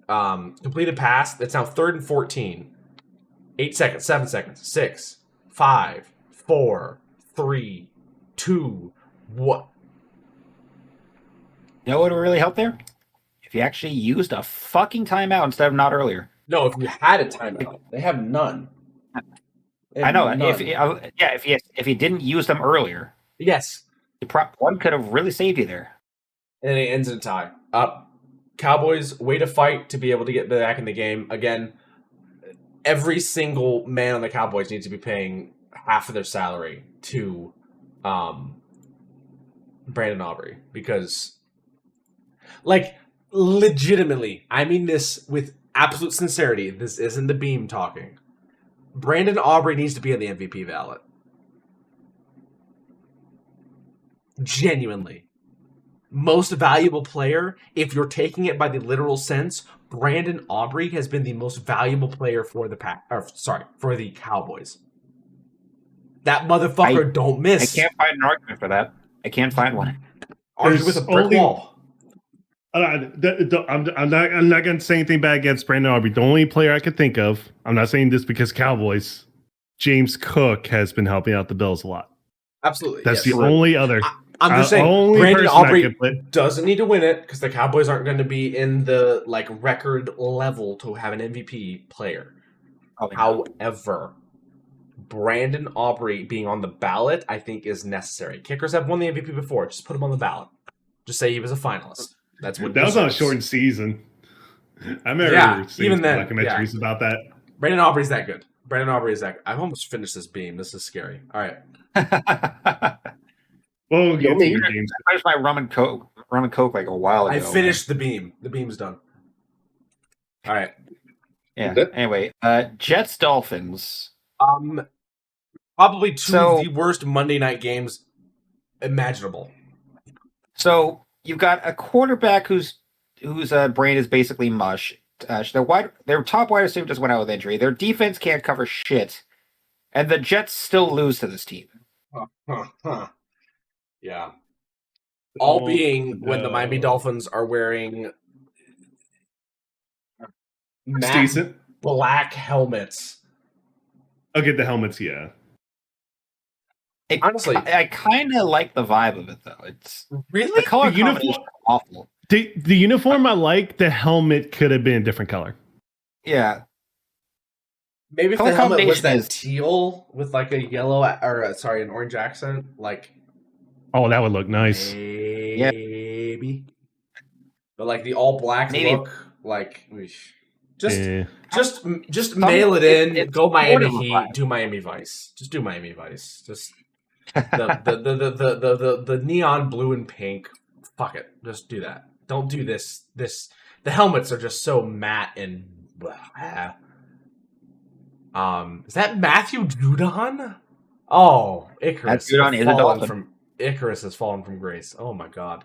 completed pass. That's now 3rd and 14. 8 seconds, 7 seconds, 6, 5, 4, 3, 2, 1. You know what would really help there? If you actually used a fucking timeout instead of not earlier. No, if you had a timeout. They have none. I know. If you didn't use them earlier, yes, one could have really saved you there. And then it ends in a tie. Cowboys, way to fight to be able to get back in the game. Again, every single man on the Cowboys needs to be paying half of their salary to Brandon Aubrey. Because, legitimately, I mean this with absolute sincerity. This isn't the beam talking. Brandon Aubrey needs to be on the MVP ballot. Genuinely. Most valuable player, if you're taking it by the literal sense, Brandon Aubrey has been the most valuable player for the Cowboys. That motherfucker don't miss. I can't find an argument for that. I can't find one. Argue with a brick wall. I'm not going to say anything bad against Brandon Aubrey. The only player I could think of, I'm not saying this because Cowboys, James Cook has been helping out the Bills a lot. Absolutely. That's the only other. I'm just saying, Brandon Aubrey doesn't need to win it because the Cowboys aren't going to be in the record level to have an MVP player. However, Brandon Aubrey being on the ballot, I think, is necessary. Kickers have won the MVP before. Just put him on the ballot. Just say he was a finalist. That's what that was on a shortened season. I remember seeing even then, documentaries about that. Brandon Aubrey's that good. I've almost finished this beam. This is scary. All right. Well, I finished my rum and coke a while ago. I finished the beam. The beam's done. All right. Yeah. Anyway, Jets Dolphins. Probably two of the worst Monday night games imaginable. So you've got a quarterback whose brain is basically mush. Their top wide receiver just went out with injury. Their defense can't cover shit, and the Jets still lose to this team. Yeah. All being when the Miami Dolphins are wearing matte black helmets. I'll get the helmets, yeah. Honestly, I kind of like the vibe of it, though. It's really the color combination is awful. The uniform I like. The helmet could have been a different color. Yeah. Maybe if the helmet was that teal with a yellow an orange accent, oh, that would look nice. Maybe. But the all black look, just mail it in. Go Miami Heat. Do Miami Vice. Just do Miami Vice. Just the neon blue and pink. Fuck it. Just do that. Don't do this. The helmets are just so matte and. Is that Matthew Judon? Oh, Icarus. Icarus has fallen from grace. Oh my god.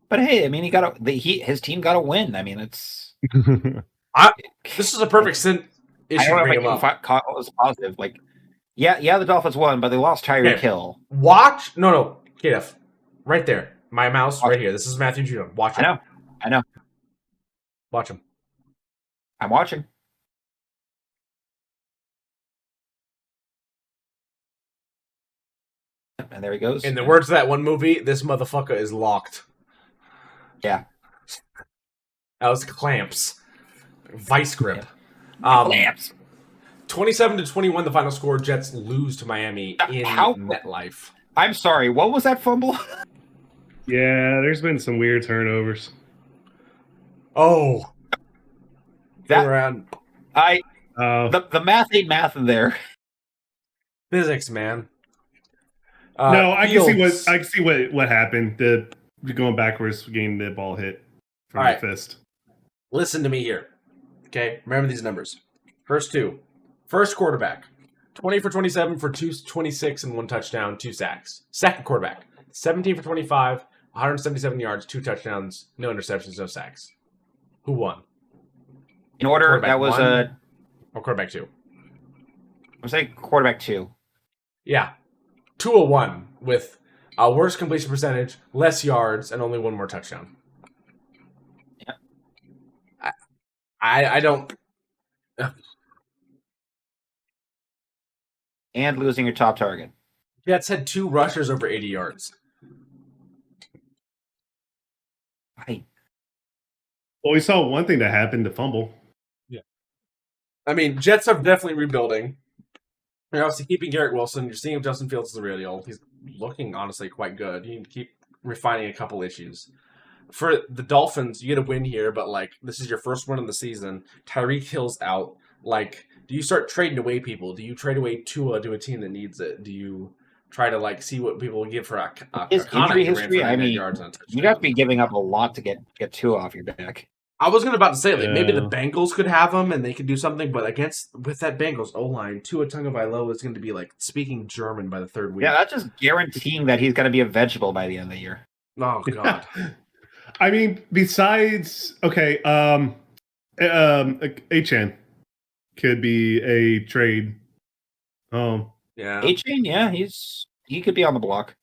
But hey, I mean, his team got a win. I mean, it's. This is a perfect issue to bring him up. It was positive. The Dolphins won, but they lost Tyreek Hill. Watch. No. KF. Right there. My mouse right here. This is Matthew Judon. Watch him. I know. Watch him. I'm watching. And there he goes. In the words of that one movie, this motherfucker is locked. Yeah. That was clamps. Vice grip. Clamps. 27-21, the final score. Jets lose to Miami in MetLife. I'm sorry. What was that fumble? Yeah, there's been some weird turnovers. Oh. The math ain't math in there. Physics, man. No, I can see what happened. Going backwards, getting the ball hit from the fist. Listen to me here. Okay, remember these numbers. First two, First quarterback, 20 for 27 for 226 and 1 touchdown, 2 sacks. Second quarterback, 17 for 25, 177 yards, 2 touchdowns, no interceptions, no sacks. Who won? In order, that was or quarterback 2. I'm saying quarterback 2. Yeah. 201 with a worse completion percentage, less yards, and only 1 more touchdown. Yeah. I don't... And losing your top target. Jets had 2 rushers over 80 yards. Well, we saw one thing that happened, the fumble. Yeah. I mean, Jets are definitely rebuilding. You're obviously keeping Garrett Wilson. You're seeing if Justin Fields is the real deal. He's looking, honestly, quite good. You can keep refining a couple issues. For the Dolphins, you get a win here, but, like, this is your first win of the season. Tyreek Hill's out. Like, do you start trading away people? Do you trade away Tua to a team that needs it? Do you try to, like, see what people will give for his injury history? I mean, you'd have to be giving up a lot to get Tua off your back. I was about to say, like, maybe the Bengals could have him and they could do something, but with that Bengals O-line, Tua Tagovailoa is going to be, like, speaking German by the third week. Yeah, that's just guaranteeing that he's going to be a vegetable by the end of the year. Oh, God. I mean, besides, okay, Achane could be a trade. Yeah. Achane, yeah, he could be on the block.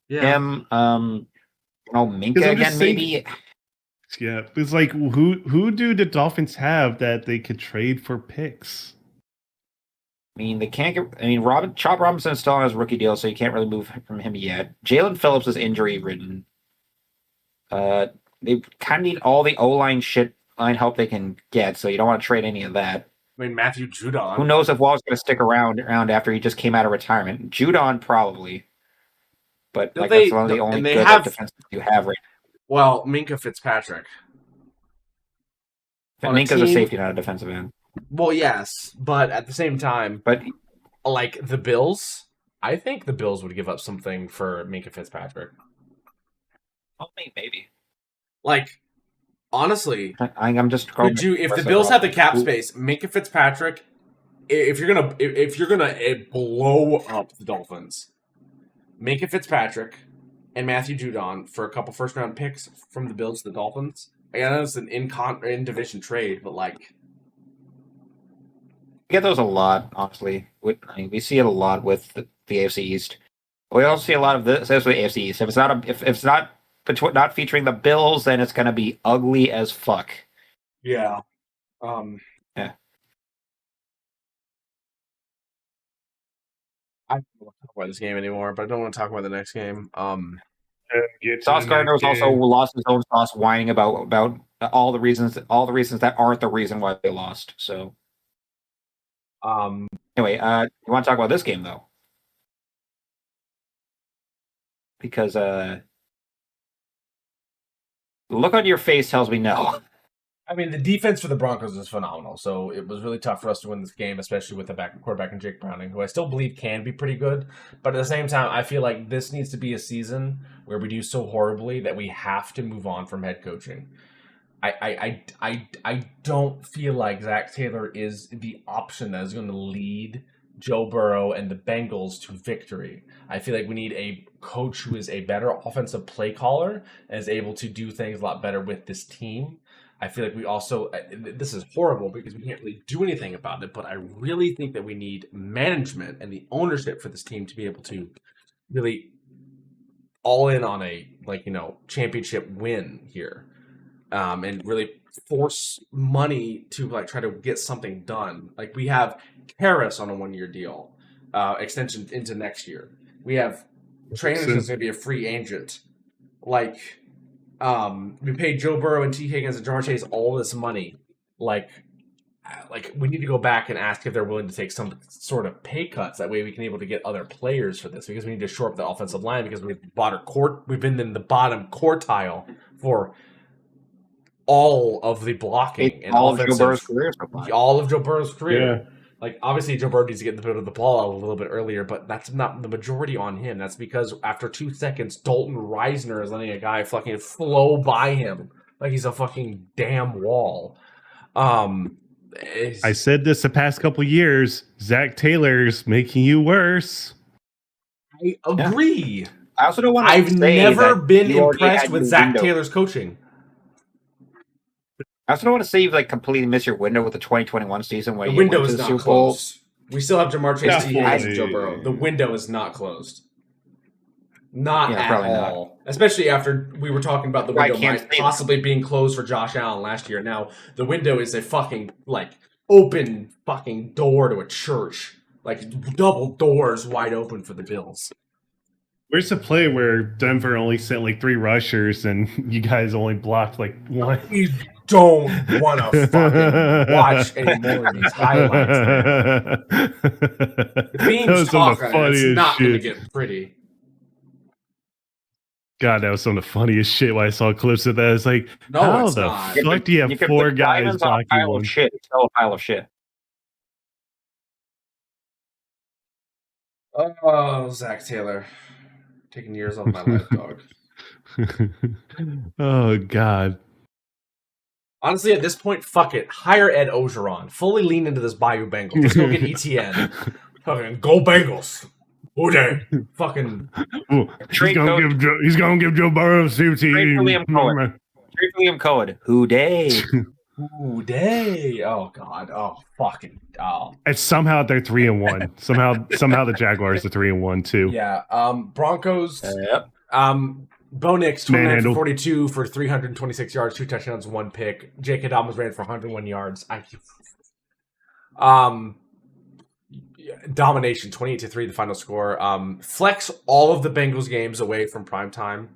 Yeah. Him, Minka again, maybe. Yeah, it's like who do the Dolphins have that they could trade for picks? I mean, they can't get. I mean, Chop Robinson is still on his rookie deal, so you can't really move from him yet. Jalen Phillips is injury ridden. They kind of need all the O-line line help they can get, so you don't want to trade any of that. I mean, Matthew Judon. Who knows if Wall's going to stick around after he just came out of retirement? Judon probably, but that's one of the only good defenses you have right now. Well, Minka Fitzpatrick. Minka's a safety, not a defensive end. Well, yes, but at the same time, like the Bills, I think the Bills would give up something for Minka Fitzpatrick. Maybe. Like, honestly, I'm just. If the Bills have the cap space, Minka Fitzpatrick, if you're gonna blow up the Dolphins, Minka Fitzpatrick and Matthew Judon for a couple first-round picks from the Bills to the Dolphins. I know it's an in-division trade, but, like... We get those a lot, honestly. We see it a lot with the AFC East. We also see a lot of this with the AFC East. If it's not featuring the Bills, then it's going to be ugly as fuck. Yeah. Yeah. I don't want to talk about this game anymore, but I don't want to talk about the next game. Sauce Gardner's also lost his own sauce, whining about all the reasons that aren't the reason why they lost. So, anyway, you want to talk about this game though, because the look on your face tells me no. I mean, the defense for the Broncos is phenomenal, so it was really tough for us to win this game, especially with the quarterback and Jake Browning, who I still believe can be pretty good. But at the same time, I feel like this needs to be a season where we do so horribly that we have to move on from head coaching. I don't feel like Zach Taylor is the option that is going to lead Joe Burrow and the Bengals to victory. I feel like we need a coach who is a better offensive play caller and is able to do things a lot better with this team. I feel like we also, this is horrible because we can't really do anything about it, but I really think that we need management and the ownership for this team to be able to really all in on a, championship win here. And really force money to, try to get something done. Like, we have Harris on a 1-year deal, extension into next year. We have Trainers is going to be a free agent. We paid Joe Burrow and T. Higgins and Jamar Chase all this money. Like we need to go back and ask if they're willing to take some sort of pay cuts. That way we can be able to get other players for this, because we need to shore up the offensive line, because we've been in the bottom quartile for all of the blocking and all of Joe Burrow's career. All of Joe Burrow's career. Yeah. Obviously, Joe Burrow needs to get the bit of the ball out a little bit earlier, but that's not the majority on him. That's because after 2 seconds, Dalton Reisner is letting a guy fucking flow by him like he's a fucking damn wall. I said this the past couple years. Zach Taylor's making you worse. I agree. I also don't want to. I've never been impressed with Zach Taylor's coaching. I also don't want to say you've like completely missed your window with the 2021 season where the you window went to is the not Super Bowl. closed. We still have Jamar Chase, T. Higgins, and Joe Burrow. The window is not closed. Not at all. Not. Especially after we were talking about the window might possibly being closed for Josh Allen last year. Now the window is a fucking like open fucking door to a church, like double doors wide open for the Bills. Where's the play where Denver only sent like 3 rushers and you guys only blocked like 1? You don't want to fucking watch any more of these highlights. Being talking, it's not going to get pretty. God, that was some of the funniest shit when I saw clips of that. It's like, no, how it's the not. fuck do you have 4 guys blocking one? Shit, it's all a pile of shit. Oh, Zach Taylor. Taking years off my life, dog. Oh, God. Honestly, at this point, fuck it. Hire Ed Ogeron. Fully lean into this Bayou Bengals. Let's go get ETN. Fucking go Bengals. Uday. Fucking. He's gonna give Joe Burrow a CT. Trade for Liam Cohen. Uday. Uday. Oh God. Oh fucking. Oh. And somehow they're 3-1. Somehow the Jaguars are 3-1 too. Yeah. Broncos. Yep. Bo Nix, 29 for 42 for 326 yards, 2 touchdowns, 1 pick. J.K. Dobbins ran for 101 yards. Domination, 28-3, the final score. Flex all of the Bengals games away from prime time.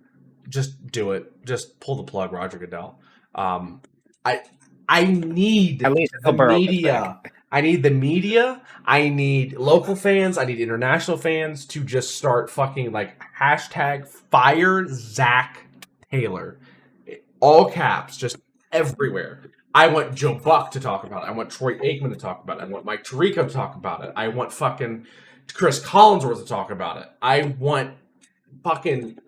Just do it. Just pull the plug, Roger Goodell. I need at least the media. I need the media. I need local fans. I need international fans to just start fucking like hashtag fire Zach Taylor. All caps, just everywhere. I want Joe Buck to talk about it. I want Troy Aikman to talk about it. I want Mike Tirico to talk about it. I want fucking Chris Collinsworth to talk about it. I want fucking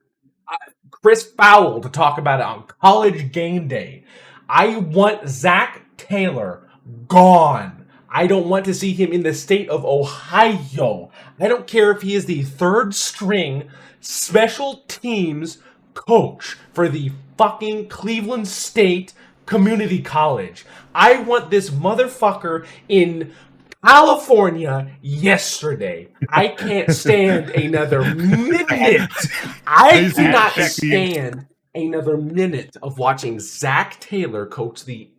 Chris Fowle to talk about it on College Game Day. I want Zach Taylor gone. I don't want to see him in the state of Ohio. I don't care if he is the 3rd string special teams coach for the fucking Cleveland State Community College. I want this motherfucker in California yesterday. I can't stand another minute. I cannot stand another minute of watching Zach Taylor coach the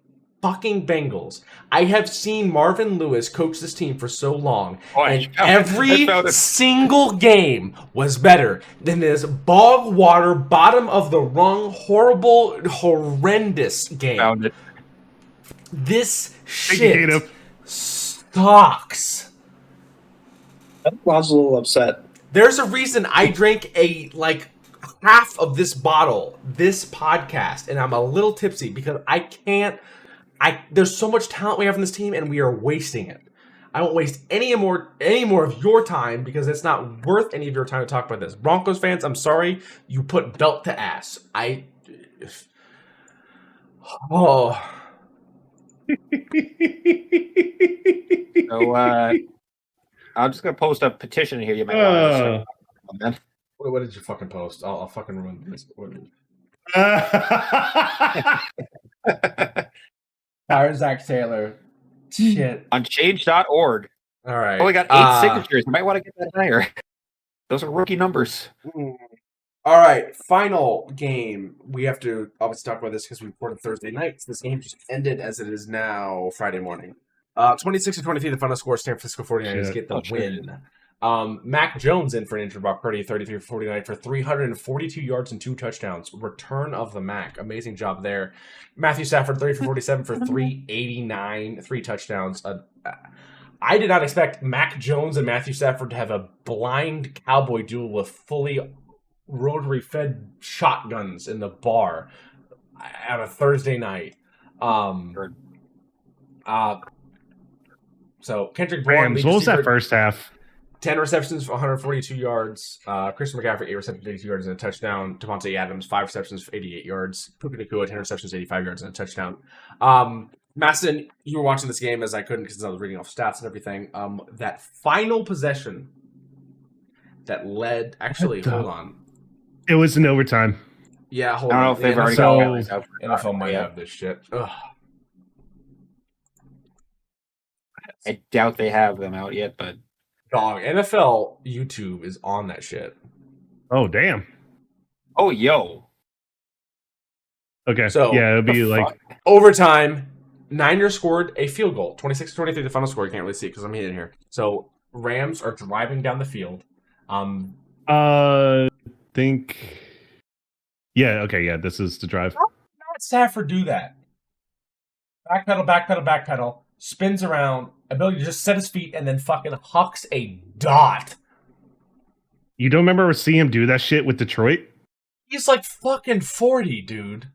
fucking Bengals. I have seen Marvin Lewis coach this team for so long, and every single game was better than this bog water, bottom of the rung, horrible, horrendous game. This shit sucks. I was a little upset. There's a reason I drank half of this bottle, this podcast, and I'm a little tipsy because there's so much talent we have in this team, and we are wasting it. I won't waste any more of your time because it's not worth any of your time to talk about this. Broncos fans, I'm sorry, you put belt to ass. So, I'm just gonna post a petition here. You might want to. What did you fucking post? I'll fucking ruin this. Fire Zach Taylor. Shit. On change.org. All right. Only got 8 signatures. You might want to get that higher. Those are rookie numbers. All right. Final game. We have to obviously talk about this because we recorded Thursday night. This game just ended as it is now Friday morning. 26-23, the final score. San Francisco 49ers get the win. Mac Jones in for an injured Brock Purdy, 33 for 49 for 342 yards and 2 touchdowns. Return of the Mac. Amazing job there. Matthew Stafford, 30 for 47 for 389, 3 touchdowns. I did not expect Mac Jones and Matthew Stafford to have a blind cowboy duel with fully rotary fed shotguns in the bar on a Thursday night. So Kendrick Bourne. What was that first half? 10 receptions for 142 yards. Christian McCaffrey, 8 receptions, 82 yards and a touchdown. Devontae Adams, 5 receptions for 88 yards. Puka Nacua, 10 receptions, 85 yards and a touchdown. Maston, you were watching this game as I couldn't because I was reading off stats and everything. That final possession that led. Actually, hold on. It was in overtime. Yeah, hold I don't on. know if they've already NFL, got NFL might have this shit. Ugh. I doubt they have them out yet, but Dog, NFL YouTube is on that shit. Oh, damn. oh, yo. Okay. So, yeah, it'll be the like fuck? Overtime, Niners scored a field goal. 26-23, the final score. You can't really see it because I'm hitting here. So, Rams are driving down the field. think. Yeah. Okay. Yeah. This is the drive. How did Stafford do that? Backpedal. Spins around. Ability to just set his feet and then fucking hucks a dot. You don't remember seeing him do that shit with Detroit? He's like fucking 40, dude.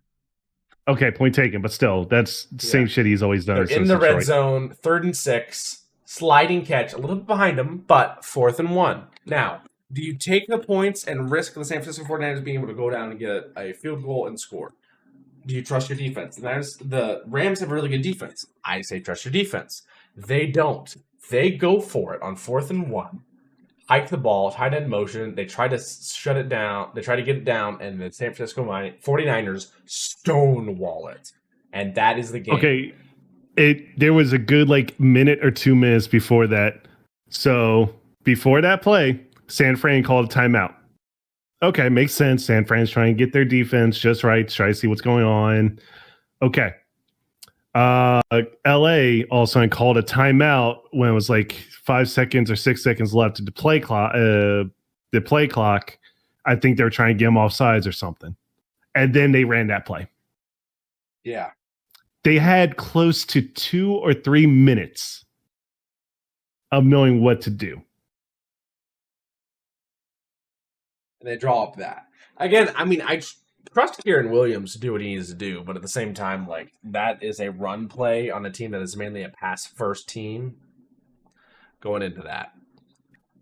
Okay, point taken, but still, that's the same shit he's always done. They're since in the Detroit. red zone, 3rd and 6, sliding catch, a little bit behind them, but 4th and 1. Now, do you take the points and risk the San Francisco 49ers being able to go down and get a field goal and score? Do you trust your defense? The Rams have a really good defense. I say trust your defense. They don't. They go for it on 4th and 1. Hike the ball, tight end motion. They try to shut it down. They try to get it down, and the San Francisco 49ers stonewall it. And that is the game. Okay, there was a good minute or 2 minutes before that. So before that play, San Fran called a timeout. Okay, makes sense. San Fran's trying to get their defense just right, try to see what's going on. Okay. LA also called a timeout when it was 5 seconds or 6 seconds left to the play clock. I think they were trying to get them off sides or something. And then they ran that play. Yeah. They had close to 2 or 3 minutes of knowing what to do. And they draw up that. Again, I mean, I trust Kieran Williams to do what he needs to do, but at the same time, that is a run play on a team that is mainly a pass-first team. Going into that.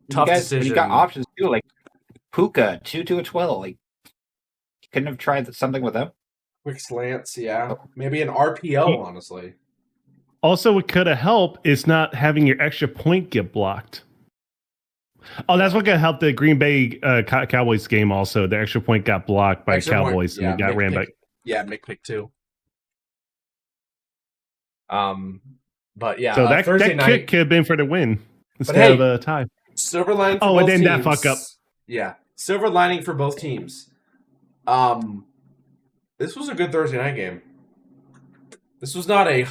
Tough decision. You got options too, like Puka, 2-12. You couldn't have tried something with them? Quick slants, yeah. Maybe an RPO, honestly. Also, what could have helped is not having your extra point get blocked. Oh, that's what could have helped the Green Bay Cowboys game also. The extra point got blocked by Cowboys and it got ran back. Yeah, pick 2. But yeah, so that kick could have been for the win instead of a tie. Silver lining for both and then teams. that fuck up. Yeah, silver lining for both teams. This was a good Thursday night game. This was not a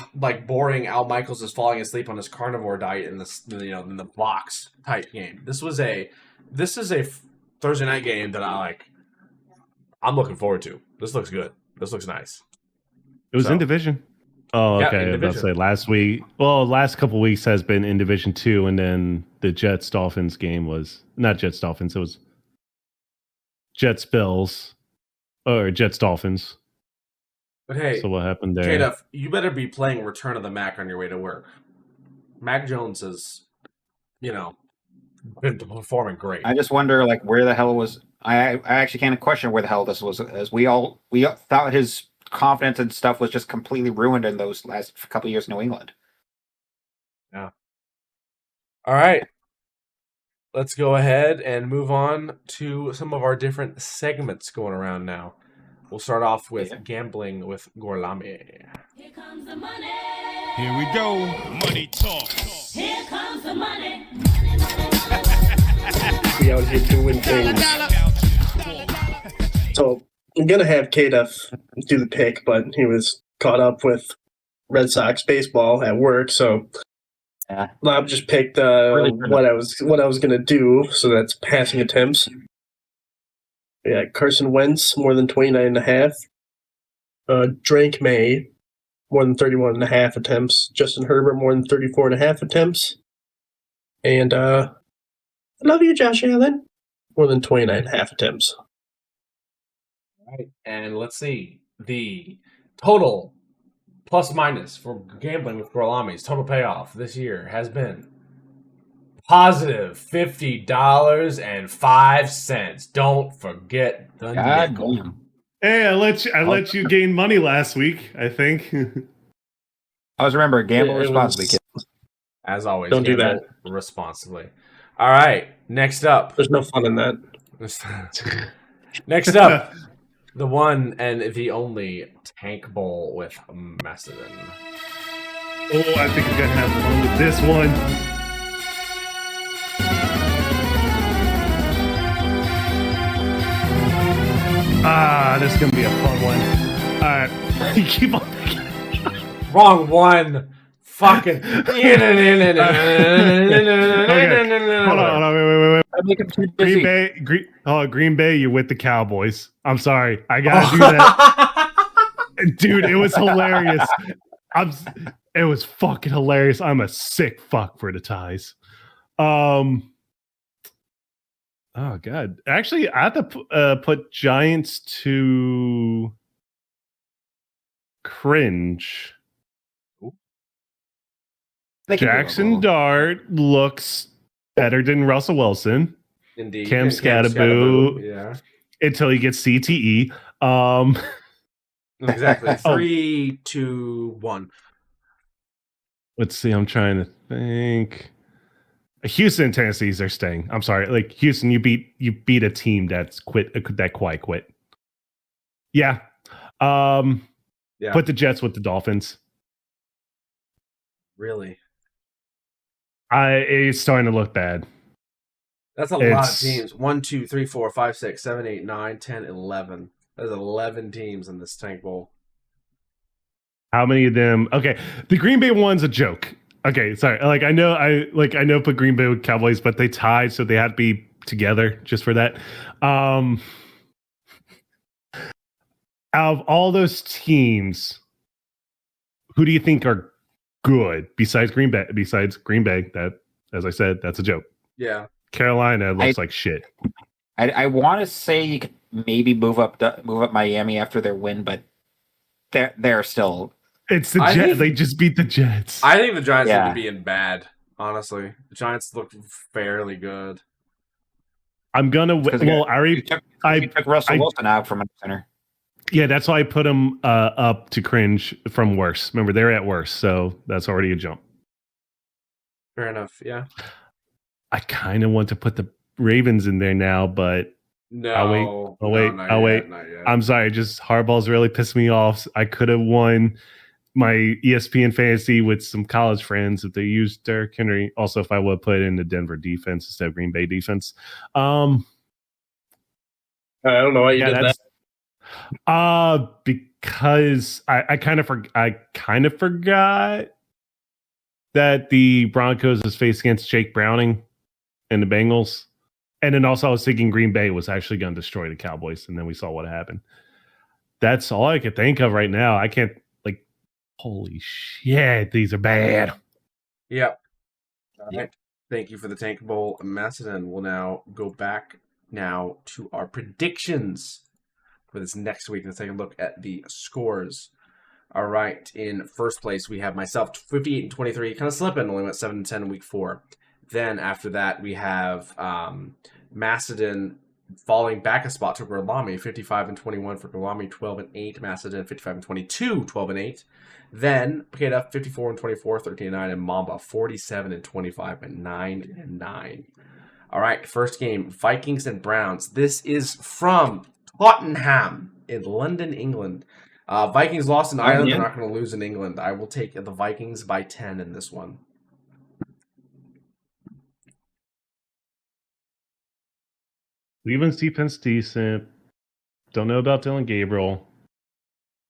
boring Al Michaels is falling asleep on his carnivore diet in the box type game. This is a Thursday night game that I'm looking forward to. This looks good. This looks nice. It was in division. Oh, okay. Yeah, I was about to say last couple weeks has been in Division 2, and then the Jets-Dolphins game was not Jets-Dolphins. It was Jets-Bills or Jets-Dolphins. But hey, so what happened there? J-Duff, you better be playing Return of the Mac on your way to work. Mac Jones has, been performing great. I just wonder, where the hell was... I actually can't question where the hell this was, as we thought his confidence and stuff was just completely ruined in those last couple of years in New England. Yeah. All right. Let's go ahead and move on to some of our different segments going around now. We'll start off with gambling with Gorlami. Here comes the money. Here we go. Money talk. Here comes the money. We out here doing things. So I'm gonna have K-Duff do the pick, but he was caught up with Red Sox baseball at work, so Bob just picked what I was gonna do. So that's passing attempts. Yeah, Carson Wentz more than 29.5. Drake May more than 31.5 attempts. Justin Herbert more than 34.5 attempts. And I love you, Josh Allen, more than 29.5 attempts. All right, and let's see the total plus minus for gambling with Gorlami's total payoff this year has been positive $50.05. Don't forget the nickel. Damn. Hey, I let you gain money last week, I think. Always remember, gamble It responsibly, was- kids. As always, Don't do gamble responsibly. All right, next up. There's no fun in that. Next up, the one and the only Tank Bowl with Macedon. Oh, I think I'm gonna have fun with this one. This is gonna be a fun one. All right, you keep on. Wrong one. Fucking. Okay. Hold on, wait. I make him too Green busy. Bay, Green Bay, you're with the Cowboys. I'm sorry, I gotta do that, dude. It was hilarious. It was fucking hilarious. I'm a sick fuck for the ties. Oh god, actually, I have to put Giants to cringe. Jackson Dart looks better than Russell Wilson. Indeed. Cam Scatterboo. Yeah. Until he gets CTE. Exactly. 3, 2, 1. Let's see. I'm trying to think. Houston and Tennessee's are staying. I'm sorry. Like Houston, you beat a team that's quit that quite quit. Yeah. Yeah. Put the Jets with the Dolphins. Really? It's starting to look bad. That's a lot of teams. 1, 2, 3, 4, 5, 6, 7, 8, 9, 10, 11. There's 11 teams in this Tank Bowl. How many of them? Okay, the Green Bay one's a joke. Okay, sorry. I know put Green Bay with Cowboys, but they tied, so they had to be together just for that. Out of all those teams, who do you think are good besides Green Bay? That, as I said, that's a joke. Yeah. Carolina looks like shit. I want to say you could maybe move up Miami after their win, but they're still. It's the Jets. They just beat the Jets. I think the Giants need to be in bad. Honestly, the Giants look fairly good. I'm gonna. Well, I took Russell Wilson out from under center. Yeah, that's why I put them up to cringe from worse. Remember, they're at worse, so that's already a jump. Fair enough. Yeah. I kind of want to put the Ravens in there now, but no. I'll wait. I'm sorry. Just Harbaugh's really pissed me off. I could have won my ESPN fantasy with some college friends if they used Derrick Henry. Also, if I would put in the Denver defense instead of Green Bay defense. I don't know why you did that. Because I kind of forgot that the Broncos is faced against Jake Browning and the Bengals. And then also I was thinking Green Bay was actually going to destroy the Cowboys, and then we saw what happened. That's all I could think of right now. I can't, holy shit, these are bad. Yep. All right. Thank you for the Tank Bowl. Macedon will now go back now to our predictions for this next week. Let's take a look at the scores. All right. In first place, we have myself, 58-23, kind of slipping, only went 7-10 in week 4. Then after that, we have Macedon falling back a spot to Gorlami, 55-21 for Gorlami, 12-8. Macedon, 55-22, 12-8. Then Pekeda, 54-24, 13-9, and Mamba, 47-25, and 9-9. All right, first game, Vikings and Browns. This is from Tottenham in London, England. Vikings lost in Ireland. They're not going to lose in England. I will take the Vikings by 10 in this one. Cleveland's defense decent. Don't know about Dylan Gabriel.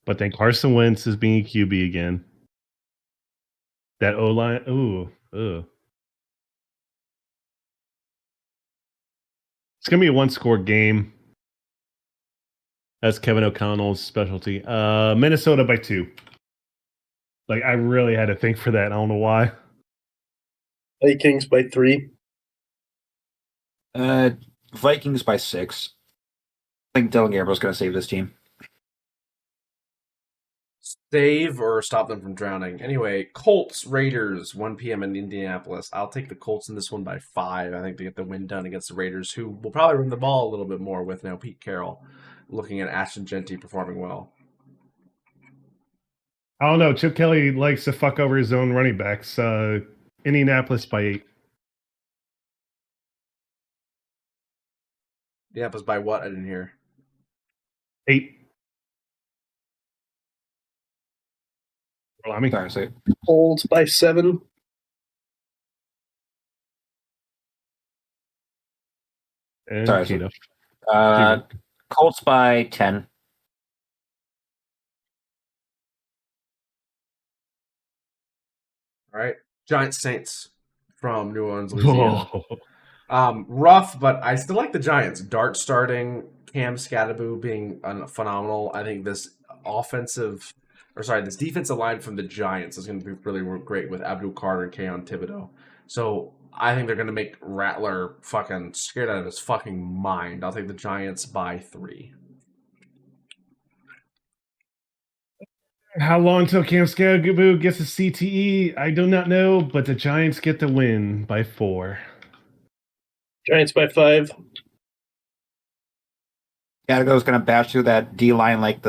But then Carson Wentz is being QB again. That O-line, It's going to be a one-score game. That's Kevin O'Connell's specialty. Minnesota by 2. I really had to think for that. I don't know why. Vikings by 3. Vikings by 6. I think Dylan Gabriel's going to save this team. Save or stop them from drowning. Anyway, Colts, Raiders, 1 p.m. in Indianapolis. I'll take the Colts in this one by 5. I think they get the win done against the Raiders, who will probably run the ball a little bit more with now Pete Carroll looking at Ashton Genty performing well. I don't know. Chip Kelly likes to fuck over his own running backs. Indianapolis by 8. Yeah, but by what? I didn't hear. 8. Well, Sorry, so Colts by 7. And Sorry, Keenum. Colts by 10. All right. Giants Saints from New Orleans, Louisiana. Rough, but I still like the Giants. Dart starting, Cam Scatterboo being phenomenal. I think this defensive line from the Giants is going to be really great with Abdul Carter and Keon Thibodeau. So I think they're going to make Rattler fucking scared out of his fucking mind. I'll take the Giants by 3. How long until Cam Scagaboo gets a CTE? I do not know, but the Giants get the win by 4. Giants by 5. Gadago's gonna bash through that D line like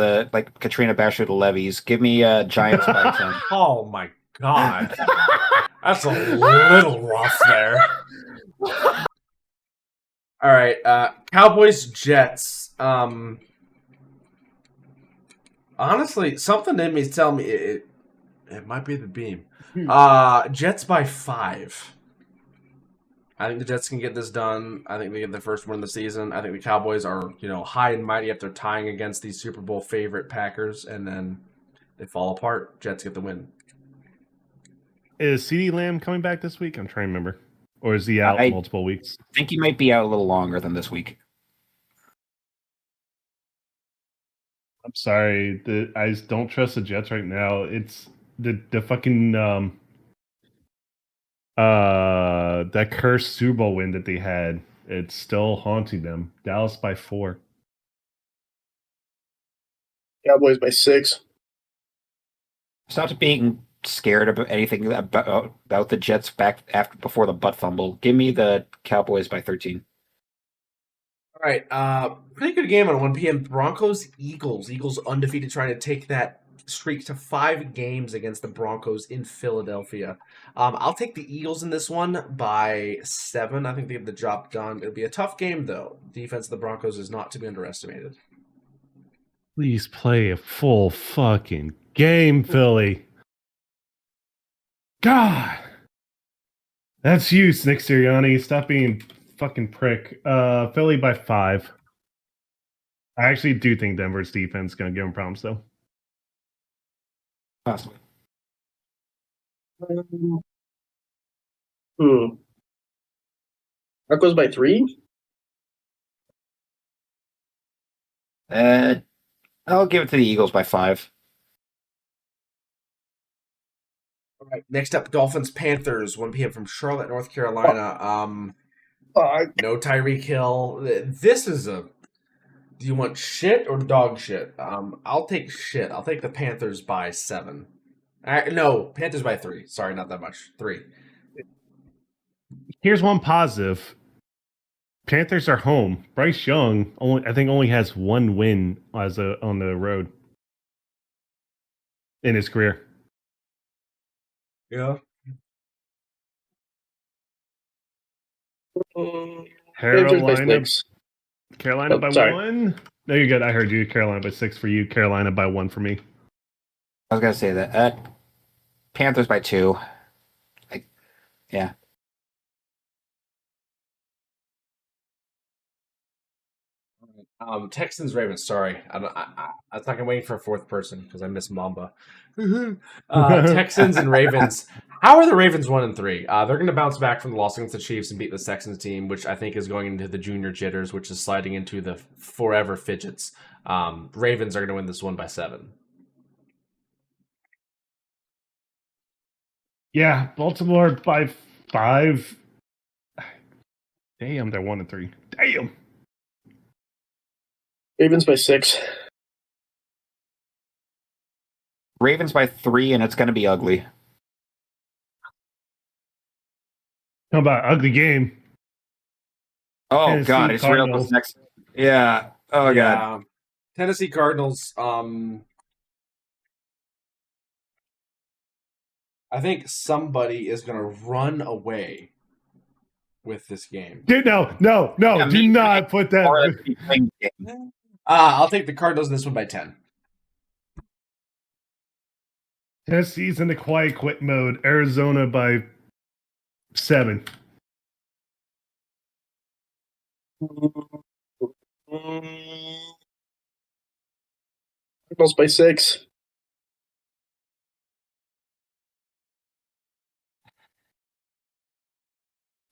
Katrina bashed through the levees. Give me Giants by 10. Oh my god. That's a little rough there. All right, Cowboys Jets. Honestly, something in me is telling me it might be the beam. Jets by 5. I think the Jets can get this done. I think they get the first win of the season. I think the Cowboys are, high and mighty after tying against these Super Bowl favorite Packers, and then they fall apart. Jets get the win. Is CeeDee Lamb coming back this week? I'm trying to remember. Or is he out multiple weeks? I think he might be out a little longer than this week. I'm sorry. I just don't trust the Jets right now. It's the fucking that cursed Super Bowl win that they had. It's still haunting them. Dallas by 4. Cowboys by 6. Stop being scared about anything about the Jets before the butt fumble. Give me the Cowboys by 13. All right, pretty good game on 1 p.m. Broncos-Eagles. Eagles undefeated, trying to take that streak to 5 games against the Broncos in Philadelphia. I'll take the Eagles in this one by 7. I think they get the job done. It'll be a tough game, though. Defense of the Broncos is not to be underestimated. Please play a full fucking game, Philly. God. That's you, Nick Sirianni. Stop being fucking prick. Philly by 5. I actually do think Denver's defense is going to give them problems, though. Possibly. Broncos by 3? I'll give it to the Eagles by 5. All right, next up, Dolphins-Panthers, 1 p.m. from Charlotte, North Carolina. No Tyreek Hill. This is do you want shit or dog shit? I'll take shit. I'll take the Panthers by 7. No, Panthers by 3. Sorry, not that much. 3. Here's one positive. Panthers are home. Bryce Young only has 1 win on the road in his career. Yeah. Carolina by 1. No, you're good. I heard you. Carolina by 6 for you. Carolina by 1 for me. I was gonna say that. Panthers by 2. Yeah. Texans Ravens. Sorry, I was not waiting for a 4th person because I miss Mamba. Texans and Ravens. How are the Ravens 1-3? They're going to bounce back from the loss against the Chiefs and beat the Texans team, which I think is going into the junior jitters, which is sliding into the forever fidgets. Ravens are going to win this one by 7. Yeah, Baltimore by 5. Damn, they're 1-3. Damn. Ravens by 6. Ravens by 3, and it's going to be ugly. How about ugly game? Oh, Tennessee God. It's real Cardinals. next. Yeah. Oh, God. Tennessee Cardinals. I think somebody is going to run away with this game. Dude, no. Do not put that. I'll take the Cardinals in this one by 10. Tennessee's in the quiet quit mode. Arizona by 7. Cardinals by 6.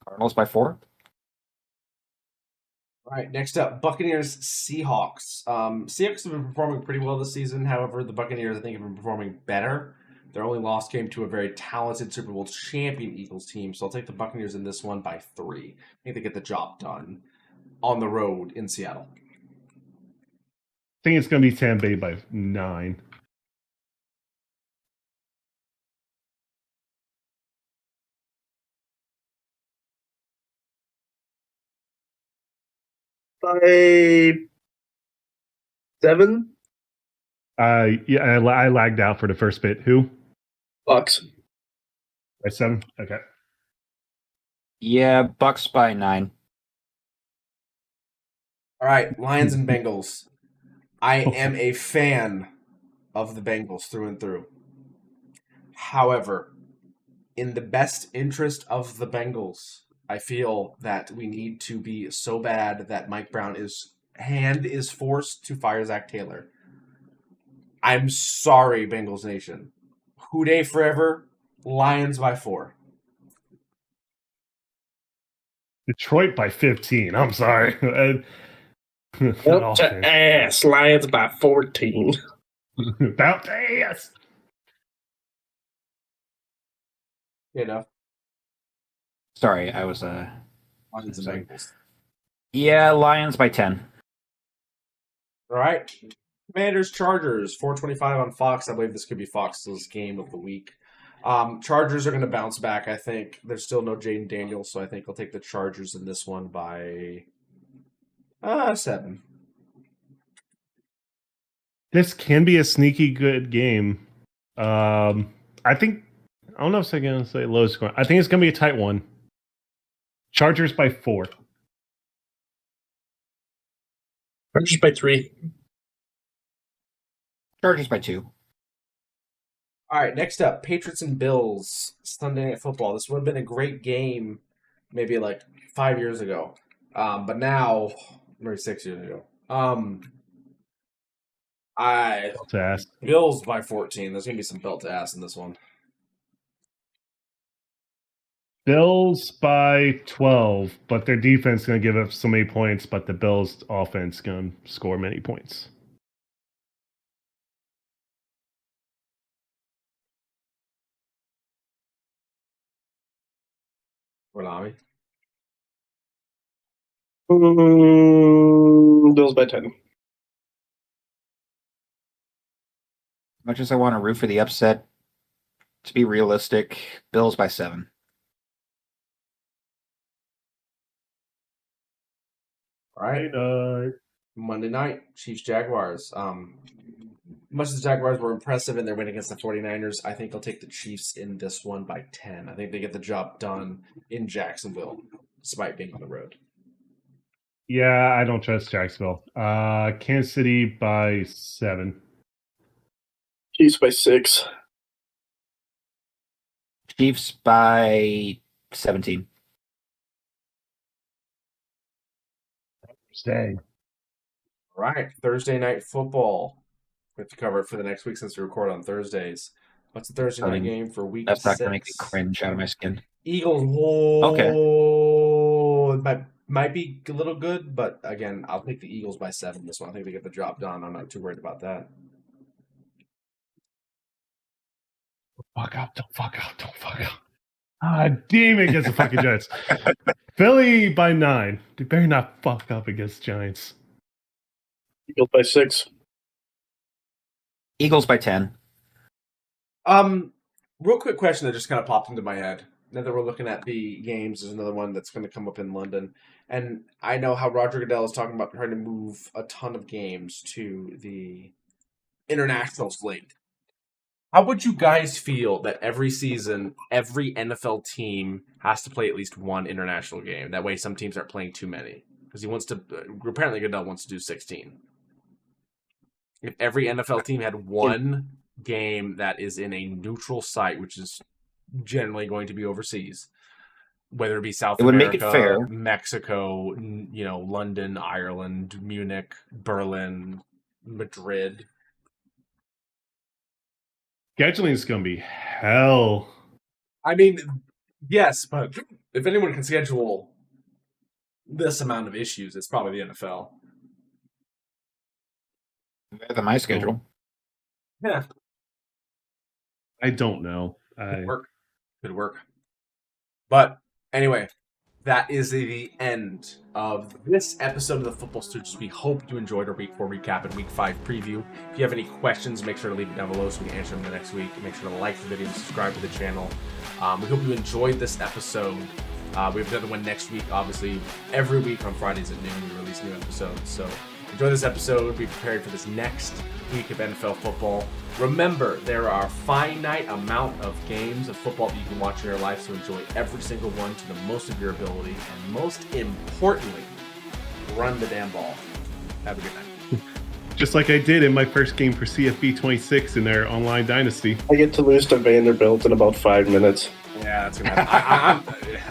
Cardinals by 4. All right, next up, Buccaneers, Seahawks. Seahawks have been performing pretty well this season. However, the Buccaneers, I think, have been performing better. Their only loss came to a very talented Super Bowl champion Eagles team. So I'll take the Buccaneers in this one by 3. I think they get the job done on the road in Seattle. I think it's going to be Tampa Bay by 9. By 7. Yeah, I lagged out for the first bit. Who? Bucks. By 7? Okay. Yeah, Bucks by 9. All right, Lions and Bengals. I am a fan of the Bengals through and through. However, in the best interest of the Bengals, I feel that we need to be so bad that Mike Brown's hand is forced to fire Zach Taylor. I'm sorry, Bengals Nation. Houday forever. Lions by 4. Detroit by 15. I'm sorry. Up to ass. Lions by 14. About to ass. You know. Sorry, I was Lions and Bengals. Yeah, Lions by 10. All right. Commanders, Chargers, 425 on Fox. I believe this could be Fox's game of the week. Chargers are going to bounce back, I think. There's still no Jaden Daniels, so I think I'll take the Chargers in this one by 7. This can be a sneaky good game. I think, I don't know if I'm going to say low score. I think it's going to be a tight one. Chargers by 4. Chargers by 3. Chargers by 2. All right, next up, Patriots and Bills, Sunday Night Football. This would have been a great game maybe like 5 years ago. But now, maybe 6 years ago. Bills by 14. There's going to be some belt to ass in this one. Bills by 12, but their defense is going to give up so many points, but the Bills' offense going to score many points. Bills by 10. Much as I want to root for the upset, to be realistic, Bills by 7. All right. Monday night, Chiefs Jaguars. Much as the Jaguars were impressive in their win against the 49ers, I think I'll take the Chiefs in this one by 10. I think they get the job done in Jacksonville, despite being on the road. Yeah, I don't trust Jacksonville. Kansas City by 7. Chiefs by 6. Chiefs by 17. Stay. All right, Thursday night football. We have to cover it for the next week since we record on Thursdays. What's the Thursday night game for week 6? That's not going to make me cringe out of my skin. Eagles. Okay. It might be a little good, but again, I'll take the Eagles by 7 this one. I think they get the job done. I'm not too worried about that. Don't fuck up. Damn it against the fucking Giants. Philly by 9. They better not fuck up against Giants. Eagles by 6. Eagles by 10. Real quick question that just kind of popped into my head. Now that we're looking at the games, there's another one that's going to come up in London. And I know how Roger Goodell is talking about trying to move a ton of games to the international slate. How would you guys feel that every season, every NFL team has to play at least one international game? That way, some teams aren't playing too many. Because he wants to. Apparently, Goodell wants to do 16. If every NFL team had one game that is in a neutral site, which is generally going to be overseas, whether it be South America, make it fair. Mexico, London, Ireland, Munich, Berlin, Madrid. Scheduling is going to be hell. I mean, yes, but if anyone can schedule this amount of issues, it's probably the NFL. Better than my schedule. Yeah. I don't know. Good work. But anyway, that is the end of this episode of the Football Stooges. We hope you enjoyed our Week 4 recap and Week 5 preview. If you have any questions, make sure to leave it down below so we can answer them the next week. Make sure to like the video and subscribe to the channel. We hope you enjoyed this episode. We have another one next week. Obviously, every week on Fridays at noon, we release new episodes. So enjoy this episode. Be prepared for this next week of NFL football. Remember, there are a finite amount of games of football that you can watch in your life, so enjoy every single one to the most of your ability. And most importantly, run the damn ball. Have a good night. Just like I did in my first game for CFB 26 in their online dynasty. I get to lose to Vanderbilt in about 5 minutes. Yeah, that's going to happen.